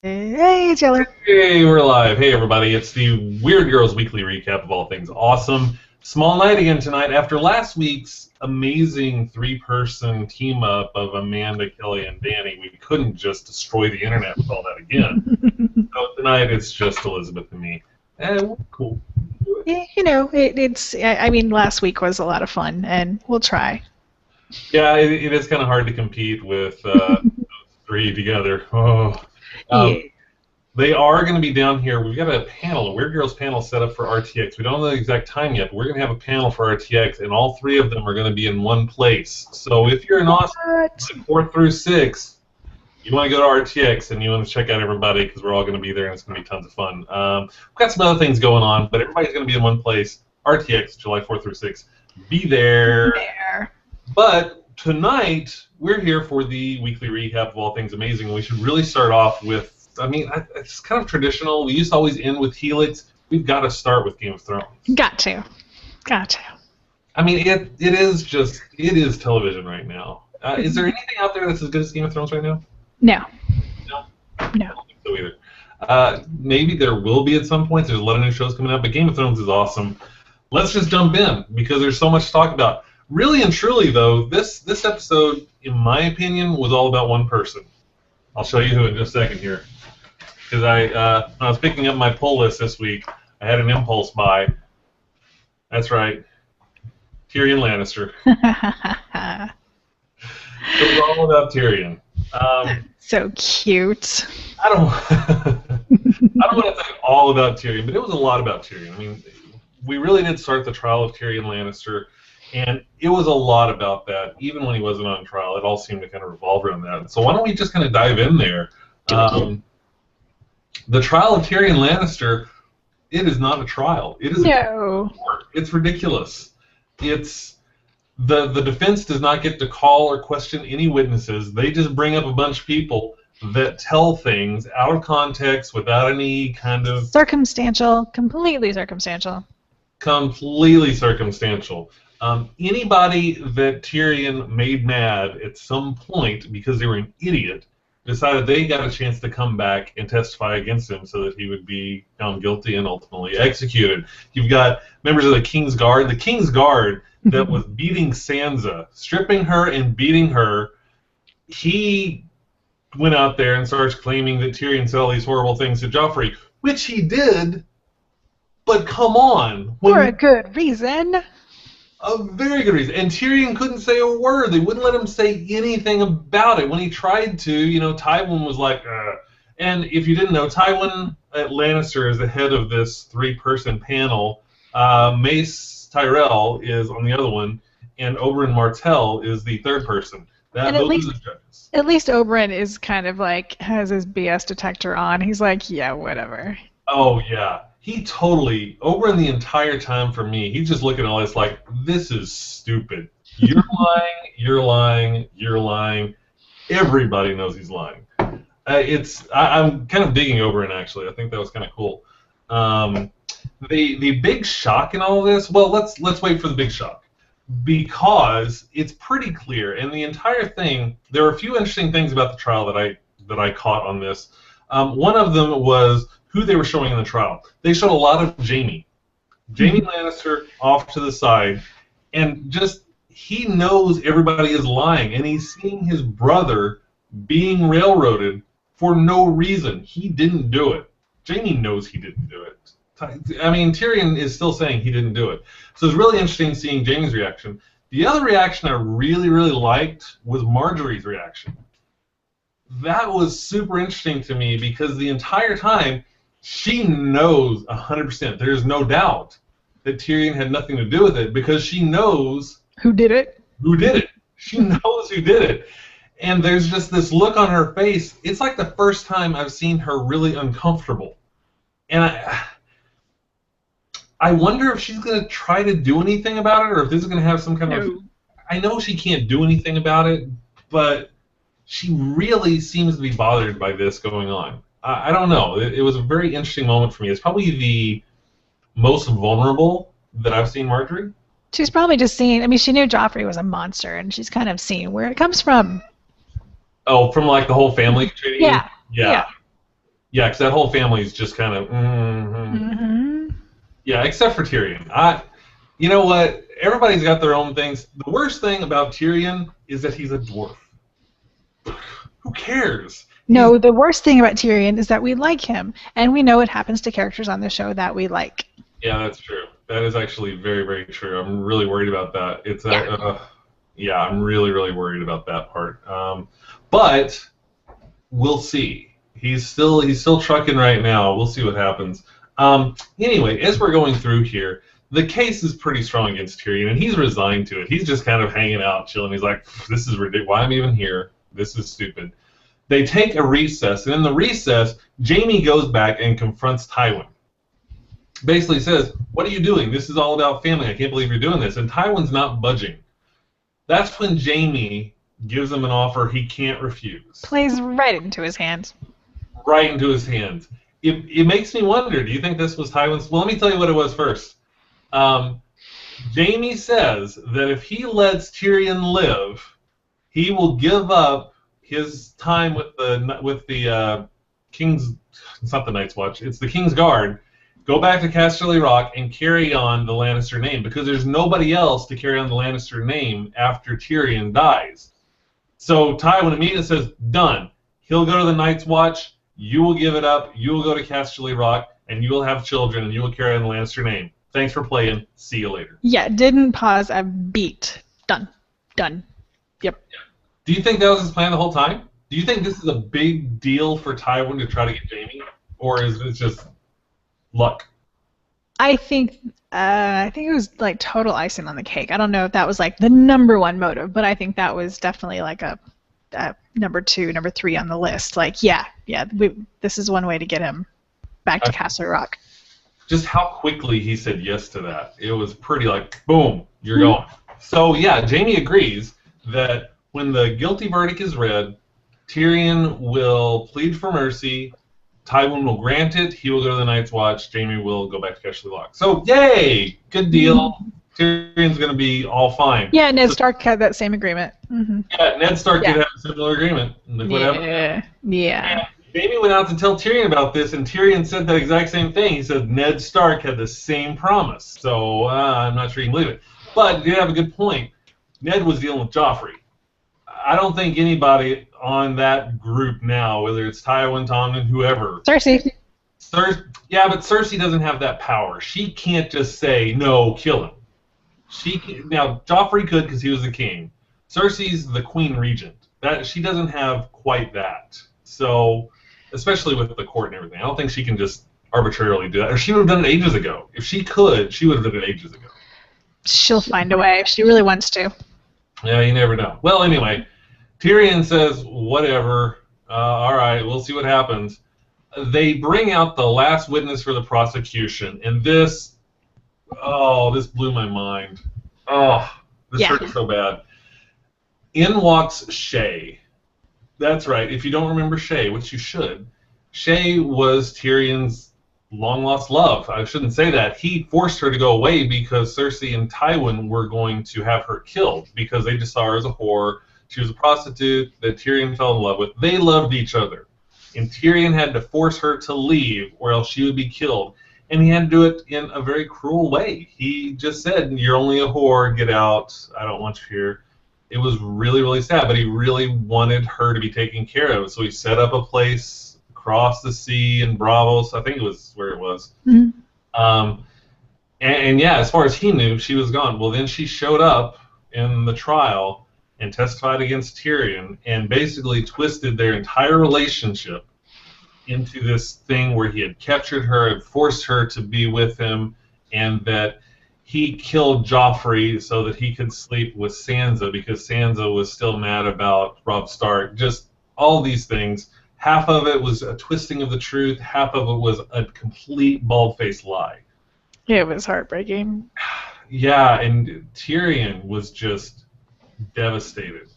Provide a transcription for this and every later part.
Hey, Taylor. Hey, we're live. Hey, everybody. It's the Weird Girls Weekly recap of all things awesome. Small night again tonight after last week's amazing three-person team-up of Amanda, Kelly, and Danny. We couldn't just destroy the internet with all that again. So tonight it's just Elizabeth and me. We're cool. Yeah, I mean, last week was a lot of fun, and we'll try. Yeah, it is kind of hard to compete with those three together. Oh. Yeah. They are going to be down here. We've got a panel, a Weird Girls panel set up for RTX. We don't know the exact time yet, but we're going to have a panel for RTX, and all three of them are going to be in one place. So if you're in Austin, like 4 through 6, you want to go to RTX and you want to check out everybody because we're all going to be there and it's going to be tons of fun. We've got some other things going on, but everybody's going to be in one place. RTX, July 4 through 6. Be there. But tonight, we're here for the weekly recap of all things amazing. We should really start off with, I mean, it's kind of traditional. We used to always end with Helix. We've got to start with Game of Thrones. Got to. I mean, it is television right now. Is there anything out there that's as good as Game of Thrones right now? No. No? I don't think so either. Maybe there will be at some point. There's a lot of new shows coming out, but Game of Thrones is awesome. Let's just jump in because there's so much to talk about. Really and truly, though, this episode, in my opinion, was all about one person. I'll show you who in just a second here. Because when I was picking up my pull list this week, I had an impulse buy. That's right, Tyrion Lannister. It was all about Tyrion. So cute. I don't want to say all about Tyrion, but it was a lot about Tyrion. I mean, we really did start the trial of Tyrion Lannister, and it was a lot about that. Even when he wasn't on trial, it all seemed to kind of revolve around that. So why don't we just kind of dive in there? The trial of Tyrion Lannister, it is not a trial. It is It's ridiculous. It's the defense does not get to call or question any witnesses. They just bring up a bunch of people that tell things out of context without any kind of Completely circumstantial. Anybody that Tyrion made mad at some point because they were an idiot decided they got a chance to come back and testify against him so that he would be found guilty and ultimately executed. You've got members of the King's Guard. The King's Guard that was beating Sansa, stripping her and beating her, he went out there and starts claiming that Tyrion said all these horrible things to Joffrey, which he did, but come on. For a good reason. A very good reason. And Tyrion couldn't say a word. They wouldn't let him say anything about it. When he tried to, Tywin was like, And if you didn't know, Tywin Lannister is the head of this three-person panel. Mace Tyrell is on the other one, and Oberyn Martell is the third person. Those are the judges. At least Oberyn is kind of like, has his BS detector on. He's like, yeah, whatever. Oh, yeah. He totally, Oberyn the entire time for me, he's just looking at all this like, this is stupid. You're lying, you're lying, you're lying. Everybody knows he's lying. I'm kind of digging Oberyn, actually. I think that was kind of cool. The big shock in all of this, well, let's wait for the big shock. Because it's pretty clear, and the entire thing, there were a few interesting things about the trial that I caught on this. One of them was who they were showing in the trial. They showed a lot of Jaime. Jaime Lannister off to the side, and just, he knows everybody is lying, and he's seeing his brother being railroaded for no reason. He didn't do it. Jaime knows he didn't do it. I mean, Tyrion is still saying he didn't do it. So it's really interesting seeing Jaime's reaction. The other reaction I really, really liked was Margaery's reaction. That was super interesting to me because the entire time, she knows 100%. There's no doubt that Tyrion had nothing to do with it because she knows who did it. She knows who did it. And there's just this look on her face. It's like the first time I've seen her really uncomfortable. And I wonder if she's going to try to do anything about it or if this is going to have some kind of... I know she can't do anything about it, but she really seems to be bothered by this going on. I don't know. It was a very interesting moment for me. It's probably the most vulnerable that I've seen Margaery. She's probably just seen, I mean, she knew Joffrey was a monster, and she's kind of seen where it comes from. Oh, from like the whole family treating? Yeah. Yeah, because that whole family is just kind of. Yeah, except for Tyrion. You know what? Everybody's got their own things. The worst thing about Tyrion is that he's a dwarf. Who cares? No, the worst thing about Tyrion is that we like him, and we know what happens to characters on the show that we like. Yeah, that's true. That is actually very, very true. I'm really worried about that. Yeah, I'm really, really worried about that part. But we'll see. He's still trucking right now. We'll see what happens. Anyway, as we're going through here, the case is pretty strong against Tyrion, and he's resigned to it. He's just kind of hanging out, chilling. He's like, this is ridiculous. Why am I even here? This is stupid. They take a recess, and in the recess, Jaime goes back and confronts Tywin. Basically says, what are you doing? This is all about family. I can't believe you're doing this. And Tywin's not budging. That's when Jaime gives him an offer he can't refuse. Plays right into his hands. Right into his hands. It makes me wonder, do you think this was Tywin's? Well, let me tell you what it was first. Jaime says that if he lets Tyrion live, he will give up his time with the King's. It's not the Night's Watch. It's the King's Guard. Go back to Casterly Rock and carry on the Lannister name because there's nobody else to carry on the Lannister name after Tyrion dies. So Tywin immediately says, done. He'll go to the Night's Watch. You will give it up. You will go to Casterly Rock, and you will have children, and you will carry on the Lannister name. Thanks for playing. See you later. Yeah, didn't pause a beat. Done. Yep. Yeah. Do you think that was his plan the whole time? Do you think this is a big deal for Tywin to try to get Jaime, or is it just luck? I think it was like total icing on the cake. I don't know if that was like the number one motive, but I think that was definitely like a number 2, number 3 on the list. Like, this is one way to get him back to Castle Rock. Just how quickly he said yes to that. It was pretty like, boom, you're going. So, yeah, Jaime agrees that when the guilty verdict is read, Tyrion will plead for mercy, Tywin will grant it, he will go to the Night's Watch, Jaime will go back to Casterly Rock. So, yay! Good deal. Tyrion's going to be all fine. Yeah, Ned Stark had that same agreement. Mm-hmm. Yeah, Ned Stark did have a similar agreement. Yeah. Jaime went out to tell Tyrion about this, and Tyrion said the exact same thing. He said Ned Stark had the same promise. So I'm not sure you can believe it. But you have a good point. Ned was dealing with Joffrey. I don't think anybody on that group now, whether it's Tywin, Tommen, whoever. Cersei. Yeah, but Cersei doesn't have that power. She can't just say, no, kill him. Now, Joffrey could because he was the king. Cersei's the queen regent. She doesn't have quite that. So, especially with the court and everything, I don't think she can just arbitrarily do that. Or she would have done it ages ago. If she could, she would have done it ages ago. She'll find a way if she really wants to. Yeah, you never know. Well, anyway, Tyrion says, whatever, all right, we'll see what happens. They bring out the last witness for the prosecution, and this blew my mind. This hurt so bad. In walks Shae. That's right. If you don't remember Shae, which you should, Shae was Tyrion's long-lost love. I shouldn't say that. He forced her to go away because Cersei and Tywin were going to have her killed because they just saw her as a whore. She was a prostitute that Tyrion fell in love with. They loved each other. And Tyrion had to force her to leave or else she would be killed. And he had to do it in a very cruel way. He just said, you're only a whore, get out, I don't want you here. It was really, really sad, but he really wanted her to be taken care of. So he set up a place across the sea in Braavos. I think it was where it was. Mm-hmm. And yeah, as far as he knew, she was gone. Well, then she showed up in the trial and testified against Tyrion and basically twisted their entire relationship into this thing where he had captured her and forced her to be with him, and that he killed Joffrey so that he could sleep with Sansa because Sansa was still mad about Robb Stark. Just all these things. Half of it was a twisting of the truth. Half of it was a complete bald-faced lie. It was heartbreaking. Yeah, and Tyrion was just devastated.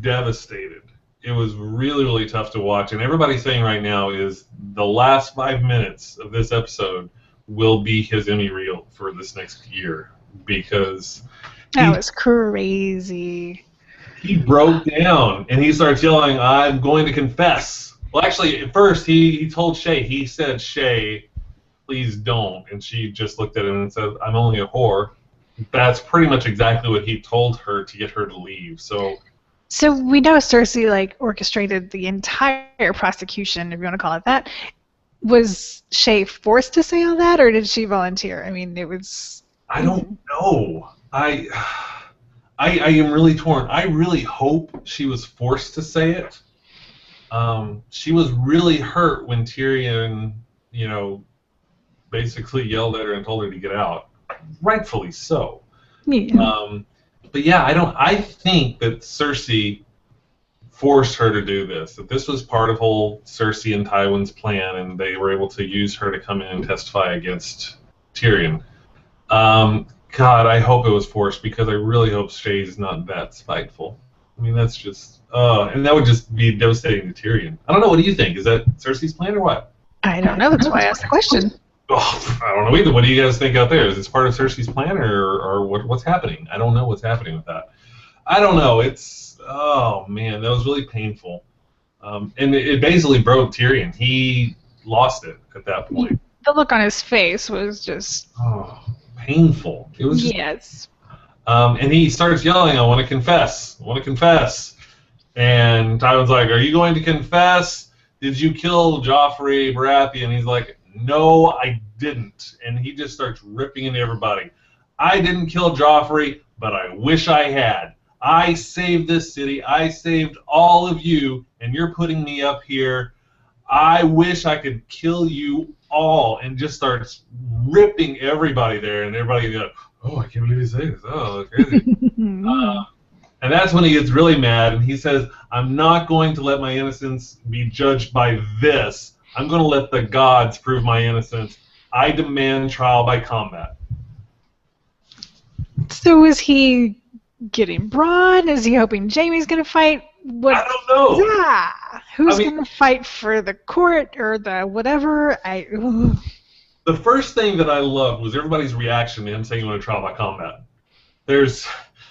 Devastated. It was really, really tough to watch. And everybody's saying right now is the last 5 minutes of this episode will be his Emmy reel for this next year because that was crazy. He broke down and he starts yelling, I'm going to confess. Well, actually, at first he told Shay. He said, "Shay, please don't," and she just looked at him and said, "I'm only a whore." That's pretty much exactly what he told her to get her to leave. So we know Cersei like orchestrated the entire prosecution, if you want to call it that. Was Shay forced to say all that, or did she volunteer? I mean, it was. I don't know. I am really torn. I really hope she was forced to say it. She was really hurt when Tyrion, basically yelled at her and told her to get out. Rightfully so. Yeah. But yeah, I think that Cersei forced her to do this. That this was part of whole Cersei and Tywin's plan, and they were able to use her to come in and testify against Tyrion. God, I hope it was forced, because I really hope Shay's not that spiteful. I mean, that's just, and that would just be devastating to Tyrion. I don't know. What do you think? Is that Cersei's plan or what? I don't know. That's why I asked the question. Oh, I don't know either. What do you guys think out there? Is this part of Cersei's plan, or what's happening? I don't know what's happening with that. I don't know. Oh man, that was really painful. And it basically broke Tyrion. He lost it at that point. The look on his face was just... painful. It was just... Yes. And he starts yelling, "I want to confess. I want to confess." And Tywin's like, "Are you going to confess? Did you kill Joffrey Baratheon?" He's like, "No, I didn't." And he just starts ripping into everybody. "I didn't kill Joffrey, but I wish I had. I saved this city. I saved all of you, and you're putting me up here. I wish I could kill you all," and just starts ripping everybody there, and everybody like, "Oh, I can't believe he's saying this. Oh, that's crazy." And that's when he gets really mad, and he says, "I'm not going to let my innocence be judged by this. I'm going to let the gods prove my innocence. I demand trial by combat." So is he getting Bronn? Is he hoping Jaime's going to fight? What? I don't know. Yeah. Who's going to fight for the court or the whatever? The first thing that I loved was everybody's reaction to him saying he wanted trial by combat. There's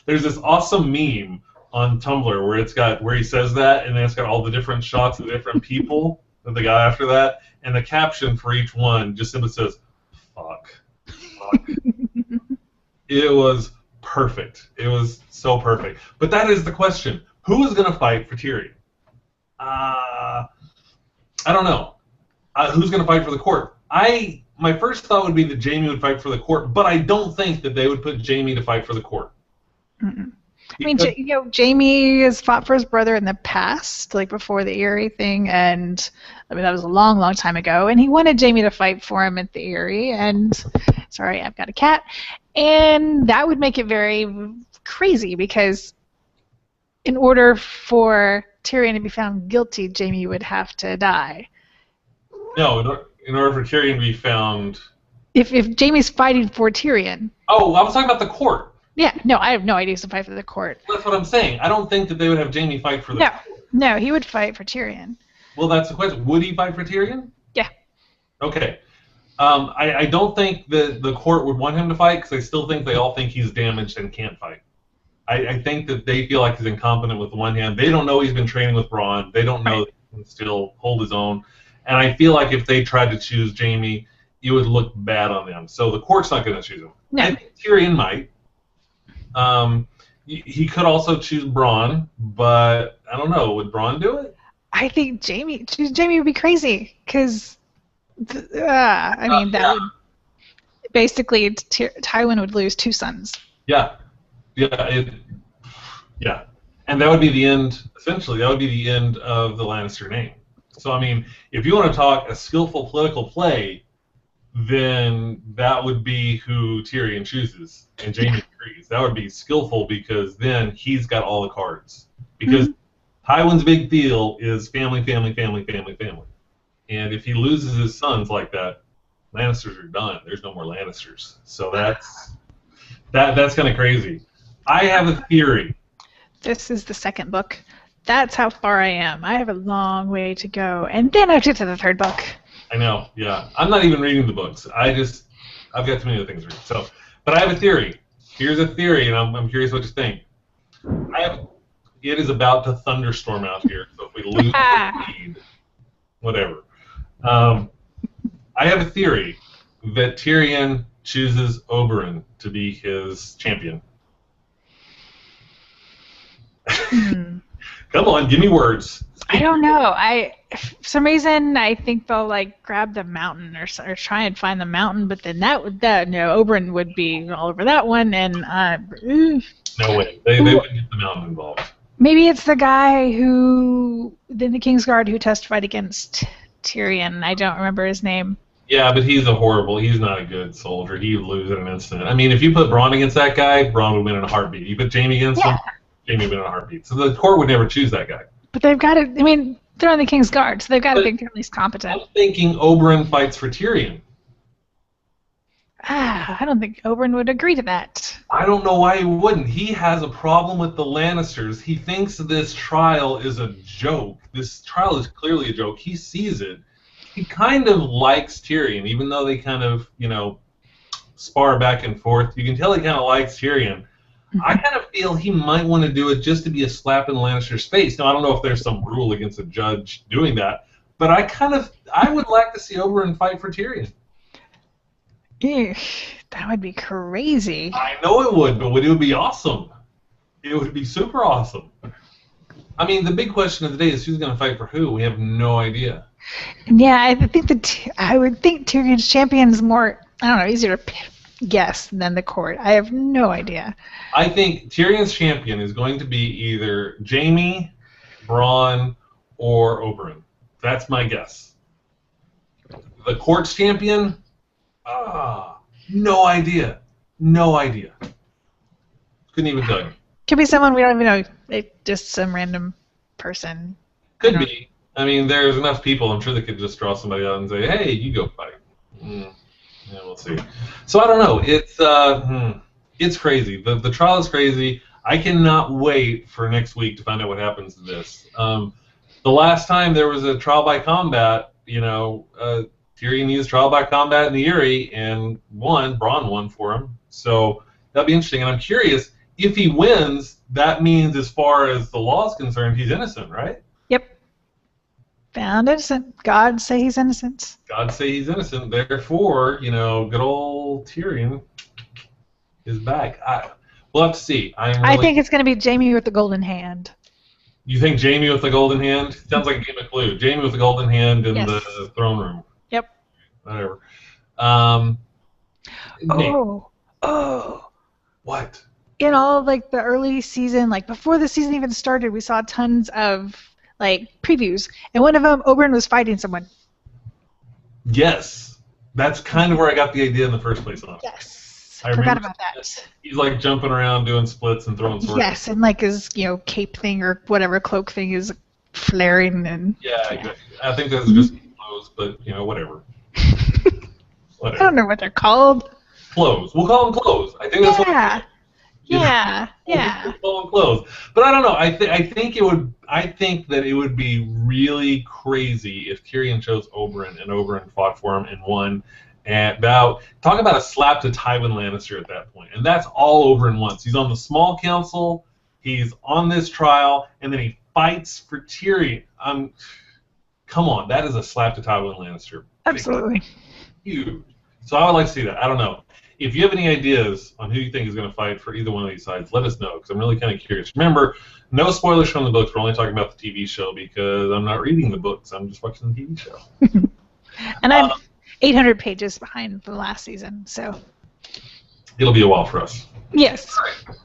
this awesome meme on Tumblr where he says that, and then it's got all the different shots of different people of the guy after that, and the caption for each one just simply says, "Fuck." It was perfect. It was so perfect. But that is the question. Who is going to fight for Tyrion? I don't know. Who's going to fight for the court? My first thought would be that Jaime would fight for the court, but I don't think that they would put Jaime to fight for the court. Mm-mm. I mean, Jaime has fought for his brother in the past, like before the Eyrie thing, and I mean that was a long, long time ago. And he wanted Jaime to fight for him at the Eyrie. And sorry, I've got a cat. And that would make it very crazy, because in order for Tyrion to be found guilty, Jaime would have to die. No, in order for Tyrion to be found... If Jaime's fighting for Tyrion... Oh, I was talking about the court. Yeah, no, I have no idea to fight for the court. Well, that's what I'm saying. I don't think that they would have Jaime fight for the court. No, he would fight for Tyrion. Well, that's the question. Would he fight for Tyrion? Yeah. Okay. I don't think that the court would want him to fight, because I still think they all think he's damaged and can't fight. I think that they feel like he's incompetent with one hand. They don't know he's been training with Bronn. They don't know that he can still hold his own. And I feel like if they tried to choose Jaime, it would look bad on them. So the court's not going to choose him. No. I think Tyrion might. He could also choose Bronn, but I don't know. Would Bronn do it? I think Jaime would be crazy, because I mean that would basically Tywin would lose 2 sons. Yeah, and that would be the end. Essentially, that would be the end of the Lannister name. So I mean, if you want to talk a skillful political play, then that would be who Tyrion chooses, and Jaime agrees. That would be skillful, because then he's got all the cards. Because Tywin's big deal is family, family, family, family, family. And if he loses his sons like that, Lannisters are done. There's no more Lannisters. So that's kind of crazy. I have a theory. This is the second book. That's how far I am. I have a long way to go, and then I'll get to the third book. I know, yeah. I'm not even reading the books. I've got too many other things to read. So, but I have a theory. Here's a theory, and I'm curious what you think. It is about to thunderstorm out here. So if we lose the lead, Whatever. Um, I have a theory that Tyrion chooses Oberyn to be his champion. Hmm. Come on, give me words. I don't know. For some reason, I think they'll like grab the mountain or try and find the mountain, but then Oberyn would be all over that one, and No way. They wouldn't get the mountain involved. maybe it's the guy who in the Kingsguard who testified against Tyrion. I don't remember his name. Yeah, but he's not a good soldier. He'd lose in an instant. I mean, if you put Bronn against that guy, Bronn would win in a heartbeat. You put Jaime against him, Jaime would win in a heartbeat. So the court would never choose that guy. But they've got to, I mean, they're on the King's Guard, so they've got to think they're at least competent. I'm thinking Oberyn fights for Tyrion. I don't think Oberyn would agree to that. I don't know why he wouldn't. He has a problem with the Lannisters. He thinks this trial is a joke. This trial is clearly a joke. He sees it. He kind of likes Tyrion, even though they kind of, spar back and forth. You can tell he kind of likes Tyrion. Mm-hmm. I kind of feel he might want to do it just to be a slap in Lannister's face. Now, I don't know if there's some rule against a judge doing that, but I would like to see Oberyn fight for Tyrion. That would be crazy. I know it would, but it would be awesome. It would be super awesome. I mean, the big question of the day is who's going to fight for who? We have no idea. Yeah, I would think Tyrion's champion is more, I don't know, easier to guess than the court. I have no idea. I think Tyrion's champion is going to be either Jaime, Bronn, or Oberyn. That's my guess. The court's champion? No idea. No idea. Couldn't even tell you. Could be someone we don't even know. Just some random person. Could be. I mean, there's enough people. I'm sure they could just draw somebody out and say, "Hey, you go fight." Yeah, we'll see. So I don't know. It's crazy. The trial is crazy. I cannot wait for next week to find out what happens to this. The last time there was a trial by combat, Tyrion used trial by combat in the Eyrie and won. Bronn won for him. So that'll be interesting. And I'm curious, if he wins, that means as far as the law is concerned, he's innocent, right? Yep. Found innocent. God say he's innocent. God say he's innocent. Therefore, good old Tyrion is back. We'll have to see. I think it's going to be Jaime with the golden hand. You think Jaime with the golden hand? Sounds like a game of Clue. Jaime with the golden hand in the throne room. Yep. Whatever. What? In all the early season, before the season even started, we saw tons of previews, and one of them, Oberyn was fighting someone. Yes, that's kind of where I got the idea in the first place. Yes, I forgot about that. He's jumping around doing splits and throwing swords. Yes, and his cape thing or whatever cloak thing is flaring and. Yeah. I think that's just clothes, but whatever. I don't know what they're called. Clothes. We'll call them clothes. I think that's what. Yeah. We'll call them clothes. But I don't know. I think that it would be really crazy if Tyrion chose Oberyn and Oberyn fought for him and won. And talk about a slap to Tywin Lannister at that point. And that's all Oberyn wants. He's on the small council. He's on this trial, and then he fights for Tyrion. Come on, that is a slap to Tywin Lannister. Absolutely. Huge. So I would like to see that. I don't know. If you have any ideas on who you think is going to fight for either one of these sides, let us know, because I'm really kind of curious. Remember, no spoilers from the books. We're only talking about the TV show because I'm not reading the books. I'm just watching the TV show. And I'm 800 pages behind the last season, so. It'll be a while for us. Yes.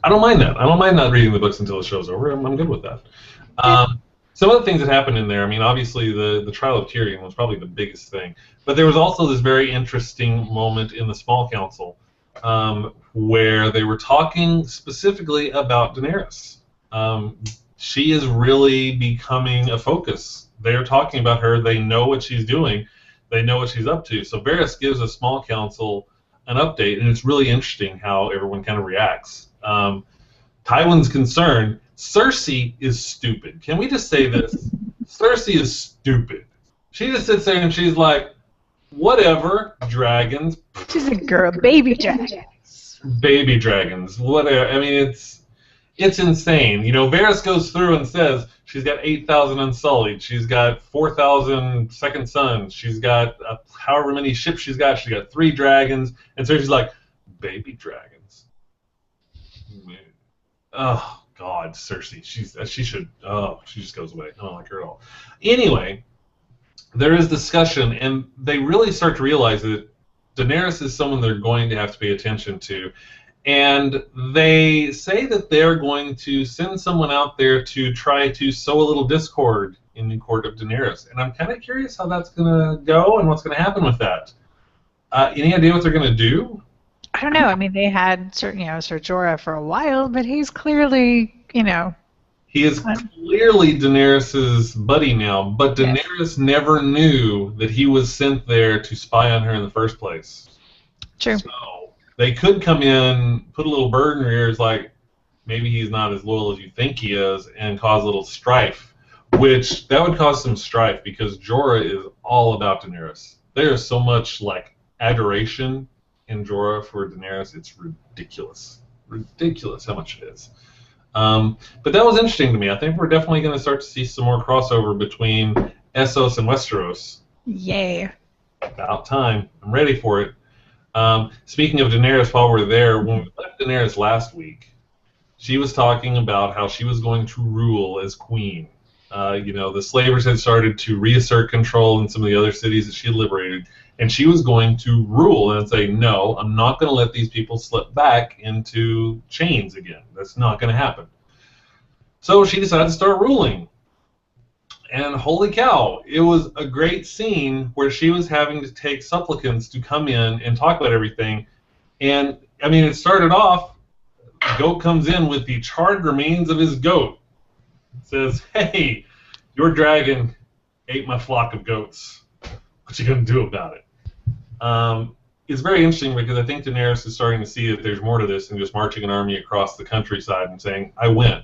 I don't mind that. I don't mind not reading the books until the show's over. I'm good with that. Some of the things that happened in there, I mean, obviously the trial of Tyrion was probably the biggest thing. But there was also this very interesting moment in the small council where they were talking specifically about Daenerys. She is really becoming a focus. They're talking about her. They know what she's doing. They know what she's up to. So Varys gives a small council an update, and it's really interesting how everyone kind of reacts. Tywin's concerned. Cersei is stupid. Can we just say this? Cersei is stupid. She just sits there and she's like, whatever, dragons. She's a girl, baby dragons. Baby dragons. Whatever. I mean, it's insane. You know, Varys goes through and says she's got 8,000 Unsullied, she's got 4,000 Second Sons, she's got however many ships she's got 3 dragons, and so she's like, baby dragons. Oh God, Cersei, she just goes away. I don't like her at all. Anyway, there is discussion, and they really start to realize that Daenerys is someone they're going to have to pay attention to. And they say that they're going to send someone out there to try to sow a little discord in the court of Daenerys. And I'm kind of curious how that's going to go and what's going to happen with that. Any idea what they're going to do? I don't know. I mean, they had Ser Jorah for a while, but he's clearly, He is clearly Daenerys' buddy now, but Daenerys never knew that he was sent there to spy on her in the first place. True. So they could come in, put a little bird in her ears, like maybe he's not as loyal as you think he is, and cause a little strife. Which that would cause some strife because Jorah is all about Daenerys. There is so much like adoration in Jorah for Daenerys. It's ridiculous. Ridiculous how much it is. But that was interesting to me. I think we're definitely going to start to see some more crossover between Essos and Westeros. Yay. About time. I'm ready for it. Speaking of Daenerys, while we're there, when we left Daenerys last week, she was talking about how she was going to rule as queen. The slavers had started to reassert control in some of the other cities that she had liberated, and she was going to rule and say, no, I'm not going to let these people slip back into chains again. That's not going to happen. So she decided to start ruling. And holy cow, it was a great scene where she was having to take supplicants to come in and talk about everything. And, I mean, it started off, the goat comes in with the charred remains of his goat. It says, hey, your dragon ate my flock of goats. What you going to do about it? It's very interesting because I think Daenerys is starting to see that there's more to this than just marching an army across the countryside and saying, I win.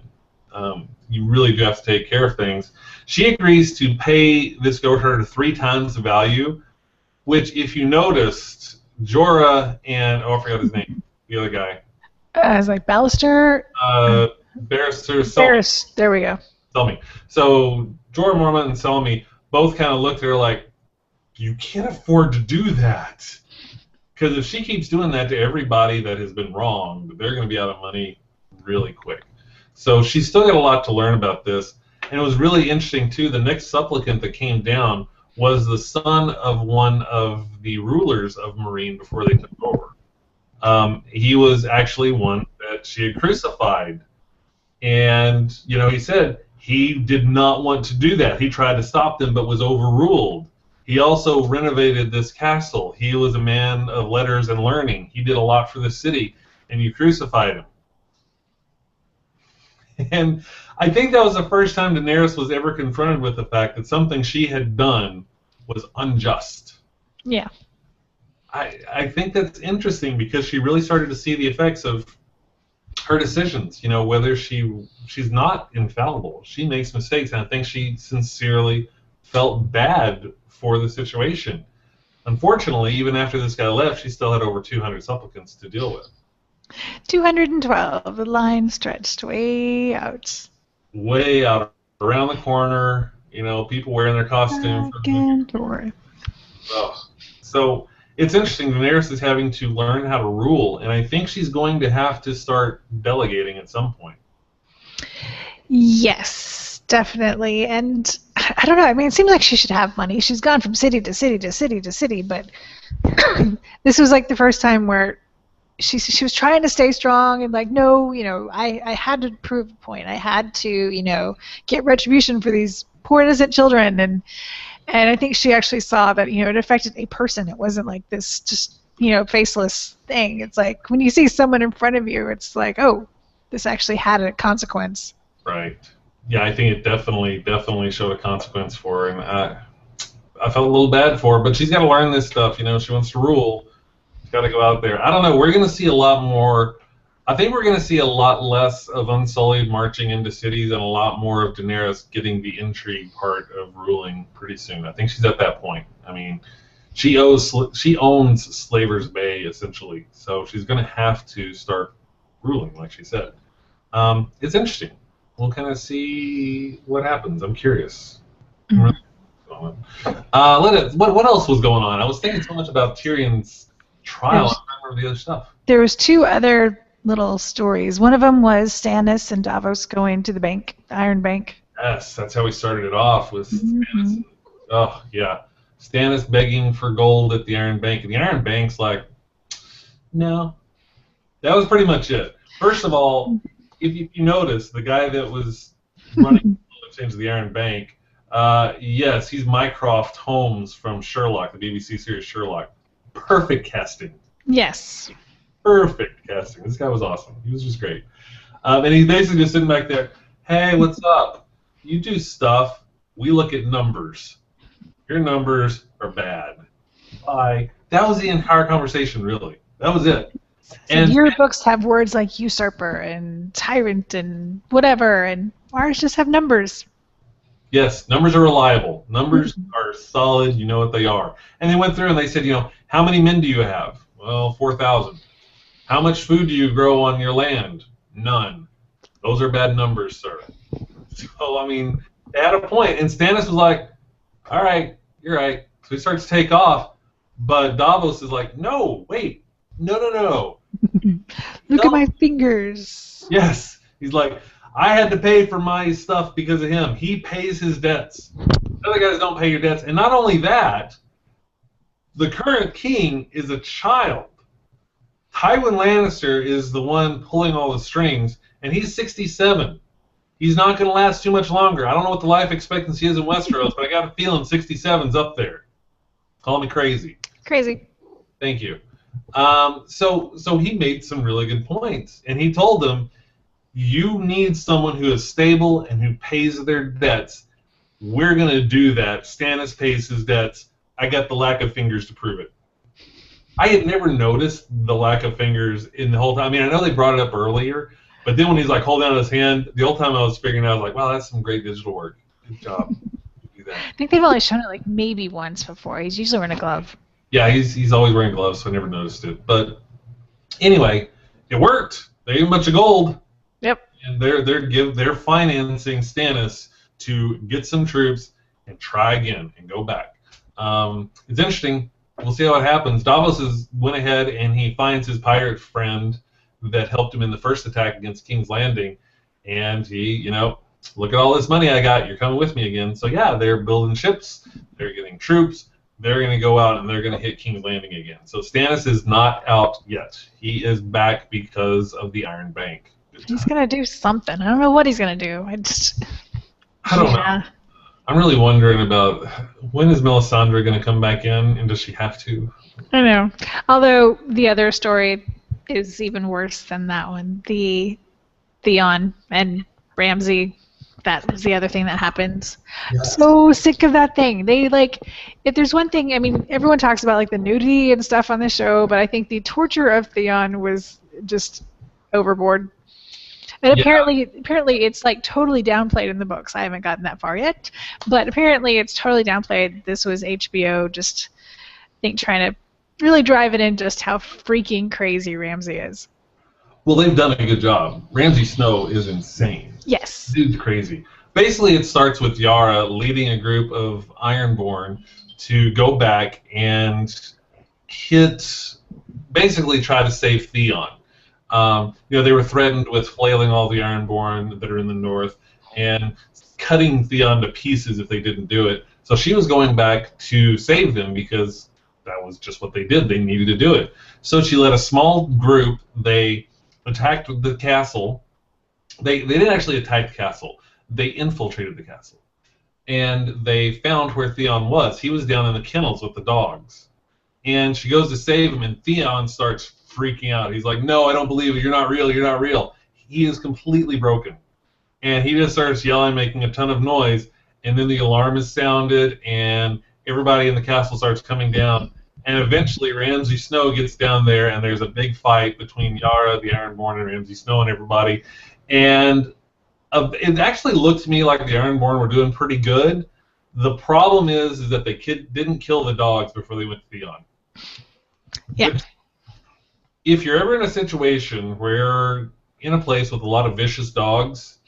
You really do have to take care of things. She agrees to pay this goat herder 3 times the value, which, if you noticed, Jorah and, I forgot his name, the other guy. It's like Ballister. Barrister. There we go. Selmy. So Jorah Mormont and Selmy both kind of looked at her like, you can't afford to do that. Because if she keeps doing that to everybody that has been wronged, they're going to be out of money really quick. So she's still got a lot to learn about this. And it was really interesting, too. The next supplicant that came down was the son of one of the rulers of Meereen before they took over. He was actually one that she had crucified. And, he said he did not want to do that. He tried to stop them but was overruled. He also renovated this castle. He was a man of letters and learning. He did a lot for the city, and you crucified him. And I think that was the first time Daenerys was ever confronted with the fact that something she had done was unjust. Yeah. I think that's interesting because she really started to see the effects of her decisions. Whether she's not infallible. She makes mistakes, and I think she sincerely felt bad for the situation. Unfortunately, even after this guy left, she still had over 200 supplicants to deal with. 212. The line stretched way out. Way out around the corner. People wearing their costume. Back and forth. So it's interesting. Daenerys is having to learn how to rule, and I think she's going to have to start delegating at some point. Yes, definitely. And I don't know. I mean, it seems like she should have money. She's gone from city to city to city to city, but this was like the first time where she was trying to stay strong and like, no, I had to prove a point. I had to, get retribution for these poor innocent children, and I think she actually saw that, it affected a person. It wasn't like this just, faceless thing. It's like when you see someone in front of you, it's like, oh, this actually had a consequence. Right. Yeah, I think it definitely showed a consequence for her, and I felt a little bad for her, but she's got to learn this stuff. She wants to rule. She's got to go out there. I don't know. We're going to see a lot more. I think we're going to see a lot less of Unsullied marching into cities and a lot more of Daenerys getting the intrigue part of ruling pretty soon. I think she's at that point. I mean, she owns Slaver's Bay, essentially, so she's going to have to start ruling, like she said. It's interesting. We'll kind of see what happens. I'm curious. Mhm. What else was going on? I was thinking so much about Tyrion's trial. I don't remember the other stuff. There was two other little stories. One of them was Stannis and Davos going to the bank, the Iron Bank. Yes, that's how we started it off with Mm-hmm. Stannis. Oh yeah, Stannis begging for gold at the Iron Bank, and the Iron Bank's like, no. That was pretty much it. First of all, if you notice, the guy that was running the exchange of the Iron Bank, yes, he's Mycroft Holmes from Sherlock, the BBC series Sherlock. Perfect casting. Yes. Perfect casting. This guy was awesome. He was just great. And he's basically just sitting back there, hey, what's up? You do stuff. We look at numbers. Your numbers are bad. Bye. That was the entire conversation, really. That was it. And your books have words like usurper and tyrant and whatever, and ours just have numbers. Yes, numbers are reliable. Numbers are solid. You know what they are. And they went through and they said, how many men do you have? Well, 4,000. How much food do you grow on your land? None. Those are bad numbers, sir. So, I mean, they had a point. And Stannis was like, all right, you're right. So he starts to take off. But Davos is like, no, wait. No. Look at my fingers. Yes. He's like, I had to pay for my stuff because of him. He pays his debts. Other guys don't pay your debts. And not only that, the current king is a child. Tywin Lannister is the one pulling all the strings, and he's 67. He's not going to last too much longer. I don't know what the life expectancy is in Westeros, but I got a feeling 67's up there. Call me crazy. Crazy. Thank you. So he made some really good points, and he told them, you need someone who is stable and who pays their debts. We're going to do that. Stannis pays his debts. I got the lack of fingers to prove it. I had never noticed the lack of fingers in the whole time. I mean, I know they brought it up earlier, but then when he's like holding out his hand, the whole time I was figuring out, I was like, wow, that's some great digital work. Good job. You do that. I think they've only shown it like maybe once before. He's usually wearing a glove. Yeah, he's always wearing gloves, so I never noticed it. But anyway, it worked. They gave him a bunch of gold. Yep. And they're financing Stannis to get some troops and try again and go back. It's interesting. We'll see how it happens. Davos went ahead and he finds his pirate friend that helped him in the first attack against King's Landing, and he, look at all this money I got. You're coming with me again. So yeah, they're building ships. They're getting troops. They're going to go out and they're going to hit King's Landing again. So Stannis is not out yet. He is back because of the Iron Bank. He's going to do something. I don't know what he's going to do. I don't know. I'm really wondering about when is Melisandre going to come back in, and does she have to? I know. Although the other story is even worse than that one. The Theon and Ramsay, that was the other thing that happened. Yeah. I'm so sick of that thing. They if there's one thing, I mean, everyone talks about like the nudity and stuff on the show, but I think the torture of Theon was just overboard. And apparently it's like totally downplayed in the books. I haven't gotten that far yet, but apparently it's totally downplayed. This was HBO just, I think, trying to really drive it in just how freaking crazy Ramsay is. Well, they've done a good job. Ramsay Snow is insane. Yes. Dude's crazy. Basically, it starts with Yara leading a group of Ironborn to go back and basically try to save Theon. They were threatened with flailing all the Ironborn that are in the north and cutting Theon to pieces if they didn't do it. So she was going back to save them because that was just what they did. They needed to do it. So she led a small group. They attacked the castle. They didn't actually attack the castle. They infiltrated the castle. And they found where Theon was. He was down in the kennels with the dogs. And she goes to save him, and Theon starts freaking out. He's like, no, I don't believe it. You're not real. You're not real. He is completely broken. And he just starts yelling, making a ton of noise. And then the alarm is sounded, and everybody in the castle starts coming down. And eventually Ramsay Snow gets down there, and there's a big fight between Yara, the Ironborn, and Ramsay Snow and everybody. And it actually looked to me like the Ironborn were doing pretty good. The problem is that they didn't kill the dogs before they went to Theon. Yeah. If you're ever in a situation where in a place with a lot of vicious dogs,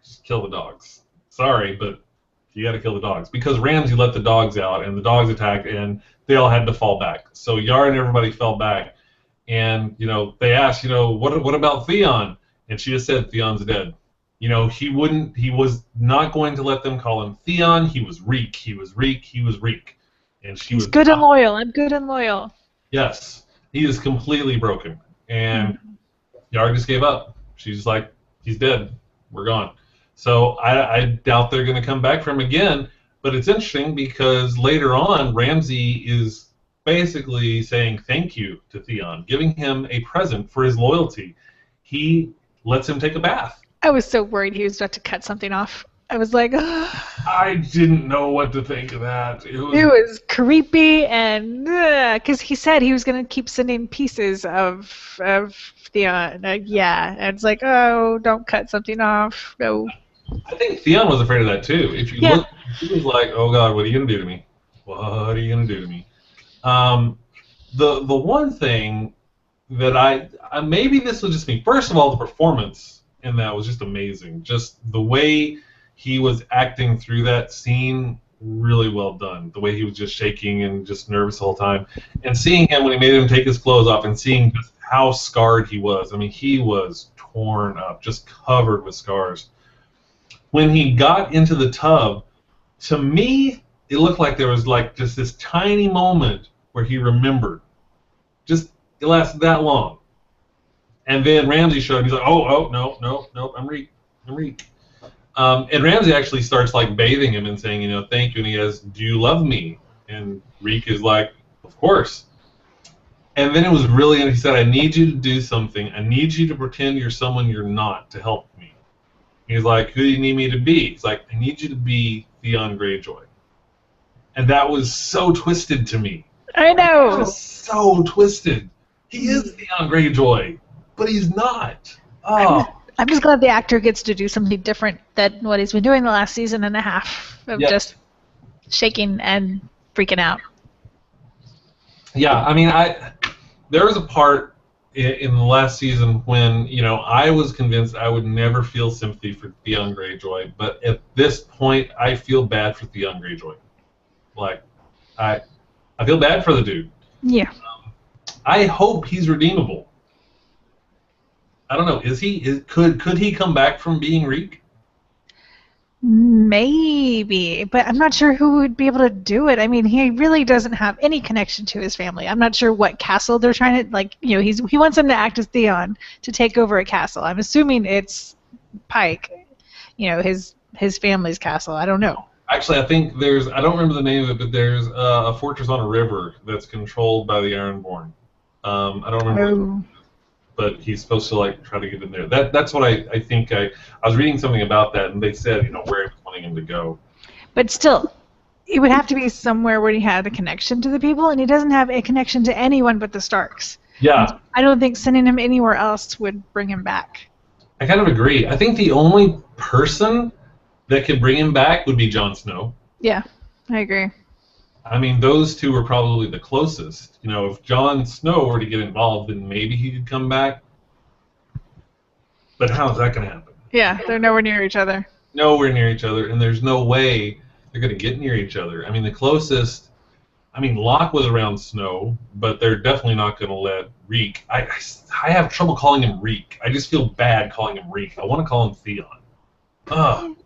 just kill the dogs. Sorry, but you got to kill the dogs because Ramsay let the dogs out and the dogs attacked and they all had to fall back. So Yara and everybody fell back, and they asked, what about Theon? And she just said Theon's dead. He was not going to let them call him Theon. He was Reek. He was Reek. He was Reek. And she was good and loyal. I'm good and loyal. Yes, he is completely broken. And Yara just gave up. She's like, he's dead. We're gone. So I doubt they're going to come back for him again. But it's interesting because later on, Ramsay is basically saying thank you to Theon, giving him a present for his loyalty. He lets him take a bath. I was so worried he was about to cut something off. I was like, ugh. I didn't know what to think of that. It was creepy, and because he said he was going to keep sending pieces of Theon. Yeah, and it's like, oh, don't cut something off. No. I think Theon was afraid of that too. If you look, he was like, oh God, what are you going to do to me? What are you going to do to me? The one thing that I maybe this was just me. First of all, the performance in that was just amazing. Just the way he was acting through that scene, really well done. The way he was just shaking and just nervous the whole time. And seeing him when he made him take his clothes off and seeing just how scarred he was. I mean, he was torn up, just covered with scars. When he got into the tub, to me, it looked like there was like just this tiny moment where he remembered. Just, it lasted that long. And then Ramsay showed him. He's like, oh, no, I'm Reek. And Ramsay actually starts like bathing him and saying, thank you. And he goes, do you love me? And Reek is like, of course. And then it was really, and he said, I need you to do something. I need you to pretend you're someone you're not to help me. He's like, who do you need me to be? He's like, I need you to be Theon Greyjoy. And that was so twisted to me. I know. It was so twisted. He is Theon Greyjoy. But he's not. Oh. I'm just glad the actor gets to do something different than what he's been doing the last season and a half of just shaking and freaking out. Yeah, I mean, there was a part in the last season when I was convinced I would never feel sympathy for Theon Greyjoy, but at this point, I feel bad for Theon Greyjoy. Like, I feel bad for the dude. Yeah. I hope he's redeemable. I don't know. Could he come back from being Reek? Maybe, but I'm not sure who would be able to do it. I mean, he really doesn't have any connection to his family. I'm not sure what castle they're trying to he wants him to act as Theon to take over a castle. I'm assuming it's Pike, his family's castle. I don't know. Actually, I think I don't remember the name of it, but there's a fortress on a river that's controlled by the Ironborn. I don't remember. But he's supposed to try to get in there. That's what I think. I was reading something about that, and they said where he was wanting him to go. But still, it would have to be somewhere where he had a connection to the people, and he doesn't have a connection to anyone but the Starks. Yeah. And I don't think sending him anywhere else would bring him back. I kind of agree. I think the only person that could bring him back would be Jon Snow. Yeah, I agree. I mean, those two were probably the closest. If Jon Snow were to get involved, then maybe he could come back. But how is that going to happen? Yeah, they're nowhere near each other. Nowhere near each other, and there's no way they're going to get near each other. I mean, the closest... Locke was around Snow, but they're definitely not going to let Reek... I have trouble calling him Reek. I just feel bad calling him Reek. I want to call him Theon. Ugh.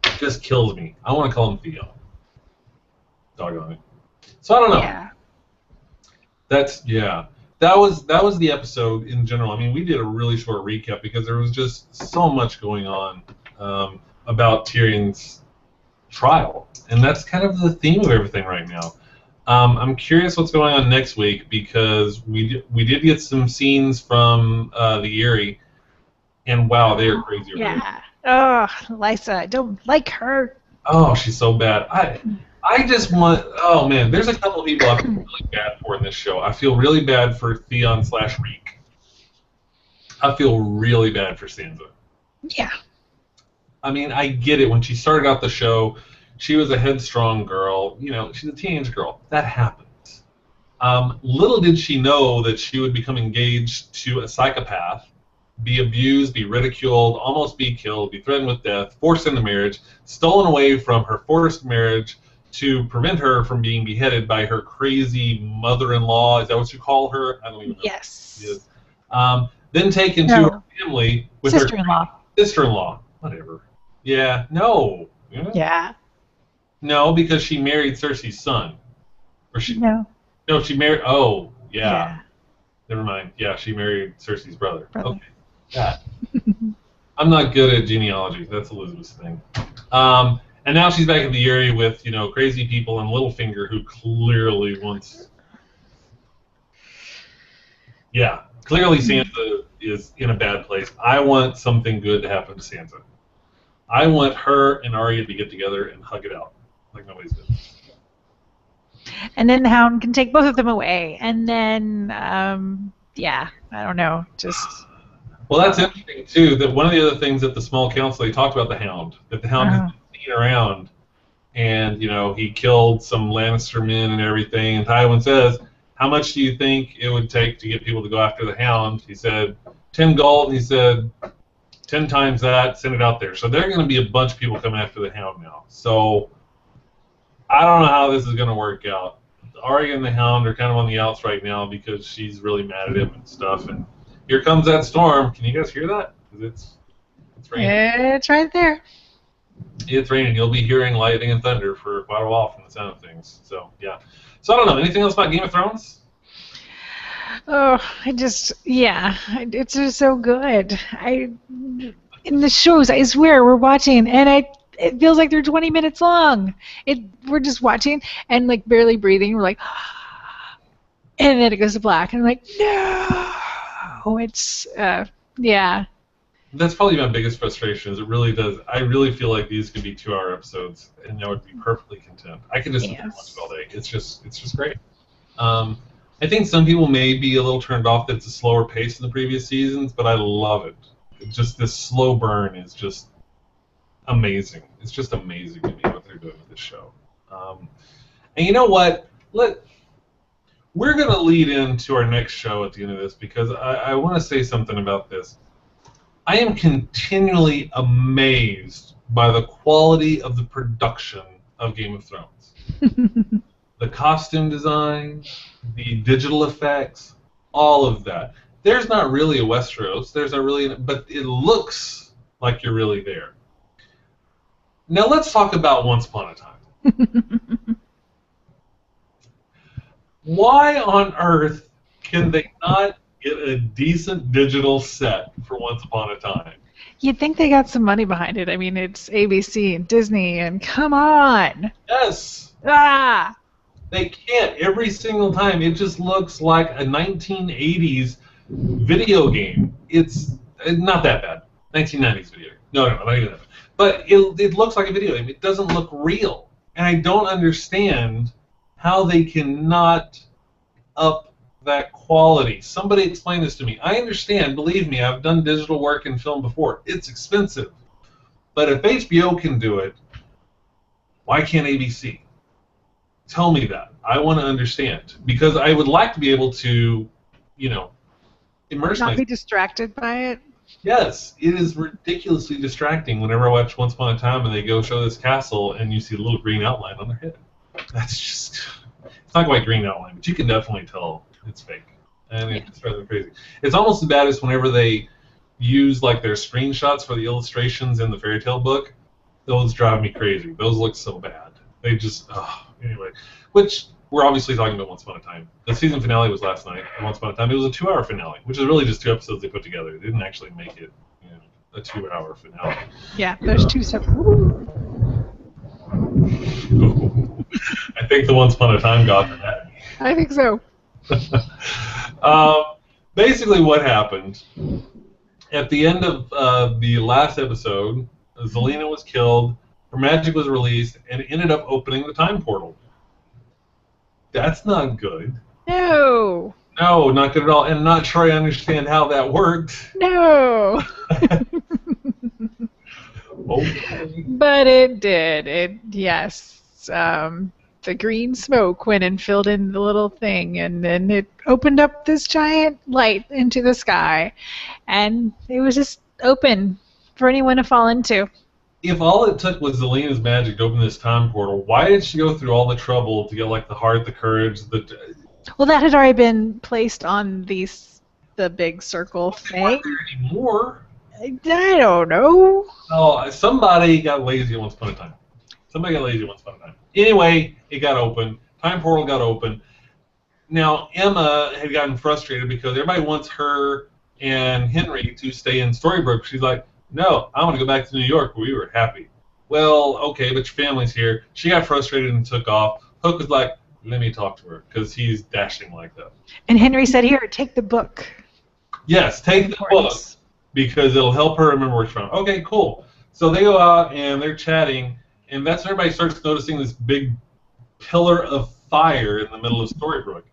It just kills me. I want to call him Theon. Doggone it. So I don't know. Yeah. That was the episode in general. I mean, we did a really short recap because there was just so much going on about Tyrion's trial, and that's kind of the theme of everything right now. I'm curious what's going on next week because we did get some scenes from the Eyrie, and wow, they are crazy. Yeah. Oh, Lysa, I don't like her. Oh, she's so bad. I just want... Oh, man, there's a couple of people I feel really bad for in this show. I feel really bad for Theon/Reek. I feel really bad for Sansa. Yeah. I mean, I get it. When she started out the show, she was a headstrong girl. She's a teenage girl. That happens. Little did she know that she would become engaged to a psychopath be abused, be ridiculed, almost be killed, be threatened with death, forced into marriage, stolen away from her forced marriage to prevent her from being beheaded by her crazy mother-in-law. Is that what you call her? I don't even know. Yes. Is. Then taken to No. her family with Sister-in-law. her sister-in-law. Whatever. Yeah. No. Yeah. No, because she married Cersei's son. Or she? No. No, she married. Oh, yeah. Yeah. Never mind. Yeah, she married Cersei's brother. Brother. Okay. Yeah. I'm not good at genealogy. That's Elizabeth's thing. And now she's back in the area with, crazy people and Littlefinger, who clearly wants. Yeah, clearly Sansa is in a bad place. I want something good to happen to Sansa. I want her and Arya to get together and hug it out like nobody's business. And then the Hound can take both of them away, and then yeah, I don't know, just. Well, that's interesting too. That one of the other things at the small council they talked about the Hound. That the Hound has been seen around, and he killed some Lannister men and everything. And Tywin says, "How much do you think it would take to get people to go after the Hound?" He said, 10 gold. And he said, 10 times that. Send it out there. So there are going to be a bunch of people coming after the Hound now. So I don't know how this is going to work out. Arya and the Hound are kind of on the outs right now because she's really mad at him and stuff. And here comes that storm. Can you guys hear that? 'Cause it's raining. It's right there. It's raining. You'll be hearing lightning and thunder for quite a while from the sound of things. So, yeah. So, I don't know. Anything else about Game of Thrones? Oh, it's just so good. In the shows, I swear, we're watching, and it feels like they're 20 minutes long. We're just watching and like barely breathing. We're like, and then it goes to black, and I'm like, no. It's yeah. That's probably my biggest frustration. Is it really does. I really feel like these could be 2-hour episodes, and I would be perfectly content. I could just sit there and watch it all day. It's just great. I think some people may be a little turned off that it's a slower pace than the previous seasons, but I love it. Just this slow burn is just amazing. It's just amazing to me what they're doing with this show. And you know what? We're going to lead into our next show at the end of this because I want to say something about this. I am continually amazed by the quality of the production of Game of Thrones. The costume design, the digital effects, all of that. There's not really a Westeros. There's not really, but it looks like you're really there. Now let's talk about Once Upon a Time. Why on earth can they not get a decent digital set for Once Upon a Time? You'd think they got some money behind it. I mean, it's ABC and Disney, and come on. Yes. Ah. They can't. Every single time, it just looks like a 1980s video game. It's not that bad. 1990s video game. No, not even that bad. But it looks like a video game. It doesn't look real. And I don't understand how they cannot up that quality. Somebody explain this to me. I understand. Believe me, I've done digital work in film before. It's expensive. But if HBO can do it, why can't ABC? Tell me that. I want to understand. Because I would like to be able to, immerse myself. Not be distracted by it. Yes, it is ridiculously distracting whenever I watch Once Upon a Time and they go show this castle and you see a little green outline on their head. That's just... It's not quite green outline, but you can definitely tell it's fake. And it's rather crazy. It's almost as bad as whenever they use like their screenshots for the illustrations in the fairy tale book. Those drive me crazy. Those look so bad. They just... anyway. Which... We're obviously talking about Once Upon a Time. The season finale was last night. Once Upon a Time, it was a 2-hour finale, which is really just 2 episodes they put together. They didn't actually make it, a 2-hour finale. Yeah, there's 2 separate. I think the Once Upon a Time got to that. I think so. Basically, what happened at the end of the last episode, Zelena was killed, her magic was released, and it ended up opening the time portal. That's not good. No. No, not good at all. And I'm not sure I understand how that worked. No. Okay. But it did. Yes. the green smoke went and filled in the little thing, and then it opened up this giant light into the sky, and it was just open for anyone to fall into. If all it took was Zelena's magic to open this time portal, why did she go through all the trouble to get like the heart, the courage, the? Well, that had already been placed on the big circle thing. Weren't there anymore? I don't know. Oh, somebody got lazy once upon a time. Anyway, it got open. Time portal got open. Now, Emma had gotten frustrated because everybody wants her and Henry to stay in Storybrooke. She's like, no, I want to go back to New York where we were happy. Well, okay, but your family's here. She got frustrated and took off. Hook was like, let me talk to her, because he's dashing like that. And Henry said, here, take the book. Yes, take the book, because it'll help her remember where she's from. Okay, cool. So they go out, and they're chatting, and that's when everybody starts noticing this big pillar of fire in the middle of Storybrooke.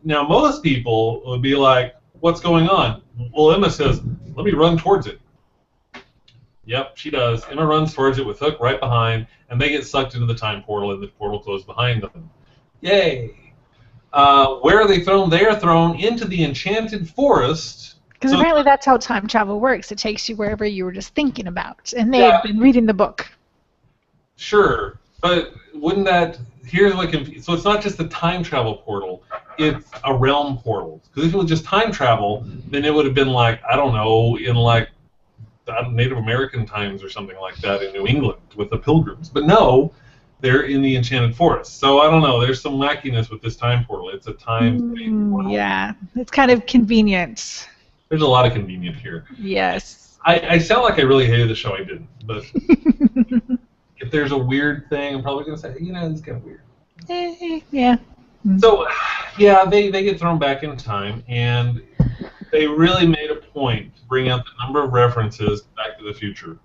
Now, most people would be like, what's going on? Well, Emma says, let me run towards it. Yep, she does. Emma runs towards it with Hook right behind, and they get sucked into the time portal, and the portal closes behind them. Yay! Where are they thrown? They are thrown into the Enchanted Forest. Because apparently that's how time travel works. It takes you wherever you were just thinking about. And they had been reading the book. Sure, but wouldn't that... Here's what so it's not just a time travel portal, it's a realm portal. Because if it was just time travel, then it would have been like, I don't know, in like Native American times or something like that in New England with the Pilgrims. But no, they're in the Enchanted Forest. So I don't know, there's some wackiness with this time portal. It's a time portal. Yeah, it's kind of convenient. There's a lot of convenient here. Yes. I sound like I really hated the show. I didn't, but if there's a weird thing, I'm probably going to say, it's kind of weird. Yeah. So, yeah, they get thrown back in time, and they really made a point to bring out the number of references to Back to the Future.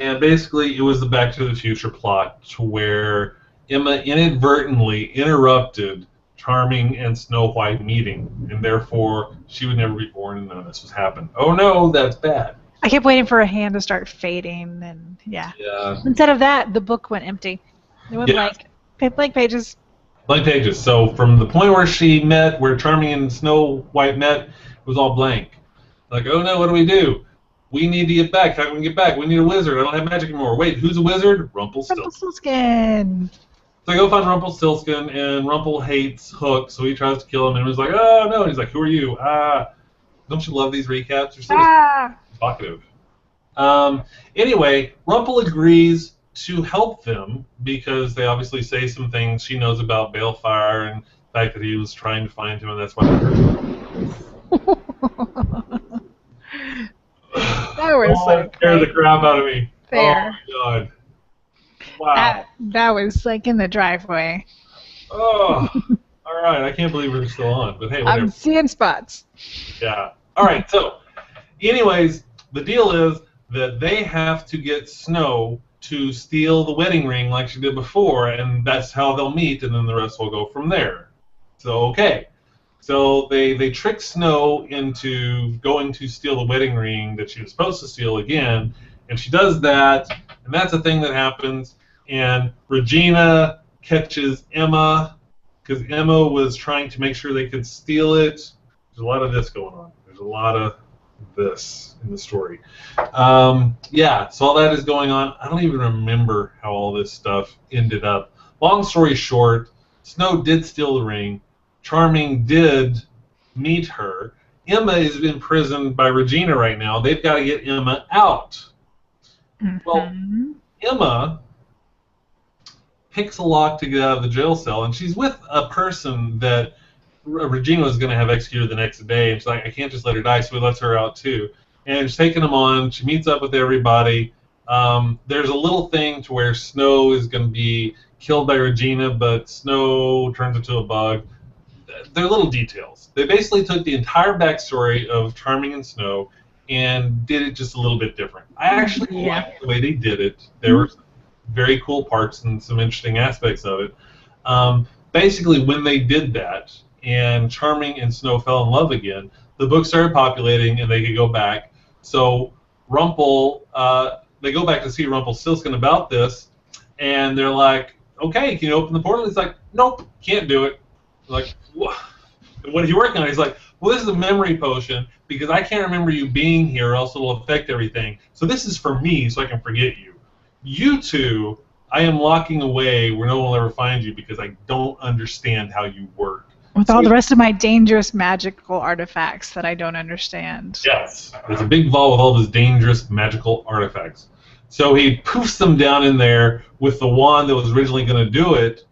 And basically, it was the Back to the Future plot to where Emma inadvertently interrupted Charming and Snow White meeting, and therefore she would never be born and none of this would happen. Oh no, that's bad. I kept waiting for her hand to start fading, and yeah. Instead of that, the book went empty. It went blank pages. Blank pages. So from the point where Charming and Snow White met, it was all blank. Like, oh no, what do? We need to get back. How can we get back? We need a wizard. I don't have magic anymore. Wait, who's a wizard? Rumpelstiltskin. So they go find Rumpelstiltskin, and Rumple hates Hook, so he tries to kill him, and he's like, oh no. And he's like, who are you? Don't you love these recaps? They're so talkative. Anyway, Rumple agrees to help them because they obviously say some things she knows about Balefire and the fact that he was trying to find him, and that's why they hurt him. That was that scared the crap out of me. Fair. Oh my god. Wow. That was like in the driveway. Oh, all right. I can't believe we're still on, but hey, whatever. I'm seeing spots. Yeah. All right. So, anyways, the deal is that they have to get Snow to steal the wedding ring like she did before, and that's how they'll meet, and then the rest will go from there. So, okay. So they trick Snow into going to steal the wedding ring that she was supposed to steal again, and she does that, and that's a thing that happens. And Regina catches Emma because Emma was trying to make sure they could steal it. There's a lot of this going on. There's a lot of this in the story. Yeah, so all that is going on. I don't even remember how all this stuff ended up. Long story short, Snow did steal the ring. Charming did meet her. Emma is imprisoned by Regina right now. They've got to get Emma out. Mm-hmm. Well, Emma picks a lock to get out of the jail cell, and she's with a person that Regina was going to have executed the next day, and she's like, I can't just let her die, so he lets her out too. And she's taking them on. She meets up with everybody. There's a little thing to where Snow is going to be killed by Regina, but Snow turns into a bug. They're little details. They basically took the entire backstory of Charming and Snow and did it just a little bit different. I actually liked the way they did it. There were very cool parts and some interesting aspects of it. Basically, when they did that and Charming and Snow fell in love again, the book started populating and they could go back. So Rumple, they go back to see Rumpelstiltskin about this, and they're like, okay, can you open the portal? He's like, nope, can't do it. Like, what? What are you working on? He's like, well, this is a memory potion because I can't remember you being here, or else it'll affect everything. So this is for me, so I can forget you. You two, I am locking away where no one will ever find you because I don't understand how you work. With So all the rest of my dangerous magical artifacts that I don't understand. yes, there's a big vault with all of his dangerous magical artifacts. So he poofs them down in there with the wand that was originally going to do it.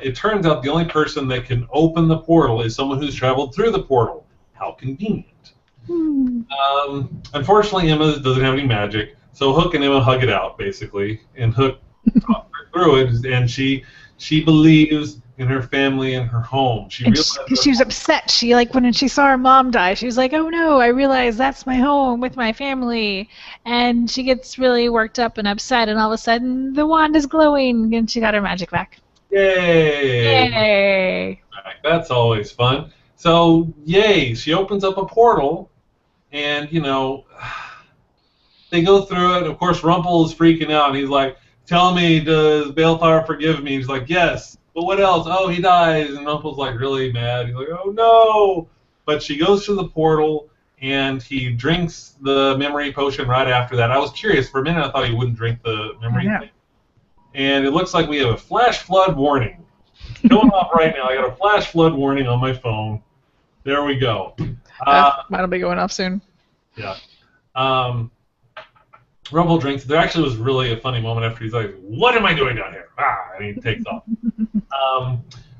It turns out the only person that can open the portal is someone who's traveled through the portal. How convenient. Unfortunately, Emma doesn't have any magic, so Hook and Emma hug it out, basically. And Hook talks her through it, and she believes in her family and her home. She And realizes she was upset. She when she saw her mom die, she was like, "Oh no! I realized that's my home with my family." And she gets really worked up and upset. And all of a sudden, the wand is glowing, and she got her magic back. yay! Yay! That's always fun. So, yay! She opens up a portal, and they go through it. Of course, Rumpel is freaking out, and he's like, "Tell me, does Balethar forgive me?" He's like, "Yes." But what else? Oh, he dies, and Rumpel's like really mad. He's like, "Oh no!" But she goes through the portal, and he drinks the memory potion right after that. I was curious for a minute. I thought he wouldn't drink the memory thing. And it looks like we have a flash flood warning. It's going off right now. I got a flash flood warning on my phone. There we go. Mine'll be going off soon. Yeah. Rumble drinks. There actually was really a funny moment after he's like, "What am I doing down here?" And he takes off.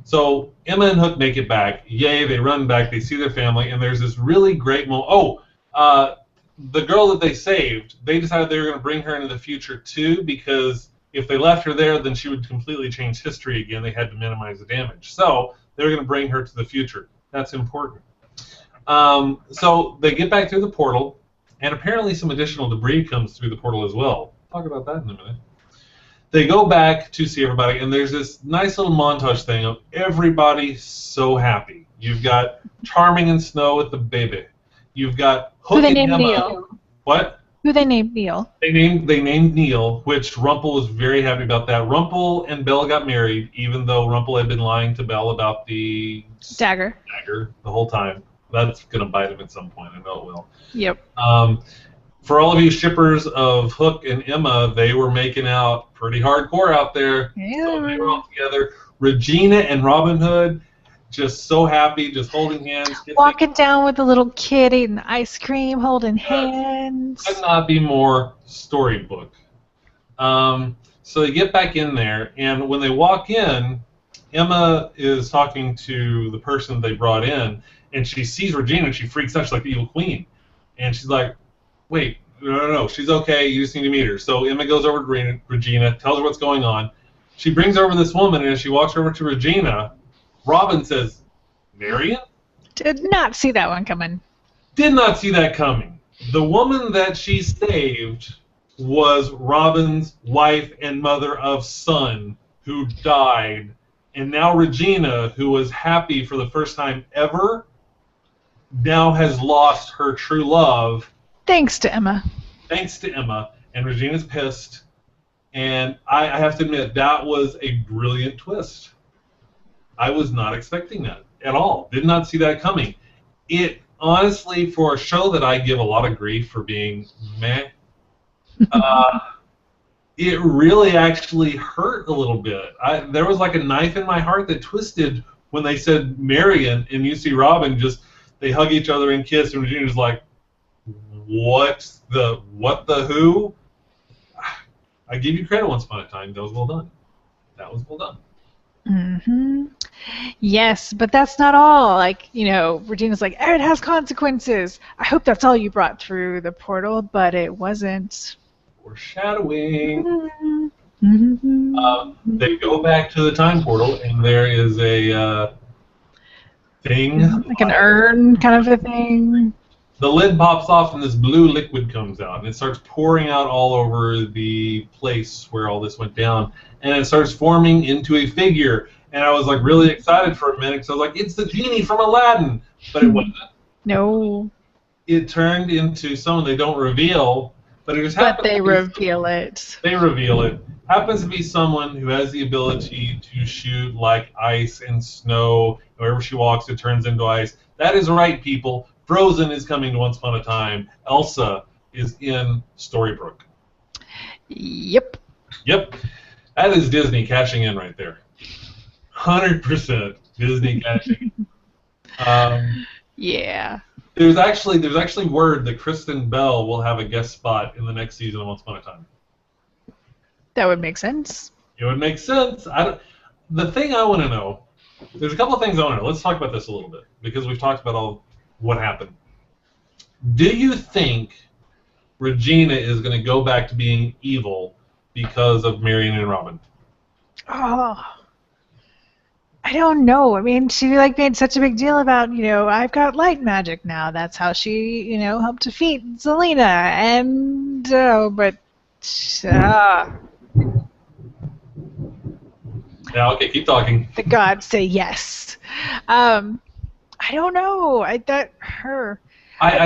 So Emma and Hook make it back. Yay, they run back. They see their family, and there's this really great moment. The girl that they saved, they decided they were going to bring her into the future too, because if they left her there, then she would completely change history again. They had to minimize the damage. So they were going to bring her to the future. That's important. So they get back through the portal, and apparently some additional debris comes through the portal as well. Talk about that in a minute. They go back to see everybody, and there's this nice little montage thing of everybody so happy. You've got Charming and Snow with the baby. You've got Hook Who they and named Emma. Neil. What? Who they named Neil. They named Neil, which Rumpel was very happy about that. Rumpel and Belle got married, even though Rumpel had been lying to Belle about the Dagger the whole time. That's going to bite him at some point. I know it will. Yep. For all of you shippers of Hook and Emma, they were making out pretty hardcore out there. Yeah. So they were all together. Regina and Robin Hood, just so happy, just holding hands. Walking down with the little kid eating ice cream, holding hands. Could not be more storybook. So they get back in there, and when they walk in, Emma is talking to the person they brought in, and she sees Regina, and she freaks out. She's like the evil queen. And she's like, wait, no, she's okay. You just need to meet her. So Emma goes over to Regina, tells her what's going on. She brings over this woman, and as she walks over to Regina, Robin says, "Marion?" Did not see that one coming. Did not see that coming. The woman that she saved was Robin's wife and mother of son who died. And now Regina, who was happy for the first time ever, now has lost her true love. Thanks to Emma. Thanks to Emma. And Regina's pissed. And I have to admit, that was a brilliant twist. I was not expecting that at all. Did not see that coming. It, honestly, for a show that I give a lot of grief for being meh, it really actually hurt a little bit. There was like a knife in my heart that twisted when they said Marion, and you see Robin just, they hug each other and kiss, and Regina's like, what the who? I give you credit once upon a time. That was well done. That was well done. Mm-hmm. Yes, but that's not all. Regina's like, it has consequences. I hope that's all you brought through the portal, but it wasn't. Foreshadowing. Mm-hmm. They go back to the time portal, and there is a thing. Like an urn kind of a thing. The lid pops off, and this blue liquid comes out, and it starts pouring out all over the place where all this went down, and it starts forming into a figure. And I was like really excited for a minute, because I was like, it's the genie from Aladdin, but it wasn't. No. It turned into someone they don't reveal, but it just But happens they to be reveal it. they reveal it. Happens to be someone who has the ability to shoot like ice and snow. Wherever she walks, it turns into ice. That is right, people. Frozen is coming to Once Upon a Time. Elsa is in Storybrooke. Yep. Yep. That is Disney cashing in right there. 100% Disney cashing in. Yeah. There's actually word that Kristen Bell will have a guest spot in the next season of Once Upon a Time. That would make sense. It would make sense. The thing I want to know, there's a couple of things I want to know. Let's talk about this a little bit because we've talked about all what happened. Do you think Regina is going to go back to being evil because of Marion and Robin? Oh. I don't know. I mean, she made such a big deal about, I've got light magic now. That's how she, helped defeat Zelena. And but Yeah, okay, keep talking. the gods say yes. I don't know. I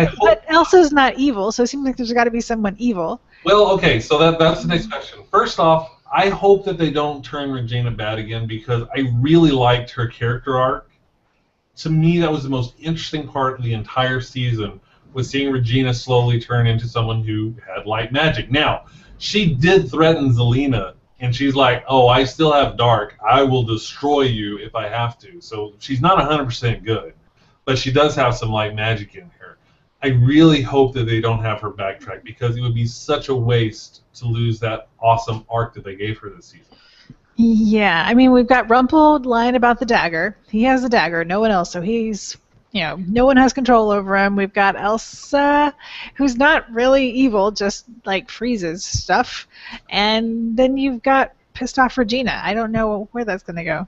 hope. But Elsa's not evil, so it seems like there's got to be someone evil. Well, okay, so that's the next question. First off, I hope that they don't turn Regina bad again because I really liked her character arc. To me, that was the most interesting part of the entire season, was seeing Regina slowly turn into someone who had light magic. Now, she did threaten Zelena, and she's like, oh, I still have dark. I will destroy you if I have to. So she's not 100% good, but she does have some light magic in her. I really hope that they don't have her backtrack because it would be such a waste to lose that awesome arc that they gave her this season. Yeah, I mean, we've got Rumple lying about the dagger. He has the dagger, no one else, so he's, no one has control over him. We've got Elsa, who's not really evil, just, freezes stuff. And then you've got pissed off Regina. I don't know where that's going to go.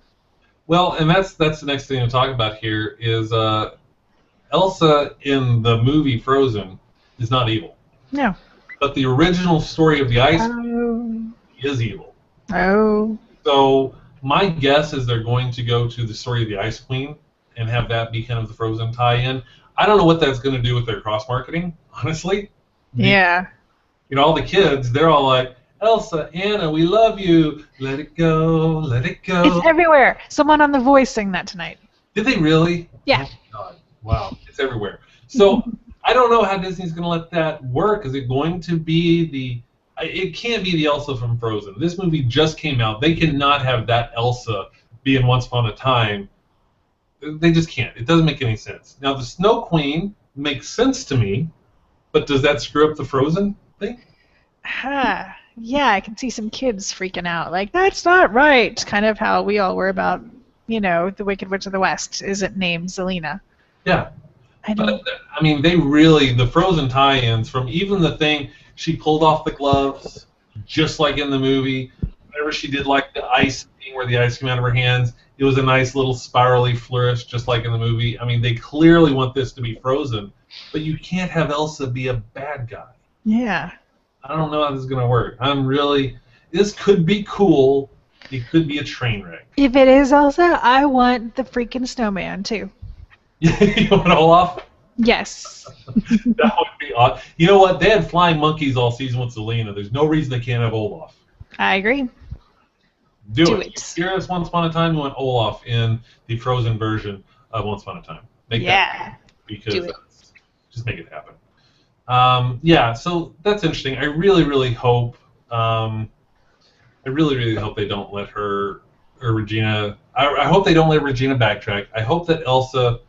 Well, and that's the next thing to talk about here is Elsa in the movie Frozen is not evil. No. But the original story of the Ice Queen is evil. Oh. So my guess is they're going to go to the story of the Ice Queen and have that be kind of the Frozen tie-in. I don't know what that's going to do with their cross-marketing, honestly. Yeah. All the kids, they're all like, Elsa, Anna, we love you. Let it go, let it go. It's everywhere. Someone on The Voice sang that tonight. Did they really? Yeah. Oh, God. Wow, it's everywhere. So I don't know how Disney's going to let that work. Is it going to be it can't be the Elsa from Frozen. This movie just came out. They cannot have that Elsa be in Once Upon a Time. They just can't. It doesn't make any sense. Now, the Snow Queen makes sense to me, but does that screw up the Frozen thing? Yeah, I can see some kids freaking out. That's not right. Kind of how we all were about, the Wicked Witch of the West isn't named Zelena. Yeah. But, I mean, the Frozen tie-ins, from even the thing, she pulled off the gloves, just like in the movie. Whenever she did, the ice thing where the ice came out of her hands, it was a nice little spirally flourish, just like in the movie. I mean, they clearly want this to be Frozen, but you can't have Elsa be a bad guy. Yeah. I don't know how this is going to work. This could be cool. It could be a train wreck. If it is Elsa, I want the freaking snowman, too. You want Olaf? Yes. That would be odd. You know what? They had flying monkeys all season with Zelena. There's no reason they can't have Olaf. I agree. Do it. Here's Once Upon a Time. You want Olaf in the Frozen version of Once Upon a Time. Make that happen, because just make it happen. So that's interesting. I really, really hope. I really, really hope they don't let her or Regina. I hope they don't let Regina backtrack. I hope that Elsa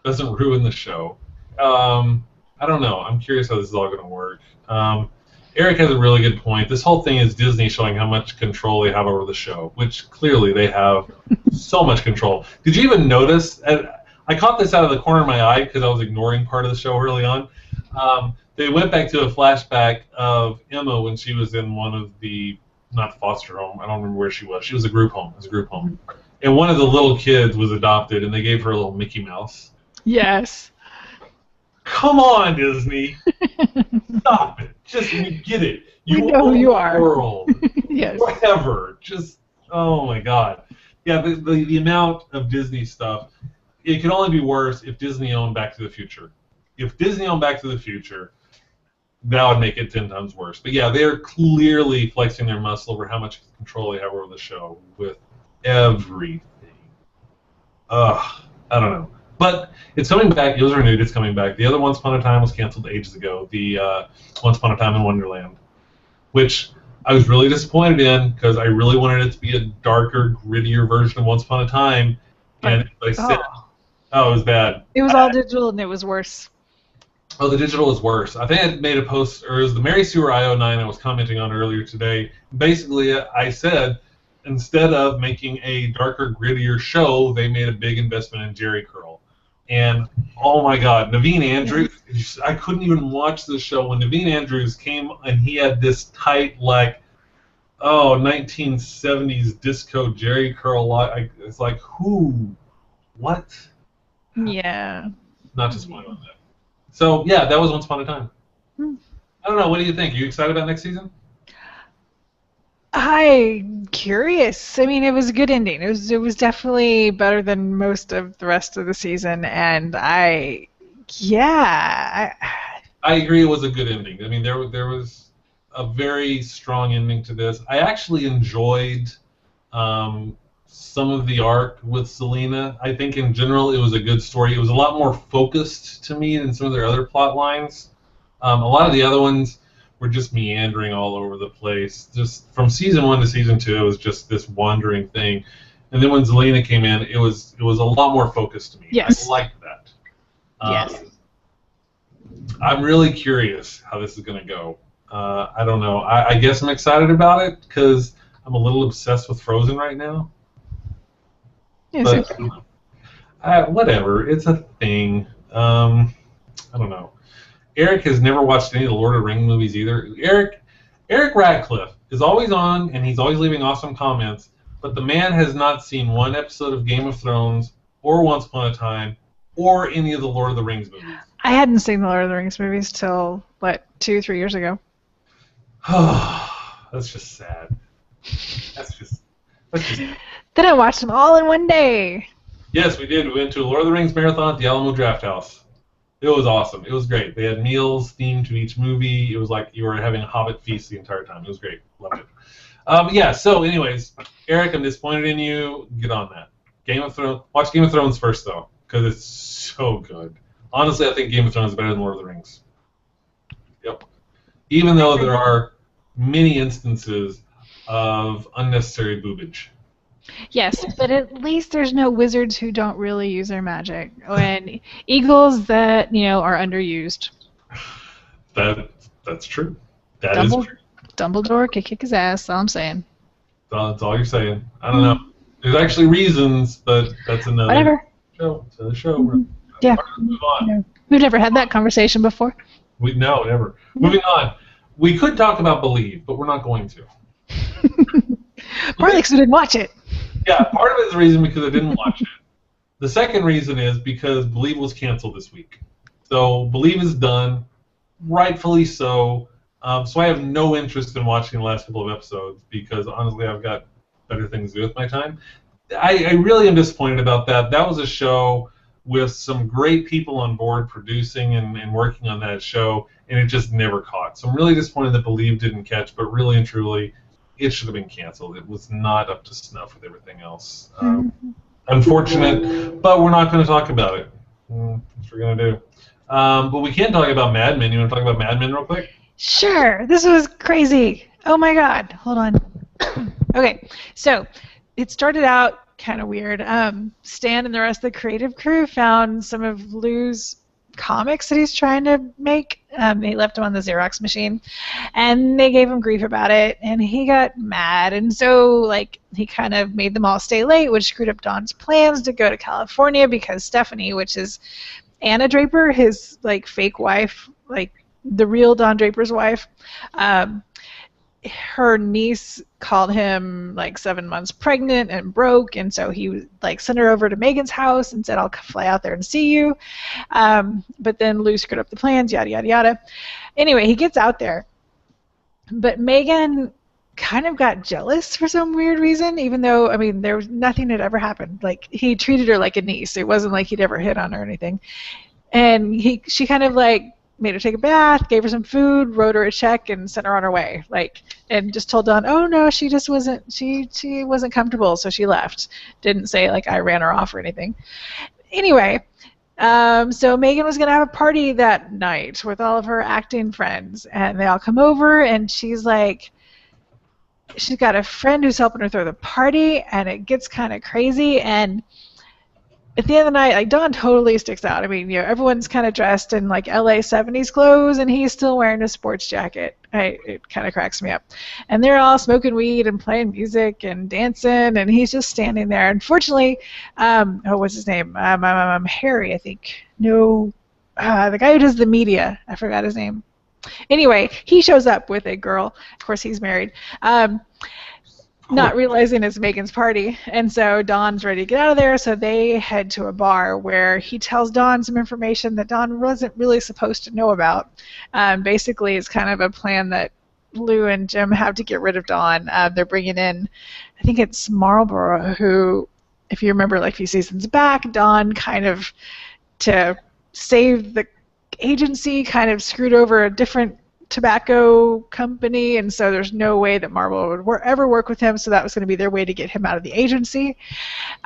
doesn't ruin the show. I don't know. I'm curious how this is all going to work. Eric has a really good point. This whole thing is Disney showing how much control they have over the show, which clearly they have so much control. Did you even notice? I caught this out of the corner of my eye because I was ignoring part of the show early on. They went back to a flashback of Emma when she was in one of the, not the foster home, I don't remember where she was. She was a group home. It was a group home. And one of the little kids was adopted, and they gave her a little Mickey Mouse. Yes. Come on, Disney. Stop it. Just, we get it. We know who you are. World. Yes. Whatever. Just, oh my God. Yeah, the amount of Disney stuff, it could only be worse if Disney owned Back to the Future. If Disney owned Back to the Future, that would make it 10 times worse. But yeah, they're clearly flexing their muscle over how much control they have over the show with everything. Ugh, I don't know. But it's coming back. It was renewed. It's coming back. The other Once Upon a Time was canceled ages ago. The Once Upon a Time in Wonderland, which I was really disappointed in because I really wanted it to be a darker, grittier version of Once Upon a Time. And I said, oh, it was bad. It was all digital and it was worse. Oh, the digital was worse. I think I made a post, or it was the Mary Sewer IO9 I was commenting on earlier today. Basically, I said, instead of making a darker, grittier show, they made a big investment in Jerry Curl. And, oh my God, Naveen Andrews, I couldn't even watch the show. When Naveen Andrews came and he had this tight, like, 1970s disco Jerry Curl, it's like, who? What? Yeah. Not to spoil that. So, yeah, that was Once Upon a Time. I don't know. What do you think? Are you excited about next season? I'm curious. I mean, it was a good ending. It was definitely better than most of the rest of the season, and I agree. It was a good ending. I mean, there was a very strong ending to this. I actually enjoyed some of the arc with Selena. I think in general it was a good story. It was a lot more focused to me than some of their other plot lines. A lot of the other ones were just meandering all over the place. Just from season 1 to season 2, it was just this wandering thing. And then when Zelena came in, it was a lot more focused to me. Yes. I liked that. Yes. I'm really curious how this is going to go. I don't know. I guess I'm excited about it because I'm a little obsessed with Frozen right now. Yes, but whatever. It's a thing. I don't know. Eric has never watched any of the Lord of the Rings movies either. Eric Radcliffe is always on, and he's always leaving awesome comments, but the man has not seen one episode of Game of Thrones, or Once Upon a Time, or any of the Lord of the Rings movies. I hadn't seen the Lord of the Rings movies till, 2-3 years ago. That's just sad. That's just Then I watched them all in one day. Yes, we did. We went to a Lord of the Rings marathon at the Alamo Drafthouse. It was awesome. It was great. They had meals themed to each movie. It was like you were having a Hobbit feast the entire time. It was great. Loved it. Yeah, so anyways, Eric, I'm disappointed in you. Get on that. Game of Thrones. Watch Game of Thrones first, though, because it's so good. Honestly, I think Game of Thrones is better than Lord of the Rings. Yep. Even though there are many instances of unnecessary boobage. Yes, but at least there's no wizards who don't really use their magic, and eagles that are underused. That's true. That is true. Dumbledore could kick his ass. That's all I'm saying. That's all you're saying. I don't know. There's actually reasons, but that's another show. It's another show. Mm-hmm. Yeah. Move on. No. We've never had that conversation before. No, never. Moving on. We could talk about Believe, but we're not going to. Partly because we didn't watch it. Yeah, part of it is the reason because I didn't watch it. The second reason is because Believe was canceled this week. So Believe is done, rightfully so. So I have no interest in watching the last couple of episodes because honestly I've got better things to do with my time. I really am disappointed about that. That was a show with some great people on board producing and working on that show, and it just never caught. So I'm really disappointed that Believe didn't catch, but really and truly, it should have been canceled. It was not up to snuff with everything else. Unfortunate, but we're not going to talk about it. That's what we're going to do. But we can talk about Mad Men. You want to talk about Mad Men real quick? Sure. This was crazy. Oh my God. Hold on. Okay. So it started out kind of weird. Stan and the rest of the creative crew found some of Lou's comics that he's trying to make. They left him on the Xerox machine, and they gave him grief about it, and he got mad, and so he kind of made them all stay late, which screwed up Don's plans to go to California because Stephanie, which is Anna Draper, his fake wife, the real Don Draper's wife, her niece called him 7 months pregnant and broke, and so he sent her over to Megan's house and said, I'll fly out there and see you. But then Lou screwed up the plans, yada yada yada. Anyway, he gets out there, but Megan kind of got jealous for some weird reason, even though there was nothing had ever happened. He treated her like a niece. It wasn't like he'd ever hit on her or anything. And she kind of made her take a bath, gave her some food, wrote her a check, and sent her on her way. Like, and just told Dawn, oh no, she just wasn't she wasn't comfortable, so she left. Didn't say like I ran her off or anything. Anyway, so Megan was gonna have a party that night with all of her acting friends, and they all come over, and she's like, she's got a friend who's helping her throw the party, and it gets kind of crazy, and at the end of the night, like Dawn totally sticks out. I mean, everyone's kind of dressed in like LA 70s clothes, and he's still wearing a sports jacket. It kind of cracks me up. And they're all smoking weed and playing music and dancing, and he's just standing there. Unfortunately, what's his name? Harry, I think. No, the guy who does the media. I forgot his name. Anyway, he shows up with a girl. Of course, he's married. Not realizing it's Megan's party, and so Dawn's ready to get out of there, so they head to a bar where he tells Dawn some information that Dawn wasn't really supposed to know about. Basically, it's kind of a plan that Lou and Jim have to get rid of Dawn. They're bringing in, I think it's Marlboro, who, if you remember like a few seasons back, Dawn kind of, to save the agency, kind of screwed over a different tobacco company, and so there's no way that Marlboro would ever work with him, so that was going to be their way to get him out of the agency.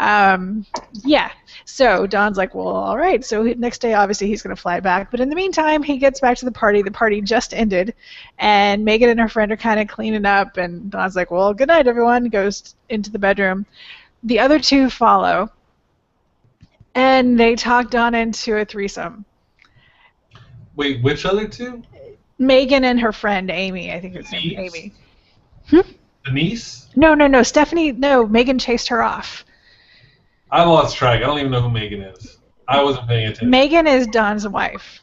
Yeah, so Dawn's like, well, all right, so next day obviously he's going to fly back, but in the meantime he gets back to the party just ended, and Megan and her friend are kind of cleaning up, and Dawn's like, well, good night everyone, goes into the bedroom. The other two follow, and they talk Dawn into a threesome. Wait, which other two? Megan and her friend Amy, I think it's named Amy. Denise? No, Stephanie, no, Megan chased her off. I lost track. I don't even know who Megan is. I wasn't paying attention. Megan is Dawn's wife.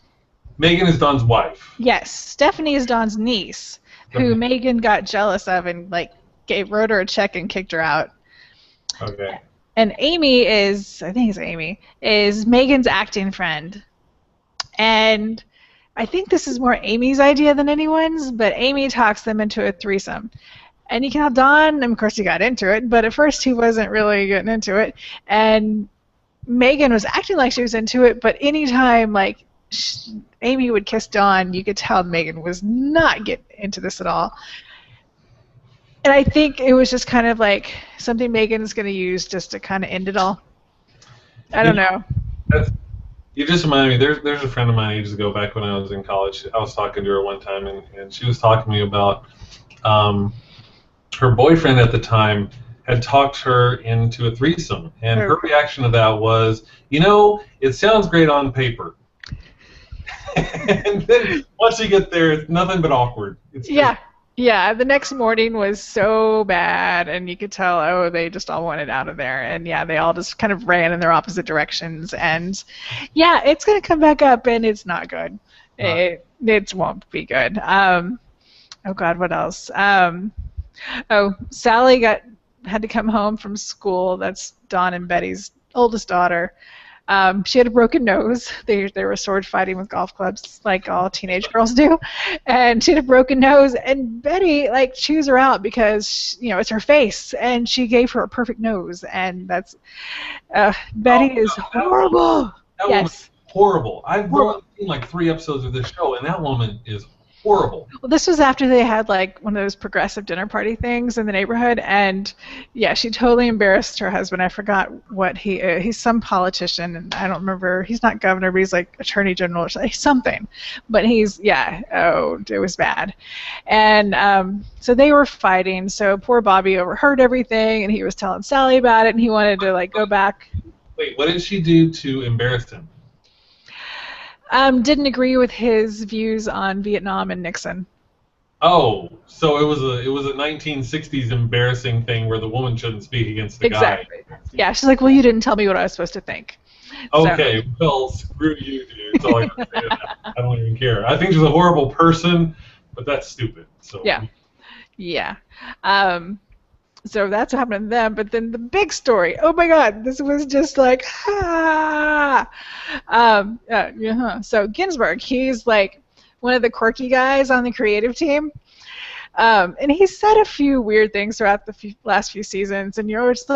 Megan is Dawn's wife. Yes, Stephanie is Dawn's niece, who Megan got jealous of and like wrote her a check and kicked her out. Okay. And Amy is, I think it's Amy, is Megan's acting friend. And I think this is more Amy's idea than anyone's, but Amy talks them into a threesome. And you can have Dawn, and of course he got into it, but at first he wasn't really getting into it. And Megan was acting like she was into it, but anytime like Amy would kiss Dawn, you could tell Megan was not getting into this at all. And I think it was just kind of like something Megan's going to use just to kind of end it all. I don't know. You just reminded me, there's a friend of mine ages ago, back when I was in college. I was talking to her one time, and she was talking to me about her boyfriend at the time had talked her into a threesome. And her reaction to that was, it sounds great on paper. And then once you get there, it's nothing but awkward. Yeah, the next morning was so bad, and you could tell, they just all wanted out of there. And, yeah, they all just kind of ran in their opposite directions. And, yeah, it's going to come back up, and it's not good. It won't be good. Oh, God, what else? Sally had to come home from school. That's Dawn and Betty's oldest daughter. She had a broken nose. They were sword fighting with golf clubs like all teenage girls do. And she had a broken nose, and Betty chews her out because it's her face, and she gave her a perfect nose, and that's Betty is horrible. That woman's horrible. I've only seen 3 episodes of this show, and that woman is horrible. Well, this was after they had one of those progressive dinner party things in the neighborhood, and yeah, she totally embarrassed her husband. I forgot what he's some politician, and I don't remember. He's not governor, but he's attorney general or something. But it was bad. And so they were fighting. So poor Bobby overheard everything, and he was telling Sally about it, and he wanted to go back. Wait, what did she do to embarrass him? Didn't agree with his views on Vietnam and Nixon. Oh, so it was a 1960s embarrassing thing where the woman shouldn't speak against the guy. Exactly. Yeah, she's like, well, you didn't tell me what I was supposed to think. Okay, well, screw you, dude. That's all I can say to that. I don't even care. I think she's a horrible person, but that's stupid. So yeah. So that's what happened to them. But then the big story, oh my God, this was just So Ginsberg, he's one of the quirky guys on the creative team. And he said a few weird things throughout the last few seasons, and you're just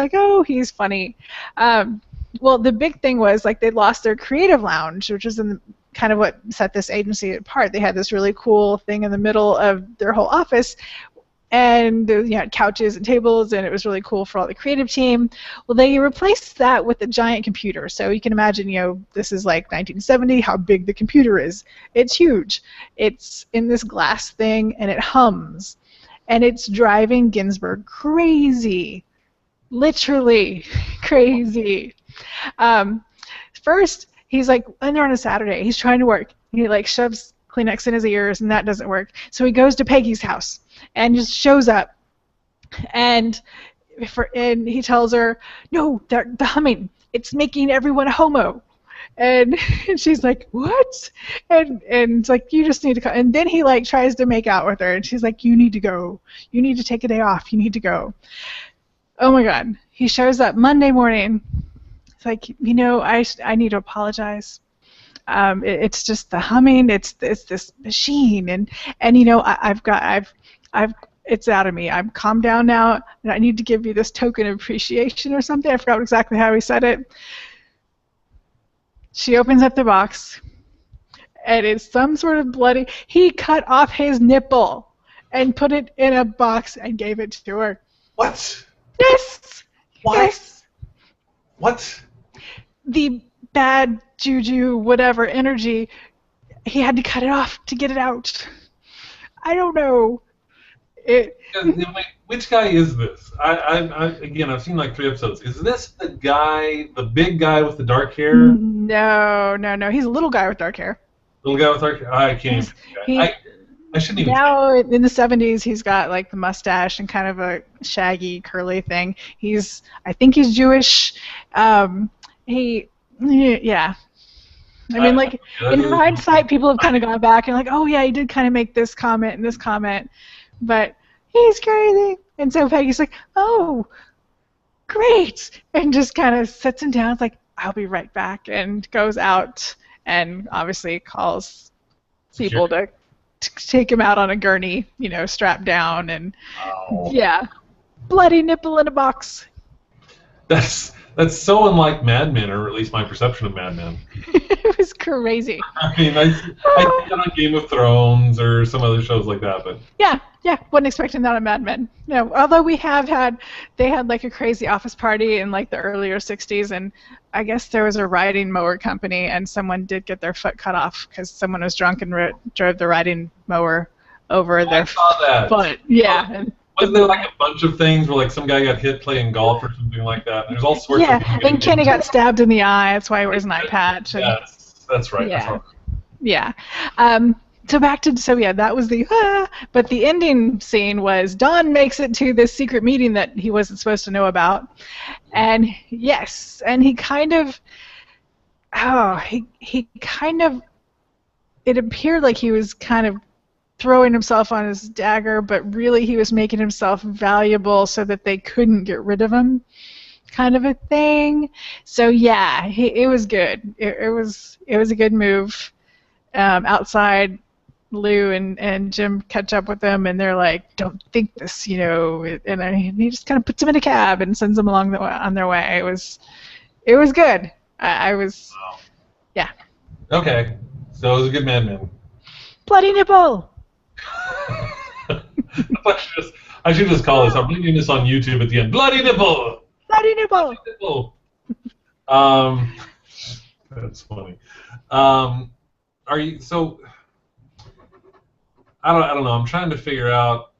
he's funny. Well, the big thing was they lost their creative lounge, which was in kind of what set this agency apart. They had this really cool thing in the middle of their whole office, and couches and tables, and it was really cool for all the creative team. Well, they replaced that with a giant computer. So you can imagine, this is like 1970, how big the computer is. It's huge. It's in this glass thing, and it hums. And it's driving Ginsberg crazy. Literally crazy. First, he's like, and they're on a Saturday, he's trying to work. He like shoves Kleenex in his ears, and that doesn't work. So he goes to Peggy's house and just shows up. And he tells her, no, the humming, it's making everyone a homo. And she's like, what? And it's like, you just need to come. And then he like tries to make out with her, and she's like, you need to go. You need to take a day off. You need to go. Oh my God. He shows up Monday morning. It's like, I need to apologize. It's just the humming. It's this machine, and it's out of me. I'm calmed down now, and I need to give you this token of appreciation or something. I forgot exactly how he said it. She opens up the box, and it's some sort of bloody. He cut off his nipple and put it in a box and gave it to her. What? Yes. What? Yes. What? The bad juju, whatever energy, he had to cut it off to get it out. I don't know. Which guy is this? Again, I've seen like 3 episodes. Is this the guy, the big guy with the dark hair? No. He's a little guy with dark hair. Little guy with dark hair? I can't even. I shouldn't even. Now in the 70s, he's got like the mustache and kind of a shaggy, curly thing. I think he's Jewish. Yeah. I mean, like, in hindsight, people have kind of gone back and like, oh yeah, he did kind of make this comment and this comment, but he's crazy. And so Peggy's like, oh, great, and just kind of sits him down. It's like, I'll be right back, and goes out and obviously calls people to take him out on a gurney, strapped down, and yeah, bloody nipple in a box. That's so unlike Mad Men, or at least my perception of Mad Men. It was crazy. I mean, I think on Game of Thrones or some other shows like that, but yeah, wasn't expecting that on Mad Men. No, although they had like a crazy office party in like the earlier '60s, and I guess there was a riding mower company, and someone did get their foot cut off because someone was drunk and drove the riding mower over their foot. Yeah. And wasn't there like a bunch of things where like some guy got hit playing golf or something like that? And there's all sorts of things. Yeah, and Kenny got stabbed in the eye. That's why he wears an eye patch. And, that's right. Yeah. Yeah. So that was but the ending scene was Don makes it to this secret meeting that he wasn't supposed to know about. And yes, and he kind of it appeared like he was kind of throwing himself on his dagger, but really he was making himself valuable so that they couldn't get rid of him, kind of a thing. So yeah, it was good. It was a good move. Outside, Lou and Jim catch up with them, and they're like, "Don't think this," and he just kind of puts them in a cab and sends them along on their way. It was good. Yeah. Okay, so it was a good Mad Men. Bloody nipple. I should just call this. I'm reading this on YouTube at the end. Bloody nipple. Bloody nipple. Bloody nipple. That's funny. Are you so? I don't know. I'm trying to figure out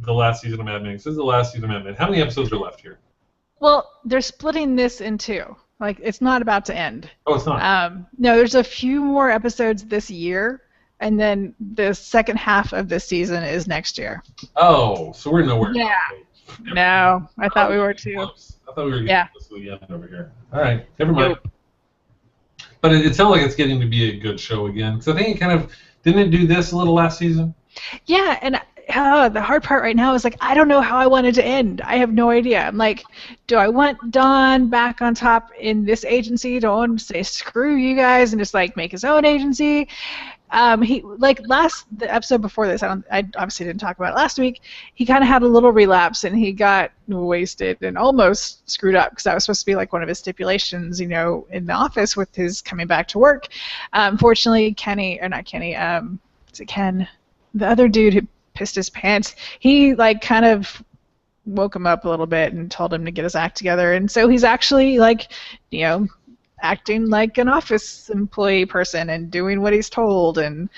the last season of Mad Men. This is the last season of Mad Men. How many episodes are left here? Well, they're splitting this in 2. Like, it's not about to end. Oh, it's not. No, there's a few more episodes this year, and then the second half of this season is next year. Oh, so we're nowhere. Yeah. No, I thought we were too. I thought we were getting close to the end over here. All right, never mind. Nope. But it sounds like it's getting to be a good show again. Because I think it kind of didn't it do this a little last season? Yeah, and the hard part right now is like I don't know how I want it to end. I have no idea. I'm like, do I want Don back on top in this agency? Do I want him to say screw you guys and just like make his own agency? He the episode before this. I obviously didn't talk about it last week. He kind of had a little relapse, and he got wasted and almost screwed up because that was supposed to be like one of his stipulations, in the office with his coming back to work. Fortunately, Kenny, or not Kenny, is it Ken? The other dude who pissed his pants. He kind of woke him up a little bit and told him to get his act together, and so he's actually acting like an office employee person and doing what he's told, and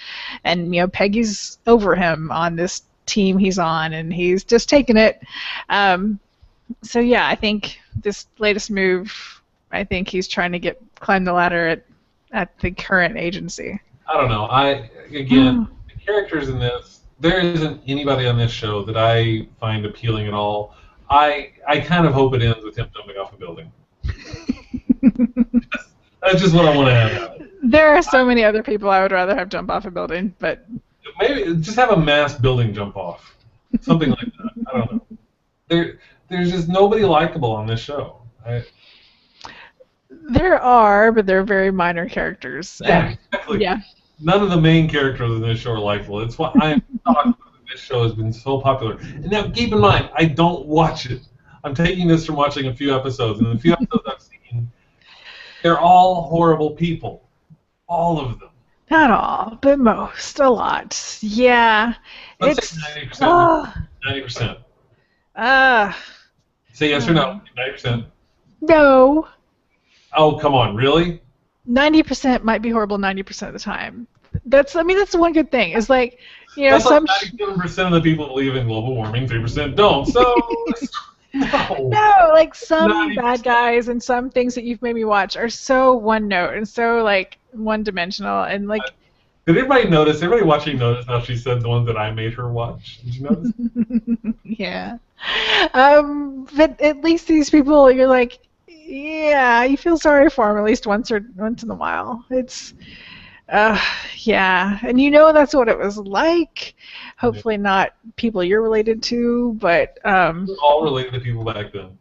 Peggy's over him on this team he's on, and he's just taking it. So yeah, I think this latest move, I think he's trying to climb the ladder at the current agency. I don't know. The characters in this, there isn't anybody on this show that I find appealing at all. I kind of hope it ends with him jumping off a building. That's just what I want to have. There are so many other people I would rather have jump off a building, but maybe just have a mass building jump off, something like that. I don't know. There's just nobody likable on this show. There are, but they're very minor characters. Yeah, exactly. Yeah. None of the main characters in this show are likable. It's why I am shocked that this show has been so popular. And now, keep in mind, I don't watch it. I'm taking this from watching a few episodes, and the few episodes I've seen, they're all horrible people. All of them. Not all, but most. A lot. Yeah. Let's say 90%. 90%. Say yes or no. 90%. No. Oh, come on. Really? 90% might be horrible 90% of the time. That's the one good thing. Is that's some 97% of the people believe in global warming, 3% don't. So no, some 90%. bad guys and some things that you've made me watch are so one note and so one-dimensional and Did everybody notice? Everybody watching notice how she said the one that I made her watch? Did you notice? Yeah. But at least these people, you're yeah, you feel sorry for them at least once in a while. It's, yeah, and that's what it was like. Hopefully not people you're related to, but We're all related to people back then.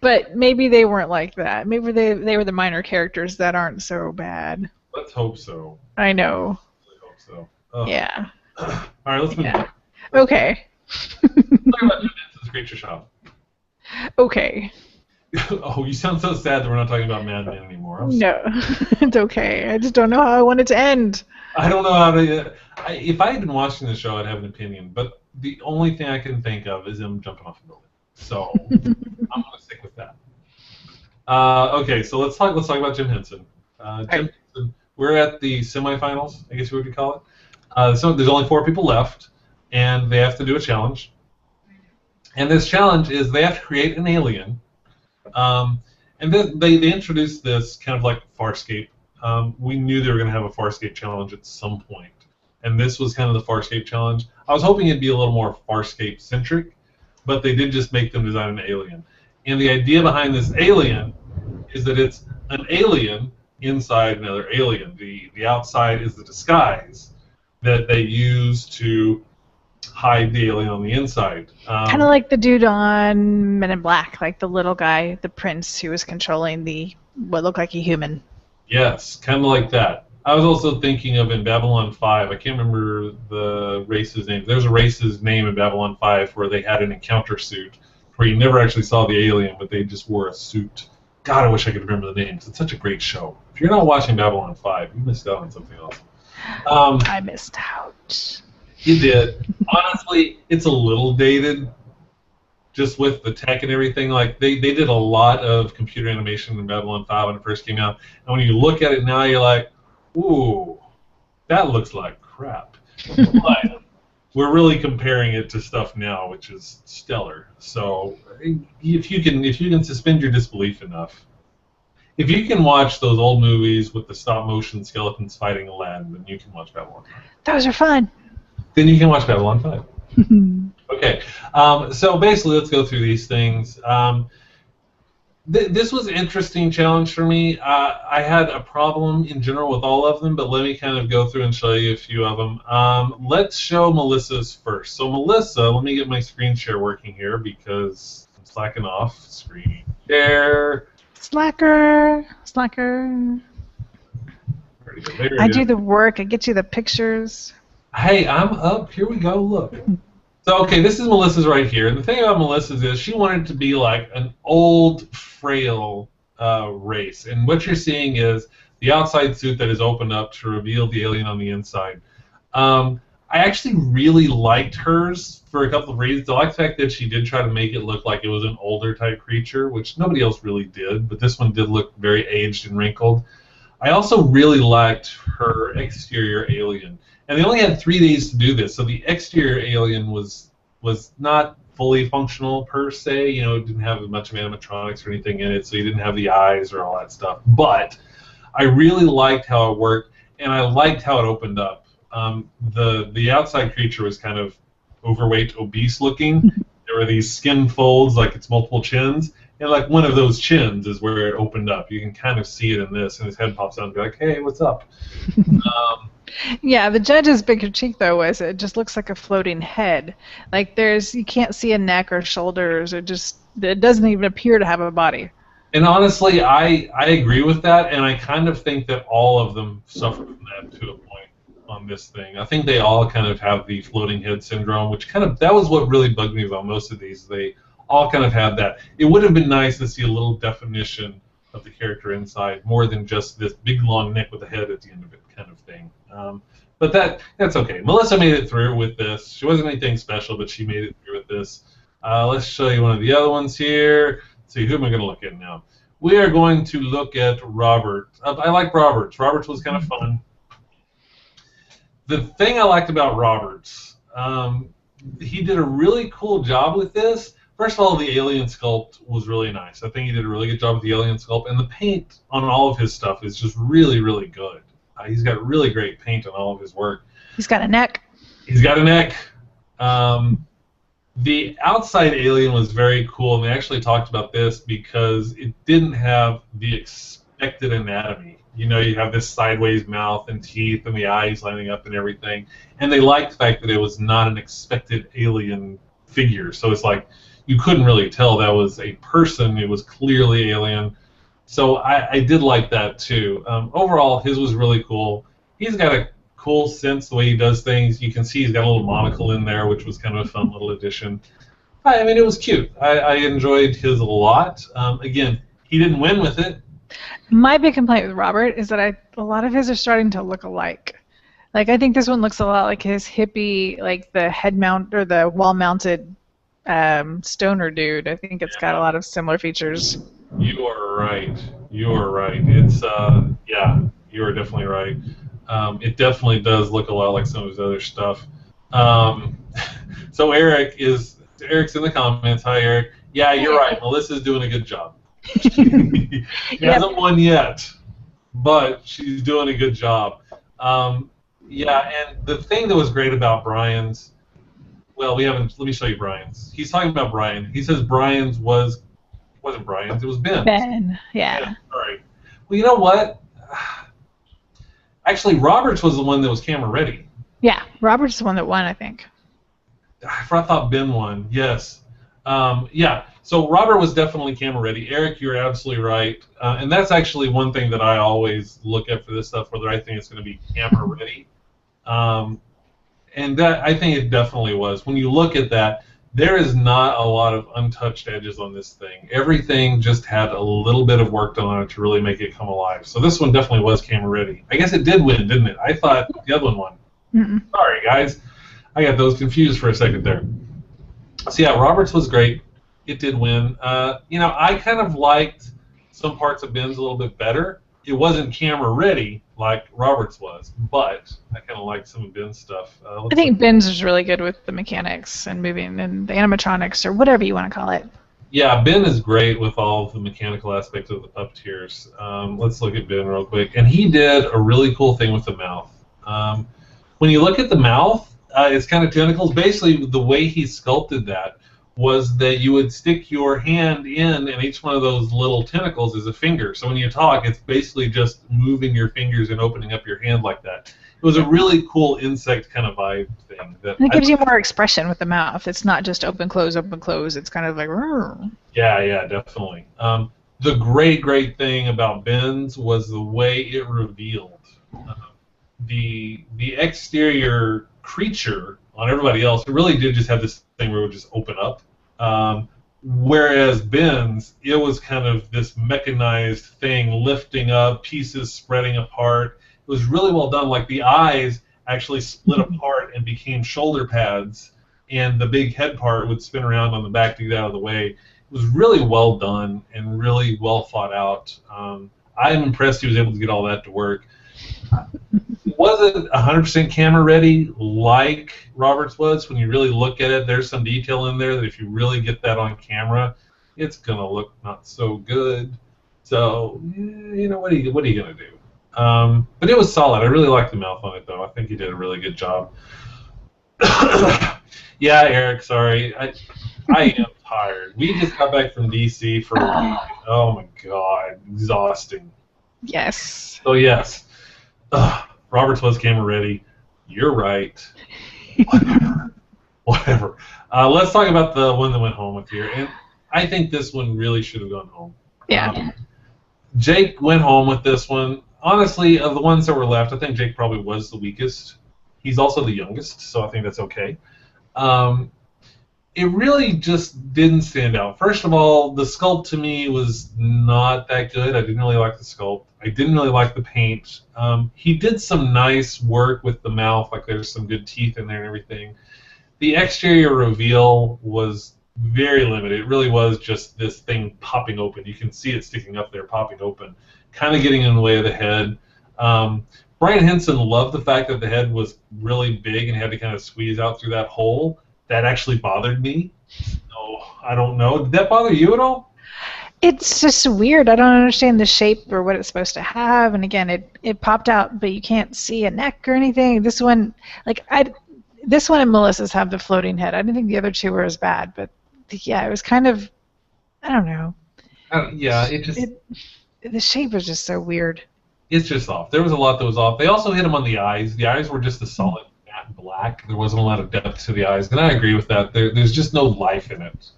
But maybe they weren't like that. Maybe they were the minor characters that aren't so bad. Let's hope so. I know. I hope so. Oh. Yeah. All right, let's move on. Okay. Let's talk about Jim Henson's Creature Shop. Okay. Oh, you sound so sad that we're not talking about Mad Men anymore. No, it's okay. I just don't know how I want it to end. I don't know how to. If I had been watching the show, I'd have an opinion. But the only thing I can think of is him jumping off a building. So I'm going to stick with that. Okay, so let's talk about Jim Henson. Jim Henson. We're at the semifinals, I guess you would call it. So there's only 4 people left, and they have to do a challenge. And this challenge is they have to create an alien. And then they introduced this kind of like Farscape. We knew they were going to have a Farscape challenge at some point, and this was kind of the Farscape challenge. I was hoping it'd be a little more Farscape-centric, but they did just make them design an alien. And the idea behind this alien is that it's an alien inside another alien. The outside is the disguise that they use to hide the alien on the inside. Kind of like the dude on Men in Black, like the little guy, the prince who was controlling what looked like a human. Yes, kind of like that. I was also thinking of in Babylon 5, I can't remember the race's name. There's a race's name in Babylon 5 where they had an encounter suit where you never actually saw the alien, but they just wore a suit. God, I wish I could remember the names. It's such a great show. If you're not watching Babylon 5, you missed out on something else. I missed out. You did. Honestly, it's a little dated, just with the tech and everything. They did a lot of computer animation in Babylon 5 when it first came out, and when you look at it now, you're like, ooh, that looks like crap. But we're really comparing it to stuff now, which is stellar. So if you can suspend your disbelief enough, if you can watch those old movies with the stop motion skeletons fighting Aladdin, then you can watch Babylon 5. Those are fun. Then you can watch Babylon 5. Okay, so basically, let's go through these things. This was an interesting challenge for me. I had a problem in general with all of them, but let me kind of go through and show you a few of them. Let's show Melissa's first. So Melissa, let me get my screen share working here because I'm slacking off. Screen share. Slacker. Where pretty good. There I it do is. the work. I get you the pictures. Hey, I'm up. Here we go. Look. So, okay, this is Melissa's right here. And the thing about Melissa's is she wanted it to be like an old, frail race. And what you're seeing is the outside suit that is opened up to reveal the alien on the inside. I actually really liked hers for a couple of reasons. I like the fact that she did try to make it look like it was an older type creature, which nobody else really did, but this one did look very aged and wrinkled. I also really liked her exterior alien. And they only had 3 days to do this, so the exterior alien was not fully functional per se. You know, it didn't have much of animatronics or anything in it, so you didn't have the eyes or all that stuff. But I really liked how it worked, and I liked how it opened up. The outside creature was kind of overweight, obese looking. There were these skin folds, like it's multiple chins, and like one of those chins is where it opened up. You can kind of see it in this, and his head pops out and be like, "Hey, what's up?" Yeah, the judge's big critique though was it just looks like a floating head. Like you can't see a neck or shoulders, or it doesn't even appear to have a body. And honestly, I agree with that, and I kind of think that all of them suffer from that to a point on this thing. I think they all kind of have the floating head syndrome, which that was what really bugged me about most of these. They all kind of had that. It would have been nice to see a little definition of the character inside, more than just this big long neck with a head at the end of it kind of thing. But that's okay. Melissa made it through with this. She wasn't anything special, but she made it through with this. Let's show you one of the other ones here. Let's see, who am I going to look at now? We are going to look at Robert. I like Roberts. Roberts was kind of fun. The thing I liked about Roberts, he did a really cool job with this. First of all, the alien sculpt was really nice. I think he did a really good job with the alien sculpt, and the paint on all of his stuff is just really, really good. He's got really great paint on all of his work. He's got a neck. He's got a neck. The outside alien was very cool, and they actually talked about this because it didn't have the expected anatomy. You know, you have this sideways mouth and teeth and the eyes lining up and everything. And they liked the fact that it was not an expected alien figure. So it's like you couldn't really tell that was a person. It was clearly alien. So I did like that too. Overall, his was really cool. He's got a cool sense the way he does things. You can see he's got a little monocle in there, which was kind of a fun little addition. I mean, it was cute. I enjoyed his a lot. Again, he didn't win with it. My big complaint with Robert is that a lot of his are starting to look alike. Like, I think this one looks a lot like his hippie, like the head mount or the wall-mounted stoner dude. I think it's got a lot of similar features. You are right. You are right. It's yeah, you are definitely right. It definitely does look a lot like some of his other stuff. So Eric's in the comments. Hi, Eric. Yeah, you're right. Melissa's doing a good job. She hasn't won yet, but she's doing a good job. Yeah, and the thing that was great about Brian's, well, we haven't. Let me show you Brian's. He's talking about Brian. He says Brian's wasn't Brian's. It was Ben's. Ben, yeah. All right. Well, you know what? Actually, Roberts was the one that was camera ready. Yeah, Robert's the one that won, I think. I thought Ben won. Yes. Yeah. So Robert was definitely camera ready. Eric, you're absolutely right. And that's actually one thing that I always look at for this stuff, whether I think it's going to be camera ready. And that I think it definitely was. When you look at that, there is not a lot of untouched edges on this thing. Everything just had a little bit of work done on it to really make it come alive. So this one definitely was camera ready. I guess it did win, didn't it? I thought the other one won. Sorry, guys. I got those confused for a second there. So yeah, Roberts was great. It did win. You know, I kind of liked some parts of Ben's a little bit better. It wasn't camera ready like Roberts was, but I kind of liked some of Ben's stuff. I think Ben's is really good with the mechanics and moving and the animatronics or whatever you want to call it. Yeah, Ben is great with all of the mechanical aspects of the puppeteers. Let's look at Ben real quick. And he did a really cool thing with the mouth. When you look at the mouth, it's kind of tentacles. Basically, the way he sculpted that was that you would stick your hand in, and each one of those little tentacles is a finger. So when you talk, it's basically just moving your fingers and opening up your hand like that. It was a really cool insect kind of vibe thing. It gives you more expression with the mouth. It's not just open, close, open, close. It's kind of like... Yeah, definitely. The great thing about Ben's was the way it revealed. The exterior creature on everybody else, it really did just have this thing where it would just open up. Whereas Ben's, it was kind of this mechanized thing lifting up, pieces spreading apart. It was really well done. Like the eyes actually split apart and became shoulder pads, and the big head part would spin around on the back to get out of the way. It was really well done and really well thought out. I'm impressed he was able to get all that to work. Was it 100% camera ready like Roberts was? When you really look at it, there's some detail in there that if you really get that on camera, it's going to look not so good. So, what are you going to do? But it was solid. I really liked the mouth on it, though. I think he did a really good job. Yeah, Eric, sorry. I am tired. We just got back from D.C. for a week. Oh, my God. Exhausting. Yes. So, yes. Roberts was camera ready. You're right. Whatever. Let's talk about the one that went home with you. And I think this one really should have gone home. Yeah. Jake went home with this one. Honestly, of the ones that were left, I think Jake probably was the weakest. He's also the youngest, so I think that's okay. It really just didn't stand out. First of all, the sculpt to me was not that good. I didn't really like the sculpt. I didn't really like the paint. He did some nice work with the mouth, like there's some good teeth in there and everything. The exterior reveal was very limited. It really was just this thing popping open. You can see it sticking up there, popping open, kind of getting in the way of the head. Brian Henson loved the fact that the head was really big and had to kind of squeeze out through that hole. That actually bothered me. So, I don't know. Did that bother you at all? It's just weird. I don't understand the shape or what it's supposed to have. And again, it popped out, but you can't see a neck or anything. This one, this one and Melissa's have the floating head. I didn't think the other two were as bad, but yeah, it was kind of, I don't know. The shape was just so weird. It's just off. There was a lot that was off. They also hit him on the eyes. The eyes were just a solid matte black. There wasn't a lot of depth to the eyes, and I agree with that. There's just no life in it.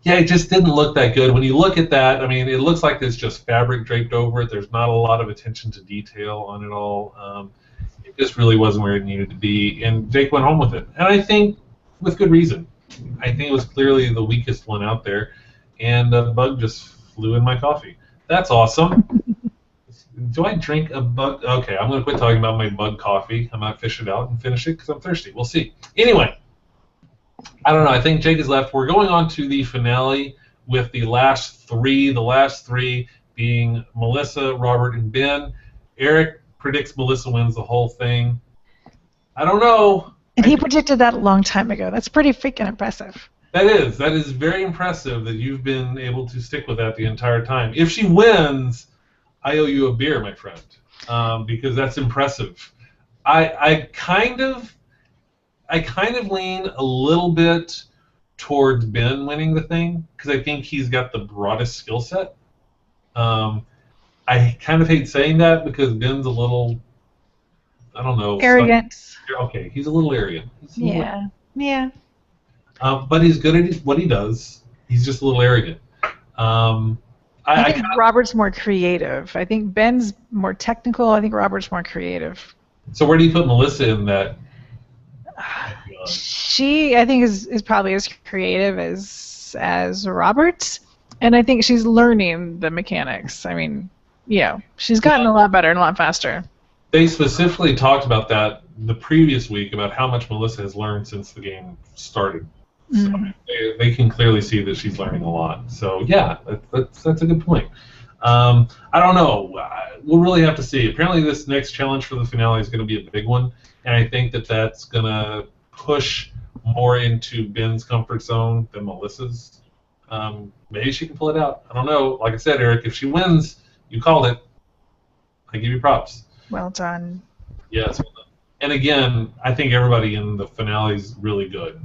It just didn't look that good. When you look at that, I mean, it looks like there's just fabric draped over it. There's not a lot of attention to detail on it all. It just really wasn't where it needed to be, and Jake went home with it. And I think with good reason. I think it was clearly the weakest one out there, and a bug just flew in my coffee. That's awesome. Do I drink a bug? Okay, I'm going to quit talking about my bug coffee. I might fish it out and finish it because I'm thirsty. We'll see. Anyway, I don't know. I think Jake is left. We're going on to the finale with the last three. The last three being Melissa, Robert, and Ben. Eric predicts Melissa wins the whole thing. I don't know. And he predicted that a long time ago. That's pretty freaking impressive. That is very impressive that you've been able to stick with that the entire time. If she wins, I owe you a beer, my friend, because that's impressive. I kind of lean a little bit towards Ben winning the thing because I think he's got the broadest skill set. I kind of hate saying that because Ben's a little, I don't know. Arrogant. Okay, he's a little arrogant. Yeah. But he's good at what he does. He's just a little arrogant. I think Robert's more creative. I think Ben's more technical. I think Robert's more creative. So where do you put Melissa in that? She, I think, is probably as creative as Roberts, and I think she's learning the mechanics. I mean, she's gotten a lot better and a lot faster. They specifically talked about that the previous week, about how much Melissa has learned since the game started. So they can clearly see that she's learning a lot. So yeah, that's a good point. I don't know. We'll really have to see. Apparently, this next challenge for the finale is going to be a big one, and I think that's going to push more into Ben's comfort zone than Melissa's. Maybe she can pull it out. I don't know. Like I said, Eric, if she wins, you called it. I give you props. Well done. Yes, well done. And again, I think everybody in the finale is really good.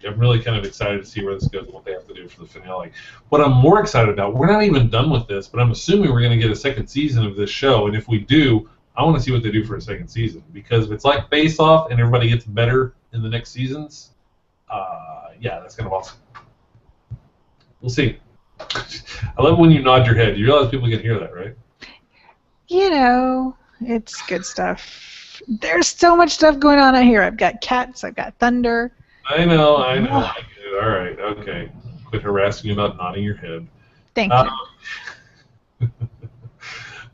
I'm really kind of excited to see where this goes and what they have to do for the finale. What I'm more excited about, we're not even done with this, but I'm assuming we're going to get a second season of this show, and if we do, I want to see what they do for a second season, because if it's like Face Off and everybody gets better in the next seasons, that's kind of awesome. We'll see. I love when you nod your head. You realize people can hear that, right? It's good stuff. There's so much stuff going on out here. I've got cats. I've got thunder. I know. I get it. All right. Okay. Quit harassing you about nodding your head. Thank Uh, you.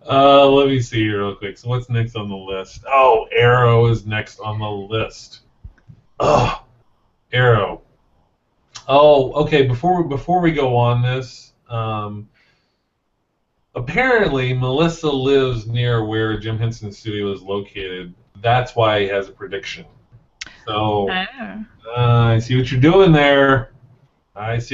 Let me see here real quick. So what's next on the list? Oh, Arrow is next on the list. Oh, Arrow. Oh, okay. Before we go on this, apparently Melissa lives near where Jim Henson's studio is located. That's why he has a prediction. So I see what you're doing there. That's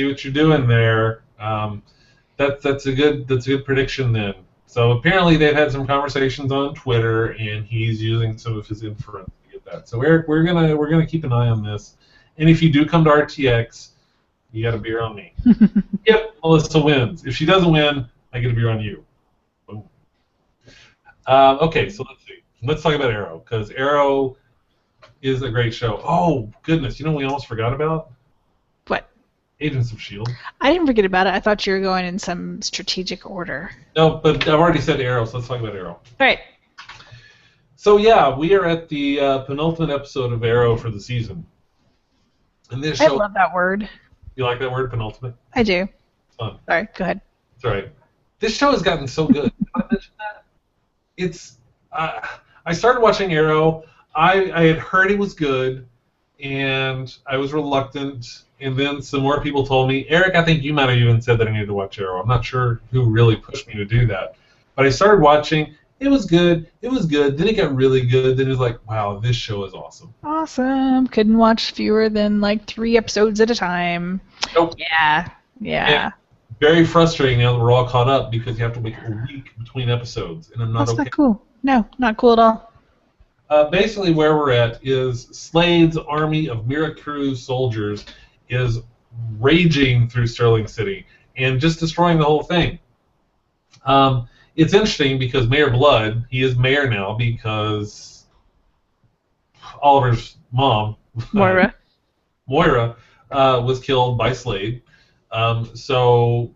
a good prediction then. So apparently they've had some conversations on Twitter, and he's using some of his inference to get that. So Eric, we're gonna keep an eye on this. And if you do come to RTX, you got a beer on me. Yep, Melissa wins. If she doesn't win, I get a beer on you. Boom. Okay, so let's see. Let's talk about Arrow, because Arrow is a great show. Oh goodness, you know what we almost forgot about? What? Agents of S.H.I.E.L.D. I didn't forget about it. I thought you were going in some strategic order. No, but I've already said Arrow, so let's talk about Arrow. All right. So yeah, we are at the penultimate episode of Arrow for the season. And this show, I love that word. You like that word, penultimate? I do. It's fun. Sorry, go ahead. It's all right. This show has gotten so good. Did I mention that? It's. I started watching Arrow. I had heard it was good, and I was reluctant. And then some more people told me, Eric, I think you might have even said that I needed to watch Arrow. I'm not sure who really pushed me to do that. But I started watching. It was good. Then it got really good. Then it was like, wow, this show is awesome. Awesome. Couldn't watch fewer than like 3 episodes at a time. Nope. Yeah. And very frustrating now that we're all caught up because you have to wait a week between episodes, and I'm not That's okay. not cool. No, not cool at all. Basically, where we're at is Slade's army of Miracruz soldiers is raging through Sterling City and just destroying the whole thing. It's interesting because Mayor Blood, he is mayor now because Oliver's mom, Moira, was killed by Slade. So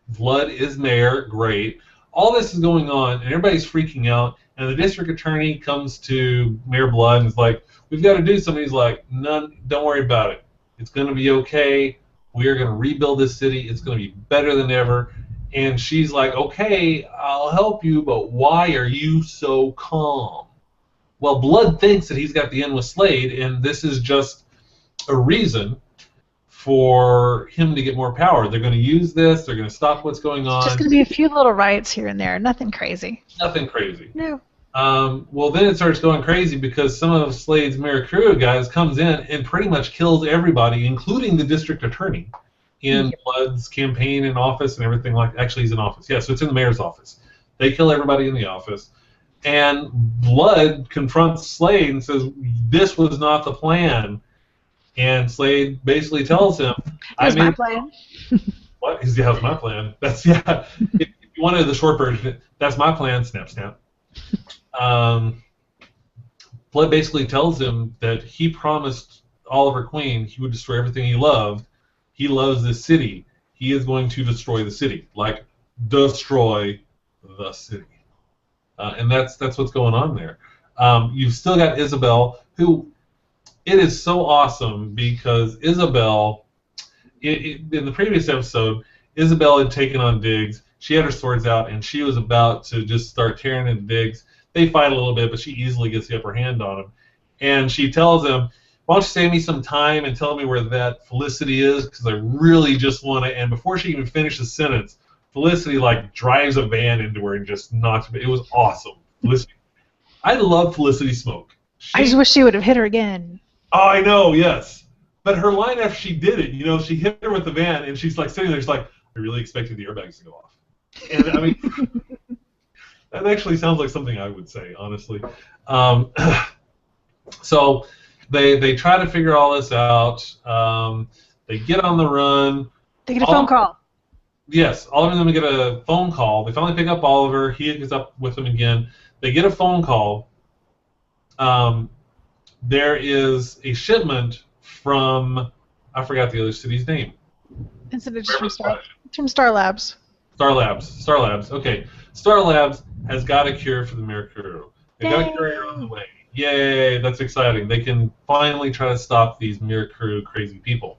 Blood is mayor, great. All this is going on, and everybody's freaking out. And the district attorney comes to Mayor Blood and is like, "We've got to do something." He's like, "None, don't worry about it. It's going to be okay. We are going to rebuild this city. It's going to be better than ever." And she's like, "Okay, I'll help you, but why are you so calm?" Well, Blood thinks that he's got the end with Slade, and this is just a reason for him to get more power. They're going to use this. They're going to stop what's going on. It's just going to be a few little riots here and there. Nothing crazy. Nothing crazy. No. Well, then it starts going crazy because some of Slade's Miracruz guys comes in and pretty much kills everybody, including the district attorney, in Blood's campaign and office and everything like that. Actually, he's in office. Yeah, so it's in the mayor's office. They kill everybody in the office. And Blood confronts Slade and says, "This was not the plan." And Slade basically tells him, "That's my plan." What? He's, "Yeah, that's my plan." That's, yeah. If you wanted the short version, that's my plan. Snap, snap. Blood basically tells him that he promised Oliver Queen he would destroy everything he loved. He loves this city. He is going to destroy the city. Like, destroy the city. And that's what's going on there. You've still got Isabel, who... It is so awesome because Isabel, in the previous episode, Isabel had taken on Diggs. She had her swords out, and she was about to just start tearing into Diggs. They fight a little bit, but she easily gets the upper hand on him. And she tells him, "Why don't you save me some time and tell me where that Felicity is, because I really just want to..." And before she even finished the sentence, Felicity, like, drives a van into her and just knocks her. It was awesome. Felicity. I love Felicity Smoke. I just wish she would have hit her again. Oh, I know, yes. But her line after she did it, she hit her with the van, and she's like sitting there, she's like, "I really expected the airbags to go off." And I mean, that actually sounds like something I would say, honestly. So they try to figure all this out. They get on the run. They get a phone call. Yes, all of them get a phone call. They finally pick up Oliver. He gets up with them again. They get a phone call. There is a shipment from, I forgot the other city's name. Isn't it just from Star Labs? Star Labs. Okay. Star Labs has got a cure for the Mirakuru. They got a cure on the way. Yay, that's exciting. They can finally try to stop these Mirakuru crazy people.